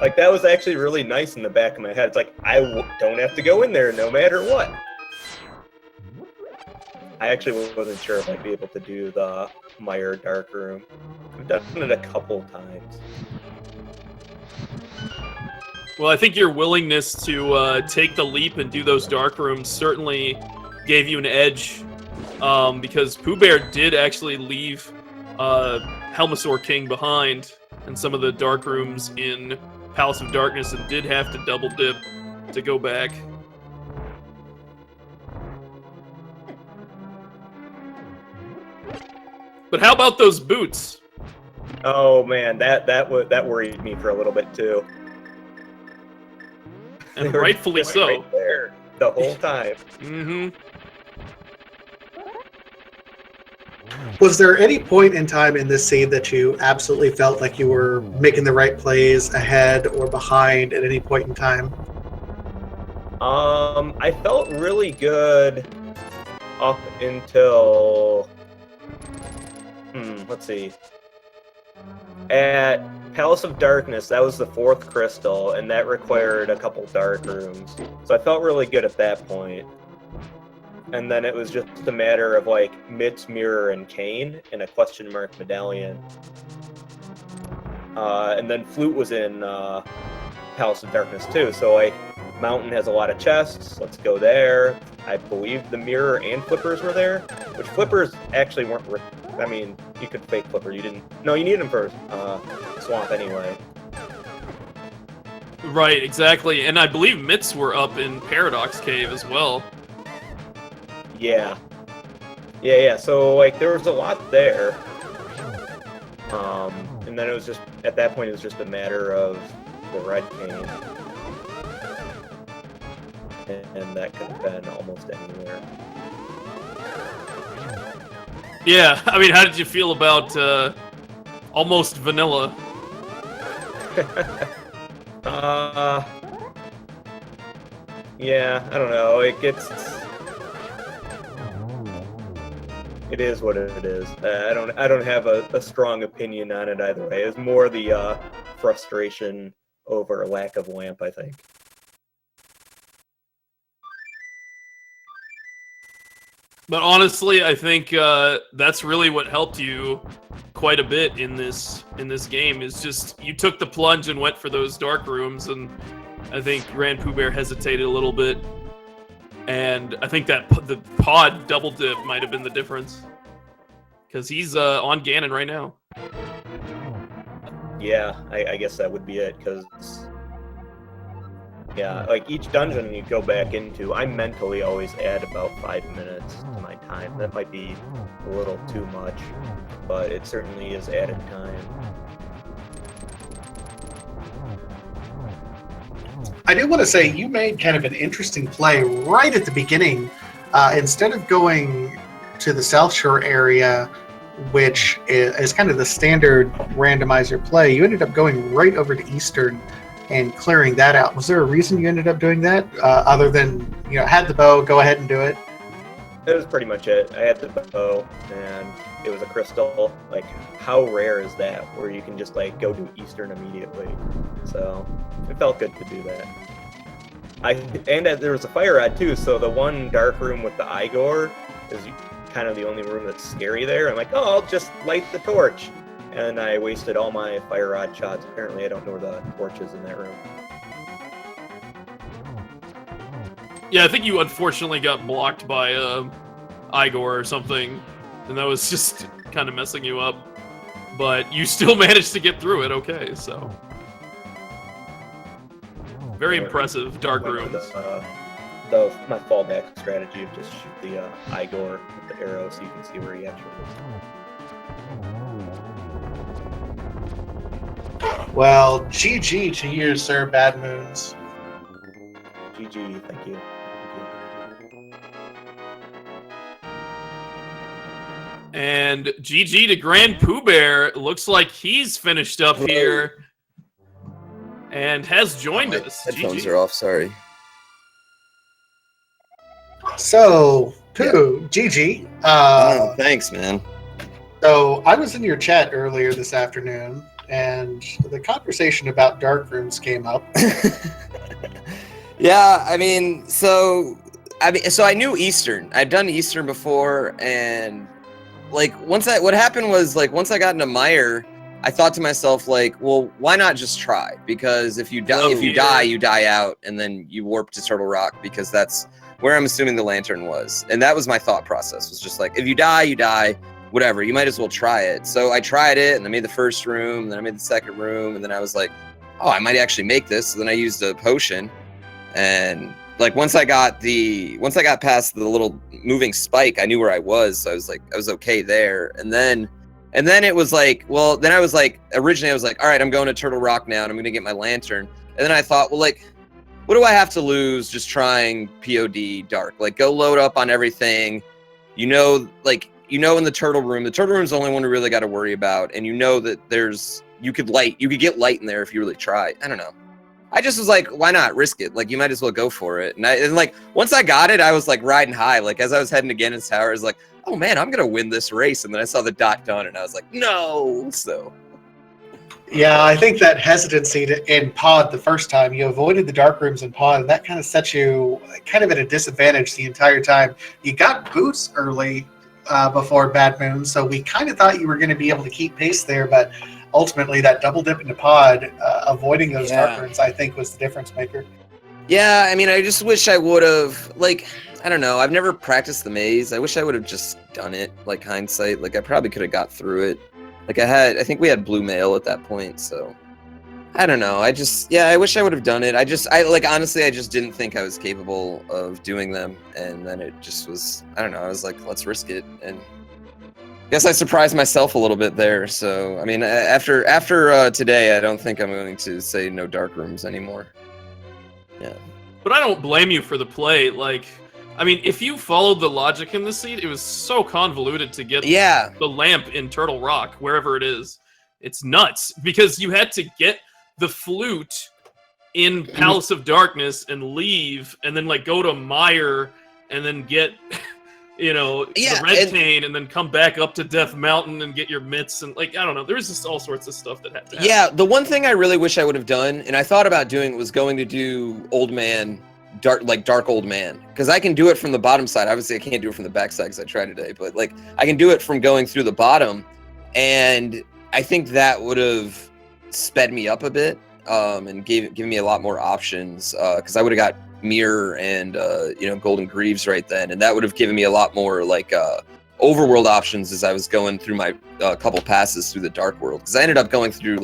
like that was actually really nice in the back of my head. It's like, don't have to go in there no matter what. I actually wasn't sure if I'd be able to do the Mire Dark Room. I've done it a couple times. Well, I think your willingness to take the leap and do those dark rooms certainly gave you an edge, because POOBear did actually leave Helmasaur King behind in some of the dark rooms in Palace of Darkness and did have to double dip to go back. But how about those boots? Oh man, that worried me for a little bit too. And They were rightfully just so. right there the whole time. Mm-hmm. Was there any point in time in this scene that you absolutely felt like you were making the right plays ahead or behind at any point in time? I felt really good up until let's see. At Palace of Darkness, that was the 4th crystal, and that required a couple dark rooms. So I felt really good at that point. And then it was just a matter of like Mitz, Mirror, and Kane in a question mark medallion. And then Flute was in Palace of Darkness too. So like Mountain has a lot of chests. Let's go there. I believe the Mirror and Flippers were there, which Flippers actually weren't. I mean, you could fake Flipper. You didn't. No, you need them for Swamp anyway. Right, exactly. And I believe Mitts were up in Paradox Cave as well. Yeah. Yeah. So like there was a lot there. And then it was just at that point it was just a matter of the Red Cane. And that could have been almost anywhere. Yeah, I mean, how did you feel about Almost Vanilla? Yeah, I don't know. It is what it is. I don't have a strong opinion on it either way. It's more the frustration over lack of lamp, I think. But honestly, I think that's really what helped you quite a bit in this game. Is just you took the plunge and went for those dark rooms, and I think GrandPOOBear hesitated a little bit, and I think that the pod double dip might have been the difference because he's on Ganon right now. Yeah, I guess that would be it, because yeah, like each dungeon you go back into, I mentally always add about 5 minutes to my time. That might be a little too much, but it certainly is added time. I do want to say you made kind of an interesting play right at the beginning. Instead of going to the South Shore area, which is kind of the standard randomizer play, you ended up going right over to Eastern and clearing that out. Was there a reason you ended up doing that, other than, had the bow, go ahead and do it? That was pretty much it. I had the bow, and it was a crystal. Like, how rare is that, where you can just, like, go to Eastern immediately? So, it felt good to do that. And there was a fire rod, too, so the one dark room with the Igor is kind of the only room that's scary there. I'm like, oh, I'll just light the torch. And I wasted all my fire rod shots. Apparently, I don't know where the torch is in that room. Yeah, I think you unfortunately got blocked by Igor or something, and that was just kind of messing you up. But you still managed to get through it, okay, so. Very impressive, dark rooms. My fallback strategy of just shoot the Igor with the arrow so you can see where he actually is. Well, GG to you, Sir BadmoonZ. GG, thank you. And GG to GrandPOOBear. Looks like he's finished up here and has joined us. Headphones GG. are off, sorry. So, Pooh, GG. Thanks, man. So, I was in your chat earlier this afternoon, and the conversation about dark rooms came up. Yeah, so I knew Eastern. I'd done Eastern before, and what happened was, once I got into Mire, I thought to myself, well, why not just try? Because if you die, you die out, and then you warp to Turtle Rock, because that's where I'm assuming the lantern was. And that was my thought process, was just like, if you die, you die, whatever, you might as well try it. So I tried it, and I made the first room, and then I made the second room, and then I was like, oh, I might actually make this. So then I used a potion, and once I got past the little moving spike, I knew where I was. So I was okay there. And then it was originally I was like, all right, I'm going to Turtle Rock now, and I'm going to get my lantern. And then I thought, well, what do I have to lose just trying POD dark? Go load up on everything. In the turtle room is the only one we really got to worry about. And that you could get light in there if you really try. I don't know. I just was like, why not risk it? You might as well go for it. And once I got it, I was riding high. As I was heading to Ganon's Tower, I was like, oh man, I'm going to win this race. And then I saw the dot done, and I was like, no. So. Yeah, I think that hesitancy in pod the first time, you avoided the dark rooms in pod, and that kind of set you kind of at a disadvantage the entire time. You got boots early before BadmoonZ, so we kind of thought you were going to be able to keep pace there, but ultimately that double dip into pod, avoiding those dark rooms, I think was the difference maker. Yeah, I just wish I would have, I don't know, I've never practiced the maze. I wish I would have just done it, hindsight. I probably could have got through it. I think we had blue mail at that point, so I don't know. I wish I would have done it. Honestly, I just didn't think I was capable of doing them, and then it just was, I don't know, I was like, let's risk it, and I guess I surprised myself a little bit there. So, after today, I don't think I'm going to say no dark rooms anymore. Yeah. But I don't blame you for the play. If you followed the logic in the seed, it was so convoluted to get the lamp in Turtle Rock, wherever it is. It's nuts, because you had to get the flute in Palace of Darkness and leave, and then go to Mire, and then get, the Red Cane, and then come back up to Death Mountain and get your mitts, and I don't know. There was just all sorts of stuff that had to happen. Yeah, the one thing I really wish I would have done, and I thought about doing, was going to do Old Man. Dark Old Man, because I can do it from the bottom side. Obviously, I can't do it from the back side because I tried today, but I can do it from going through the bottom, and I think that would have sped me up a bit, and given me a lot more options, because I would have got Mirror and Golden Greaves right then, and that would have given me a lot more overworld options as I was going through my couple passes through the Dark World, because I ended up going through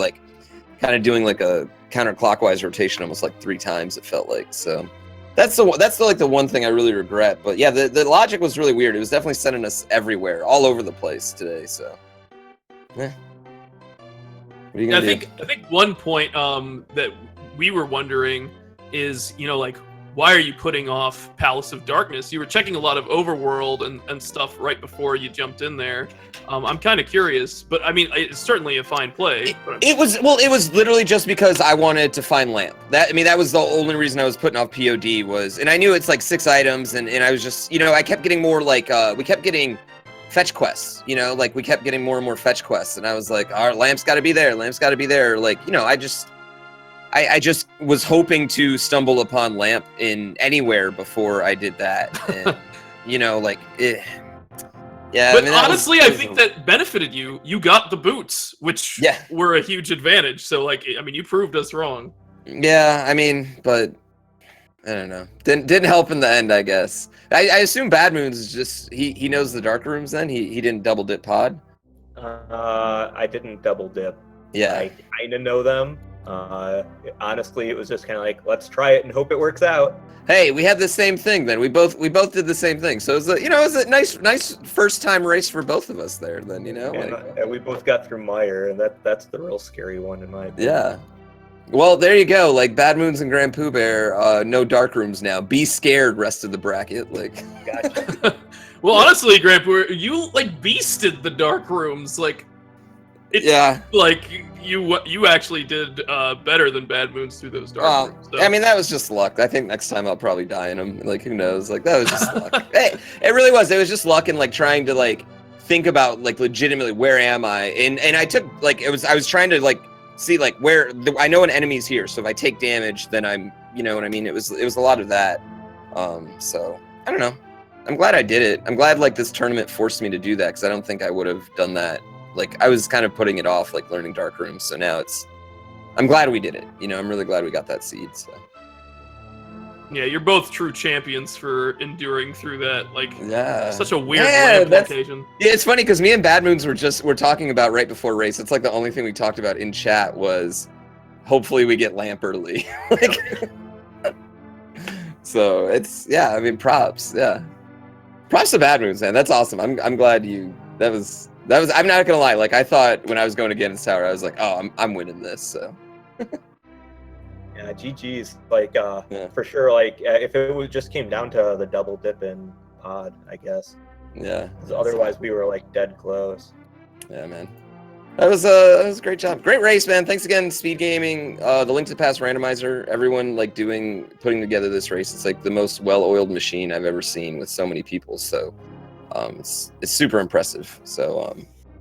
kind of doing a counterclockwise rotation almost 3 times, it felt like. So that's the one thing I really regret. But yeah, the logic was really weird. It was definitely sending us everywhere, all over the place today. So yeah. What are you gonna do? I think one point that we were wondering is, you know, like, why are you putting off Palace of Darkness? You were checking a lot of Overworld and stuff right before you jumped in there. I'm kind of curious, but I mean, it's certainly a fine play. It was literally just because I wanted to find Lamp. That was the only reason I was putting off POD was, and I knew it's like 6 items, and I was just, you know, I kept getting more like, we kept getting fetch quests, you know, like we kept getting more and more fetch quests, and I was like, all right, Lamp's got to be there, Lamp's got to be there. Like, you know, I just was hoping to stumble upon Lamp in anywhere before I did that, and you know, like, yeah. But I mean, honestly, I think that benefited you. You got the boots, which were a huge advantage. So, like, I mean, you proved us wrong. Yeah, I mean, but I don't know. Didn't help in the end, I guess. I assume BadmoonZ is just he knows the dark rooms. Then he didn't double dip pod. I didn't double dip. Yeah, I kind of know them. Honestly, it was just kind of like, let's try it and hope it works out. Hey, we had the same thing then. We both did the same thing. So it was it was a nice first time race for both of us there. Then, you know, and we both got through Mire, and that's the real scary one in my opinion. Yeah. Well, there you go. Like BadmoonZ and GrandPOOBear, no dark rooms now. Be scared, rest of the bracket. Like, Gotcha. Well, honestly, GrandPOOBear, you like beasted the dark rooms. Like, it's like you actually did better than BadmoonZ through those dark rooms. So. I mean, that was just luck. I think next time I'll probably die in them. Like, who knows? Like, that was just luck. Hey, it really was. It was just luck and like trying to like think about like legitimately where am I? And I took like I was trying to like see like where I know an enemy's here. So if I take damage, then I'm, you know what I mean? It was a lot of that. So I don't know. I'm glad I did it. I'm glad like this tournament forced me to do that because I don't think I would have done that. Like, I was kind of putting it off, like learning dark rooms. So now I'm glad we did it. You know, I'm really glad we got that seed. So. Yeah, you're both true champions for enduring through that. Like, such a weird occasion. Yeah, it's funny because me and BadmoonZ were talking about right before race. It's like the only thing we talked about in chat was hopefully we get Lamp early. Like, so it's I mean, props. Yeah, props to BadmoonZ, man. That's awesome. I'm glad that was. I'm not gonna lie. Like, I thought when I was going against Tower, I was like, oh, I'm winning this. So. Yeah, GG's. Like, for sure. Like, if it just came down to the double dip in pod, I guess. Yeah. Otherwise, we were like dead close. Yeah, man. That was a great job. Great race, man. Thanks again, Speed Gaming. The Link to the Past Randomizer. Everyone like putting together this race. It's like the most well-oiled machine I've ever seen with so many people. So. It's super impressive. So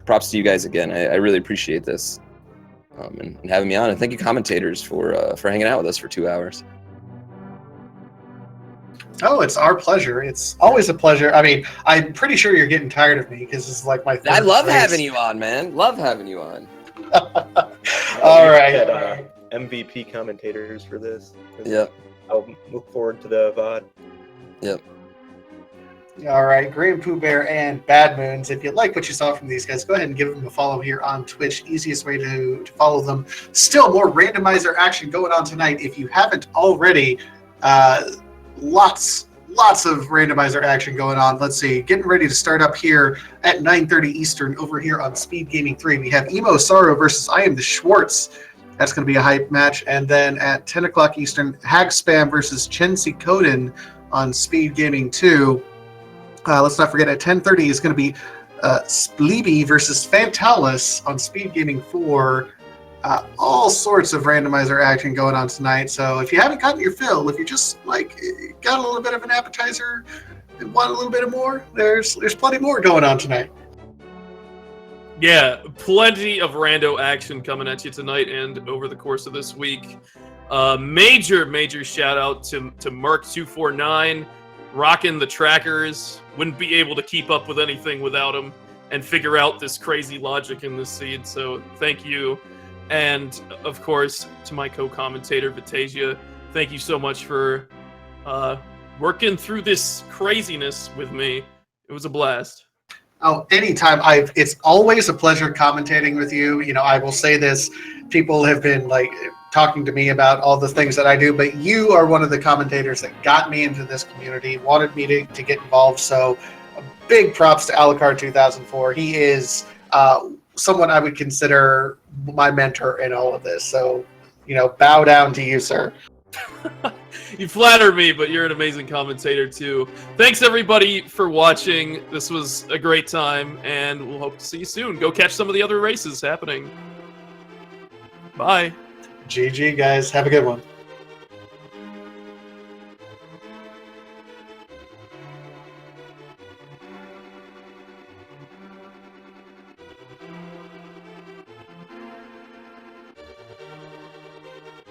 props to you guys again. I really appreciate this and having me on. And thank you, commentators, for hanging out with us for 2 hours. Oh, it's our pleasure. It's always a pleasure. I mean, I'm pretty sure you're getting tired of me because this is like my third I love race. having you on, man. Love having you on. All right. MVP commentators for this. Yep. I'll look forward to the VOD. Yep. All right, GrandPOOBear and BadmoonZ. If you like what you saw from these guys, go ahead and give them a follow here on Twitch. Easiest way to follow them. Still more randomizer action going on tonight. If you haven't already, lots of randomizer action going on. Let's see, getting ready to start up here at 9:30 Eastern over here on Speed Gaming 3. We have Emo Sorrow versus I Am the Schwartz. That's going to be a hype match. And then at 10 o'clock Eastern, Hag Spam versus Chensi Koden on Speed Gaming 2. Let's not forget at 10:30 is going to be Spleeby versus Fantalis on Speed Gaming 4. All sorts of randomizer action going on tonight. So if you haven't gotten your fill, if you just like got a little bit of an appetizer and want a little bit of more, there's plenty more going on tonight. Yeah, plenty of rando action coming at you tonight and over the course of this week. Major shout out to Mark249, rocking the trackers. Wouldn't be able to keep up with anything without him and figure out this crazy logic in this seed. So thank you. And of course, to my co-commentator, Vitasia, thank you so much for working through this craziness with me. It was a blast. Oh, anytime. It's always a pleasure commentating with you. You know, I will say this. People have been like talking to me about all the things that I do, but you are one of the commentators that got me into this community, wanted me to get involved. So big props to Alucard 2004. He is someone I would consider my mentor in all of this. So, you know, bow down to you, sir. You flatter me, but you're an amazing commentator too. Thanks everybody for watching. This was a great time, and we'll hope to see you soon. Go catch some of the other races happening. Bye. GG, guys. Have a good one.